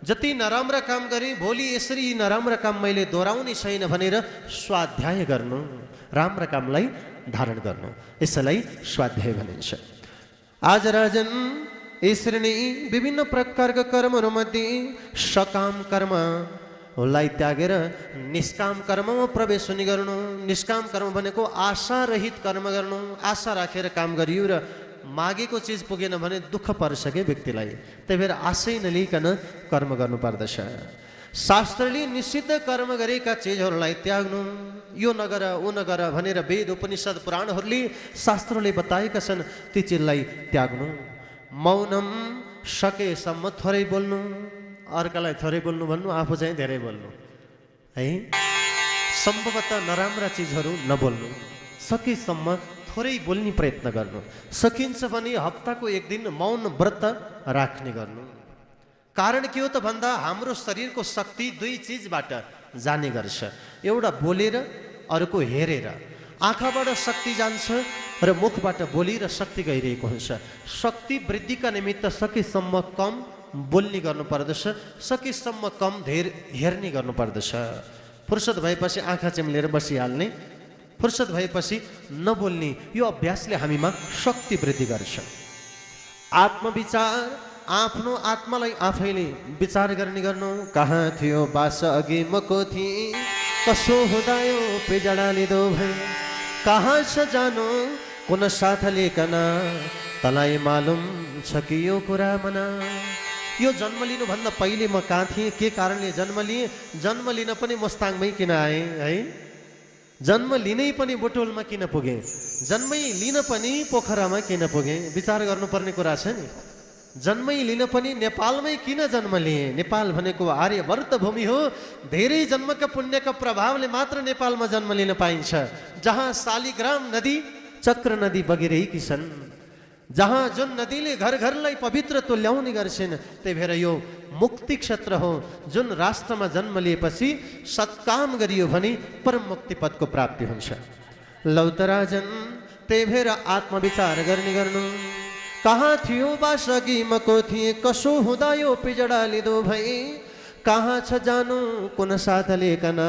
जति नराम्रा काम गरेँ भोलि यसरी नराम्रा काम मैले दोहोऱ्याउने छैन भनेर स्वाध्याय गर्नु, राम्रा कामलाई धारण गर्नु, यसैलाई स्वाध्याय भनिन्छ। आज राजन यसरी नै विभिन्न प्रकारका कर्महरूमध्ये सकाम कर्मलाई त्यागेर निष्काम कर्ममा प्रवेश हुने गर्नु। निष्काम कर्म भनेको आशा रहित कर्म गर्नु। आशा राखेर काम गरियो र मागेको चिज पुगेन भने दुःख पर्छ के व्यक्तिलाई। त्यही भएर आशै नलिकन कर्म गर्नुपर्दछ। शास्त्रले निषिद्ध कर्म गरेका चिजहरूलाई त्याग्नु। यो नगर ऊ नगर भनेर वेद उपनिषद पुराणहरूले शास्त्रले बताएका छन्, ती चिजलाई त्याग्नु। मौनम, सकेसम्म थोरै बोल्नु, अर्कालाई थोरै बोल्नु भन्नु, आफू चाहिँ धेरै बोल्नु है। सम्भवतः नराम्रा चिजहरू नबोल्नु, सकेसम्म थोरै बोल्ने प्रयत्न गर्नु, सकिन्छ भने हप्ताको एक दिन मौन व्रत राख्ने गर्नु। कारण के हो त भन्दा हाम्रो शरीरको शक्ति दुई चिजबाट जाने गर्छ, एउटा बोलेर अर्को हेरेर। आँखाबाट शक्ति जान्छ र मुखबाट बोलेर शक्ति गइरहेको हुन्छ। शक्ति वृद्धिका निमित्त सकेसम्म कम बोल्ने गर्नुपर्दछ, सकेसम्म कम धेर हेर्ने गर्नुपर्दछ। फुर्सद भएपछि आँखा चिम्लेर बसिहाल्ने, फुर्सद भएपछि नबोल्ने, यो अभ्यासले हामीमा शक्ति वृद्धि गर्छ। आत्मविचार, आफ्नो आत्मालाई आफैले विचार गर्ने गर्नु। कहाँ थियो बास अघि मको थिएँ, कसो हुँदायो पिजडा लिँदो भए, कहाँ छ जानु कुन साथ लिकन, तलाई मालुम छ कि यो कुरा मना। यो जन्म लिनुभन्दा पहिले म कहाँ थिएँ, के कारणले जन्म लिएँ, जन्म लिन पनि मुस्ताङमै किन आएँ है, जन्म लिनै पनि बुटोलमा किन पुगेँ, जन्मै लिन पनि पोखरामा किन पुगेँ। विचार गर्नुपर्ने कुरा छ नि। जन्मै लिन पनि नेपालमै किन जन्म लिएँ। नेपाल भनेको आर्यवर्त भूमि हो, धेरै जन्मका पुण्यका प्रभावले मात्र नेपालमा जन्म लिन पाइन्छ। जहाँ शालिग्राम नदी, चक्र नदी बगिरहेकी छन्, जहाँ जुन नदीले घर घरलाई पवित्र तुल्याउने गर्छन्। त्यही भएर यो मुक्ति क्षेत्र हो। जुन राष्ट्रमा जन्म लिएपछि सत्काम गरियो भने परम मुक्ति पदको प्राप्ति हुन्छ। लौतराजन, त्यही भएर आत्मविचार गर्ने गर्नु। कहाँ थियो बास अघि मको थिएँ, कसो हुँदा यो पिजडा लिँदो भए, कहाँ छ जानु कुन साथ लिकन,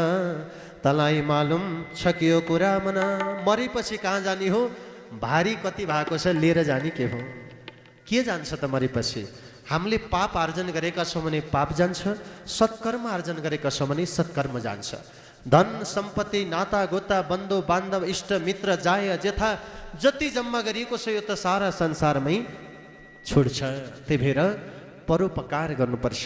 तलाई मालुम छ कि यो कुरा मना। मरेपछि कहाँ जाने हो, भारी कति भएको छ लिएर जाने के हो, के जान्छ त मरेपछि। हामीले पाप आर्जन गरेका छौँ भने पाप जान्छ, सत्कर्म आर्जन गरेका छौँ भने सत्कर्म जान्छ। धन सम्पत्ति, नाता गोता, बन्धु बान्धव, इष्ट मित्र, जाय जेठा जति जम्मा गरिएको छ यो त सारा संसारमै छुट्छ। त्यही भएर परोपकार गर्नुपर्छ,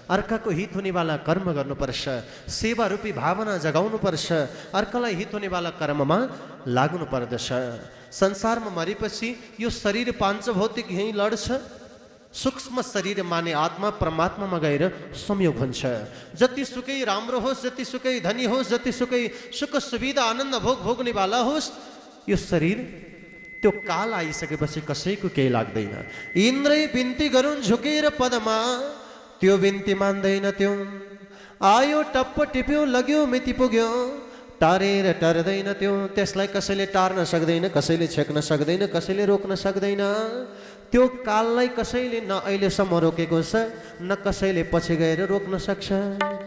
अर्काको हित हुनेवाला कर्म गर्नुपर्छ, सेवा रूपी भावना जगाउनुपर्छ, अर्कालाई हित हुनेवाला कर्ममा लाग्नु पर्दछ। संसारमा मरेपछि यो शरीर पाञ्च भौतिक यहीँ लड्छ। सूक्ष्म शरीर माने आत्मा परमात्मामा गएर संयोग हुन्छ। जतिसुकै राम्रो होस्, जतिसुकै धनी होस्, जतिसुकै सुख सुविधा आनन्द भोग भोग्नेवाला होस्, यो शरीर त्यो काल आइसकेपछि कसैको केही लाग्दैन। इन्द्रै बिन्ती गरून् झुकेर पदमा, त्यो बिन्ती मान्दैन त्यो, आयो टप्प टिप्यो लग्यो मिति पुग्यो, टारेर टर्दैन त्यो, त्यसलाई कसैले टार्न सक्दैन, कसैले छेक्न सक्दैन, कसैले रोक्न सक्दैन। त्यो काललाई कसैले न अहिलेसम्म रोकेको छ, न कसैले पछि गएर रोक्न सक्छ।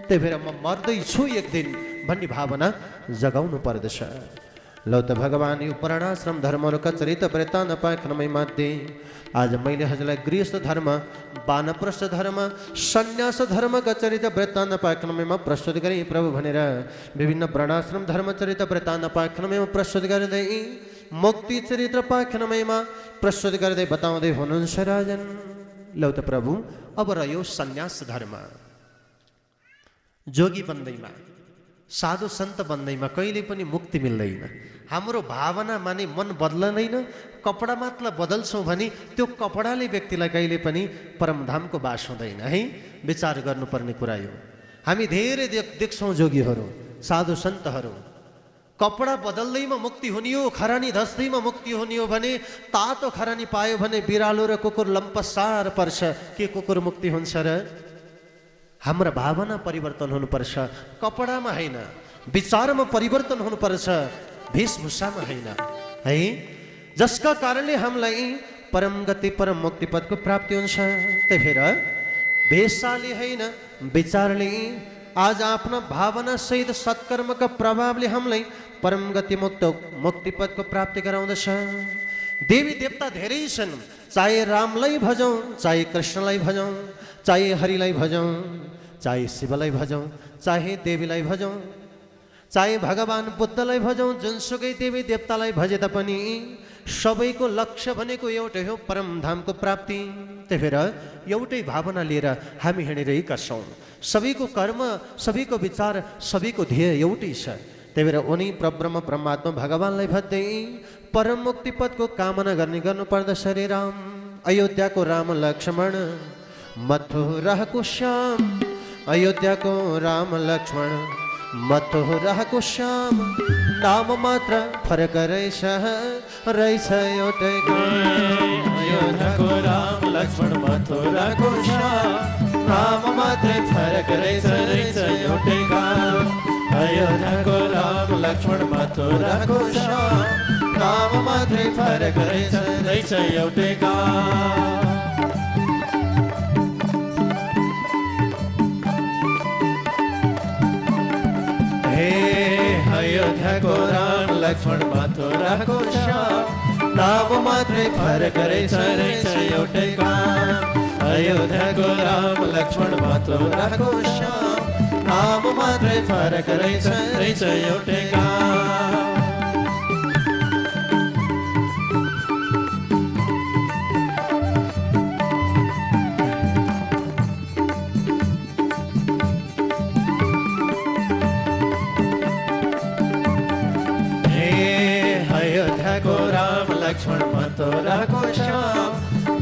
त्यही भएर म मर्दैछु एक दिन भन्ने भावना जगाउनु पर्दछ। लौ त भगवान यो वर्णाश्रम धर्महरूका चरित्र वृत्तान्त पाखनमै मध्ये आज मैले हजुरलाई गृहस्थ धर्म, वानप्रस्थ धर्म, सन्यास धर्मका चरित्र वृत्तान्त पाखनमैमा प्रस्तुत गरेँ प्रभु भनेर। विभिन्न वर्णाश्रम धर्म चरित्र वृत्तान्त पाखनमैमा प्रस्तुत गर्दै, मुक्ति चरित्र पाखनमैमा प्रस्तुत गर्दै बताउँदै हुनुहुन्छ राजन। लौ त प्रभु अब रह्यो सन्यास धर्म। जोगी बन्दैमा, साधु सन्त बन्दैमा कहिले पनि मुक्ति मिल्दैन। हाम्रो भावना माने मन बदल्दैन, कपडा मात्र बदल्छौँ भने त्यो कपडाले व्यक्तिलाई कहिले पनि परमधामको बास हुँदैन है। विचार गर्नुपर्ने कुरा यो। हामी धेरै देख्छौँ जोगीहरू, साधु सन्तहरू, कपडा बदल्दैमा मुक्ति हुने हो, खरानी धस्दैमा मुक्ति हुने हो भने, तातो खरानी पायो भने बिरालो र कुकुर लम्पसार पर्छ, के कुकुर मुक्ति हुन्छ र? हाम्रा भावना परिवर्तन हुनुपर्छ, कपडामा होइन, विचारमा परिवर्तन हुनुपर्छ, वेशभूषामा होइन है। जसका कारणले हामीलाई परम गति परम मुक्ति पदको प्राप्ति हुन्छ। त्यही भएर वेशले होइन, विचारले, आज आफ्ना भावना सहित सत्कर्मका प्रभावले हामीलाई परम गति मुक्ति पदको प्राप्ति गराउँदछ। देवी देवता धेरै छन्, चाहे रामलाई भजौँ, चाहे कृष्णलाई भजौँ, चाहे हरिलाई भजौँ, चाहे शिवलाई भजौँ, चाहे देवीलाई भजौँ, चाहे भगवान बुद्धलाई भजौँ, जुनसुकै देवी देवतालाई भजे तापनि सबैको लक्ष्य भनेको एउटै हो, परमधामको प्राप्ति। त्यही भएर एउटै भावना लिएर हामी हिँडिरहेका छौँ। सबैको कर्म, सबैको विचार, सबैको ध्येय एउटै छ। त्यही भएर उनी परब्रह्म परमात्मा भगवानलाई भज्दै परम मुक्ति पदको कामना गर्नुपर्दछ। रे राम, अयोध्याको राम लक्ष्मण, मथुराको श्याम, अयोध्याको राम लक्ष्मण, मथुराको श्याम नाम मात्र फरक रहेछ रहेछ एउटै अयोध्याको राम लक्ष्मण मथुराको श्याम नाम मात्रै फरक रहेछ रहेछ एउटै काम अयोध्याको राम लक्ष्मण मथुराको श्याम नाम मात्रै फरक रहेछ रहेछ एउटै काम अयोध्याको राम लक्ष्मण मथुराको श्याम नाम मात्रै फरक रहेछ रहेछ एउटै काम अयोध्याको राम लक्ष्मण मथुराको श्याम नाम मात्रै फरक रहेछ रहेछ एउटै काम लक्ष्मण मथुराको श्याम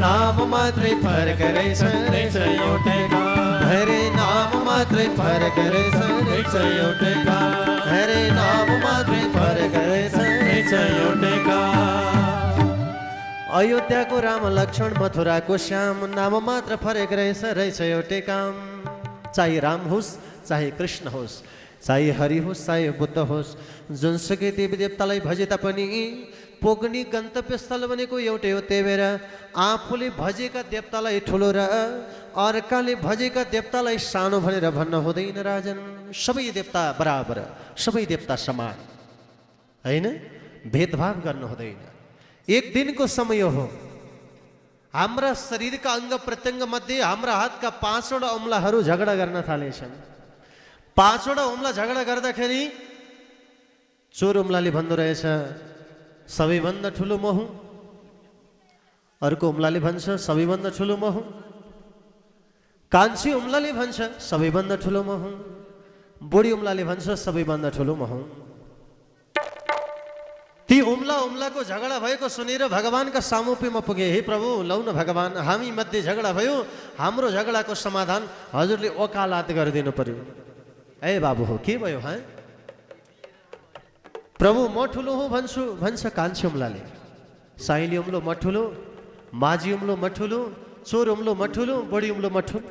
नाम मात्रै फरक रहेछ रहेछ एउटै काम हरे नाम मात्रै फरक रहेछ रहेछ एउटै काम हरे नाम मात्रै फरक रहेछ रहेछ एउटै काम अयोध्याको राम लक्ष्मण मथुराको श्याम नाम मात्र फरक रहेछ रहेछ एउटै काम चाहे राम होस् चाहे कृष्ण होस् चाहे हरि होस् चाहे बुद्ध होस् जुनसुकै देवी देवतालाई भजे तापनि पुग्ने गन्तव्य स्थल भनेको एउटै हो त्यही भएर आफूले भजेका देवतालाई ठुलो र अर्काले भजेका देवतालाई सानो भनेर भन्न हुँदैन राजन सबै देवता बराबर सबै देवता समान हैन भेदभाव गर्नु हुँदैन एक दिनको समय हो हाम्रा शरीरका अंग प्रत्यङ्ग मध्ये हाम्रा हातका 5 वटा औँलाहरू झगडा गर्न थालेछन् 5 वटा औँला झगडा गर्दाखेरि चोर औँलाले भन्दो रहेछ सबैभन्दा ठुलो म हुँ अर्को औँलाले भन्छ सबैभन्दा ठुलो म हुँ कान्छी औँलाले भन्छ सबैभन्दा ठुलो म हुँ बुढी औँलाले भन्छ सबैभन्दा ठुलो म हुँ ती औँलाको झगडा भएको सुनेर भगवानका सामुप्यमा पुगे हे प्रभु लौ न भगवान हामी मध्ये झगडा भयो हाम्रो झगडाको समाधान हजुरले वकालत गरिदिनु पर्यो ए बाबु हो के भयो हा प्रभु म ठुलो हो भन्छु भन्छ कान्छी औँलाले साइली औँलो म ठुलो माझी औँलो म ठुलो चोर औँलो म ठुलो बढी औँलो म ठुलो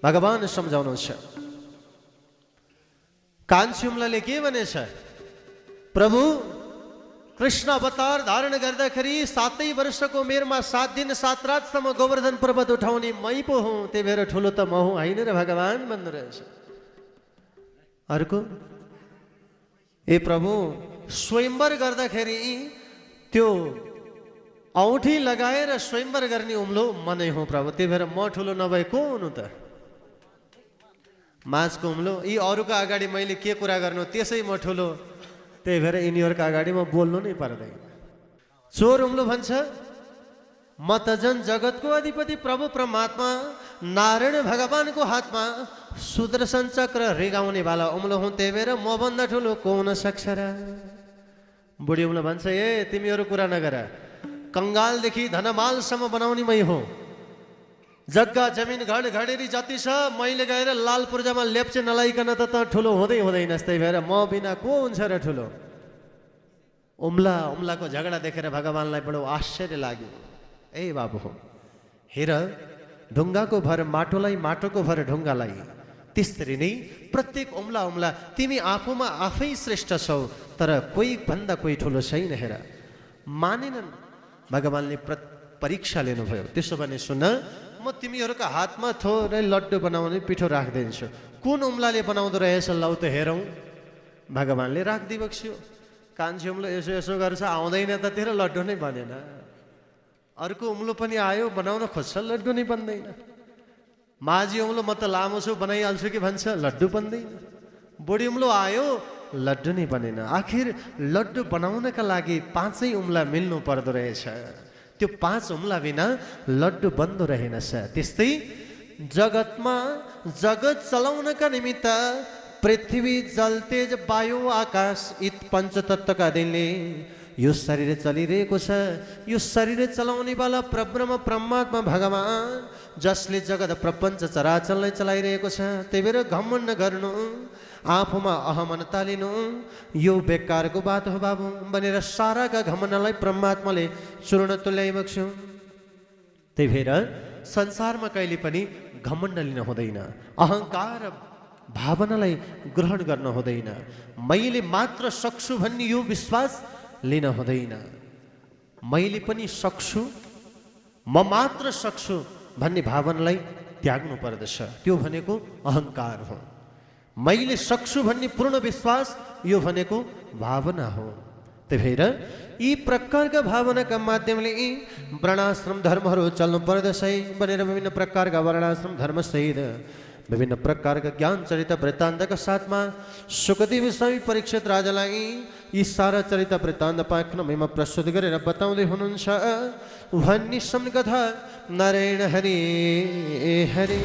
भगवान सम्झाउनुहुन्छ कान्छी औँलाले के भनेछ प्रभु कृष्ण अवतार धारण गर्दाखेरि 7 वर्षको उमेरमा 7 दिन 7 रातसम्म गोवर्धन पर्वत उठाउने मै पो हुँ त्यही भएर ठुलो त म हुँ होइन र भगवान भन्नु रहेछ अर्को ए प्रभु स्वयंवर गर्दाखेरि त्यो औँठी लगाएर स्वयंवर गर्ने उम्लो म नै हुँ प्रभु त्यही भएर म ठुलो नभए को हुनु त माझको उम्लो यी अरूका अगाडि मैले के कुरा गर्नु त्यसै म ठुलो त्यही भएर यिनीहरूका अगाडि म बोल्नु नै पर्दैन चोर उम्लो भन्छ म त जन जगतको अधिपति प्रभु परमात्मा नारायण भगवानको हातमा सुदर्शन चक्र रेगाउने वाला उम्लो हुँ त्यही भएर म भन्दा ठुलो को हुन सक्छ र बुढी उम्लो भन्छ ए तिमीहरू कुरा नगर कंगालदेखि धनमालसम्म बनाउने मै हो जग्गा जमिन घर घडेरी जति छ मैले गएर लाल पूर्जामा लेप्चे नलाइकन त ठुलो हुँदै हुँदैनस् त्यही भएर म बिना को हुन्छ र ठुलो उम्लाको झगडा देखेर भगवानलाई बडो आश्चर्य लाग्यो ए बाबु हो हेर ढुङ्गाको भर माटोलाई माटोको भर ढुङ्गालाई त्यसरी नै प्रत्येक औँला तिमी आफूमा आफै श्रेष्ठ छौ तर कोही भन्दा कोही ठुलो छैन हेर मानेनन् भगवानले परीक्षा लिनुभयो त्यसो भने सुन म तिमीहरूका हातमा थोरै लड्डु बनाउने पिठो राखिदिन्छु कुन औँलाले बनाउँदो रहेछ लौ त हेरौँ भगवानले राखिदिबक्स्यो कान्छी औँलो यसो यसो गर्छ आउँदैन त तेरो लड्डु नै बनेन अर्को औँलो पनि आयो बनाउन खोज्छ लड्डु नै बन्दैन माझी औँलो म त लामो छु बनाइहाल्छु कि भन्छ लड्डु बन्दैन बुढी औँलो आयो लड्डु नै बनेन आखिर लड्डु बनाउनका लागि 5 औँला मिल्नु पर्दो रहेछ त्यो 5 औँला बिना लड्डु बन्दो रहेनछ त्यस्तै जगतमा जगत चलाउनका निमित्त पृथ्वी जल तेज वायु आकाश यी पञ्चतत्त्वका अधीनले यो शरीर चलिरहेको छ यो शरीर चलाउने वाला परब्रह्म परमात्मा भगवान जसले जगत प्रपञ्च चराचरलाई चलाइरहेको छ त्यही भएर घमण्ड गर्नु आफूमा अहम नतालिनु, यो बेकारको बात हो बाबु भनेर साराका घमण्डलाई परमात्माले चूर्ण तुल्याइबक्छ। त्यही भएर संसारमा कहिले पनि घमण्ड लिन हुँदैन, अहङ्कार भावनालाई ग्रहण गर्न हुँदैन, मैले मात्र सक्छु भन्ने यो विश्वास लिन हुँदैन। मैले पनि सक्छु, म मात्र सक्छु भन्ने भावनालाई त्याग्नु पर्दछ, त्यो भनेको अहङ्कार हो। मैले सक्छु भन्ने पूर्ण विश्वास यो भनेको भावना हो। त्यही भएर यी प्रकारका भावनाका माध्यमले यी वर्णाश्रम धर्महरू चल्नु पर्दछ भनेर विभिन्न प्रकारका वर्णाश्रम धर्मसहित विभिन्न प्रकारका ज्ञान चरित्र वृत्तान्तका साथमा सुखदेव स्वामी परीक्षित राजालाई यी सारा चरित्र वृत्तान्त पाख्नमयमा प्रस्तुत गरेर बताउँदै हुनुहुन्छ। भन्ने सम्कथा नारायण हरि हरि।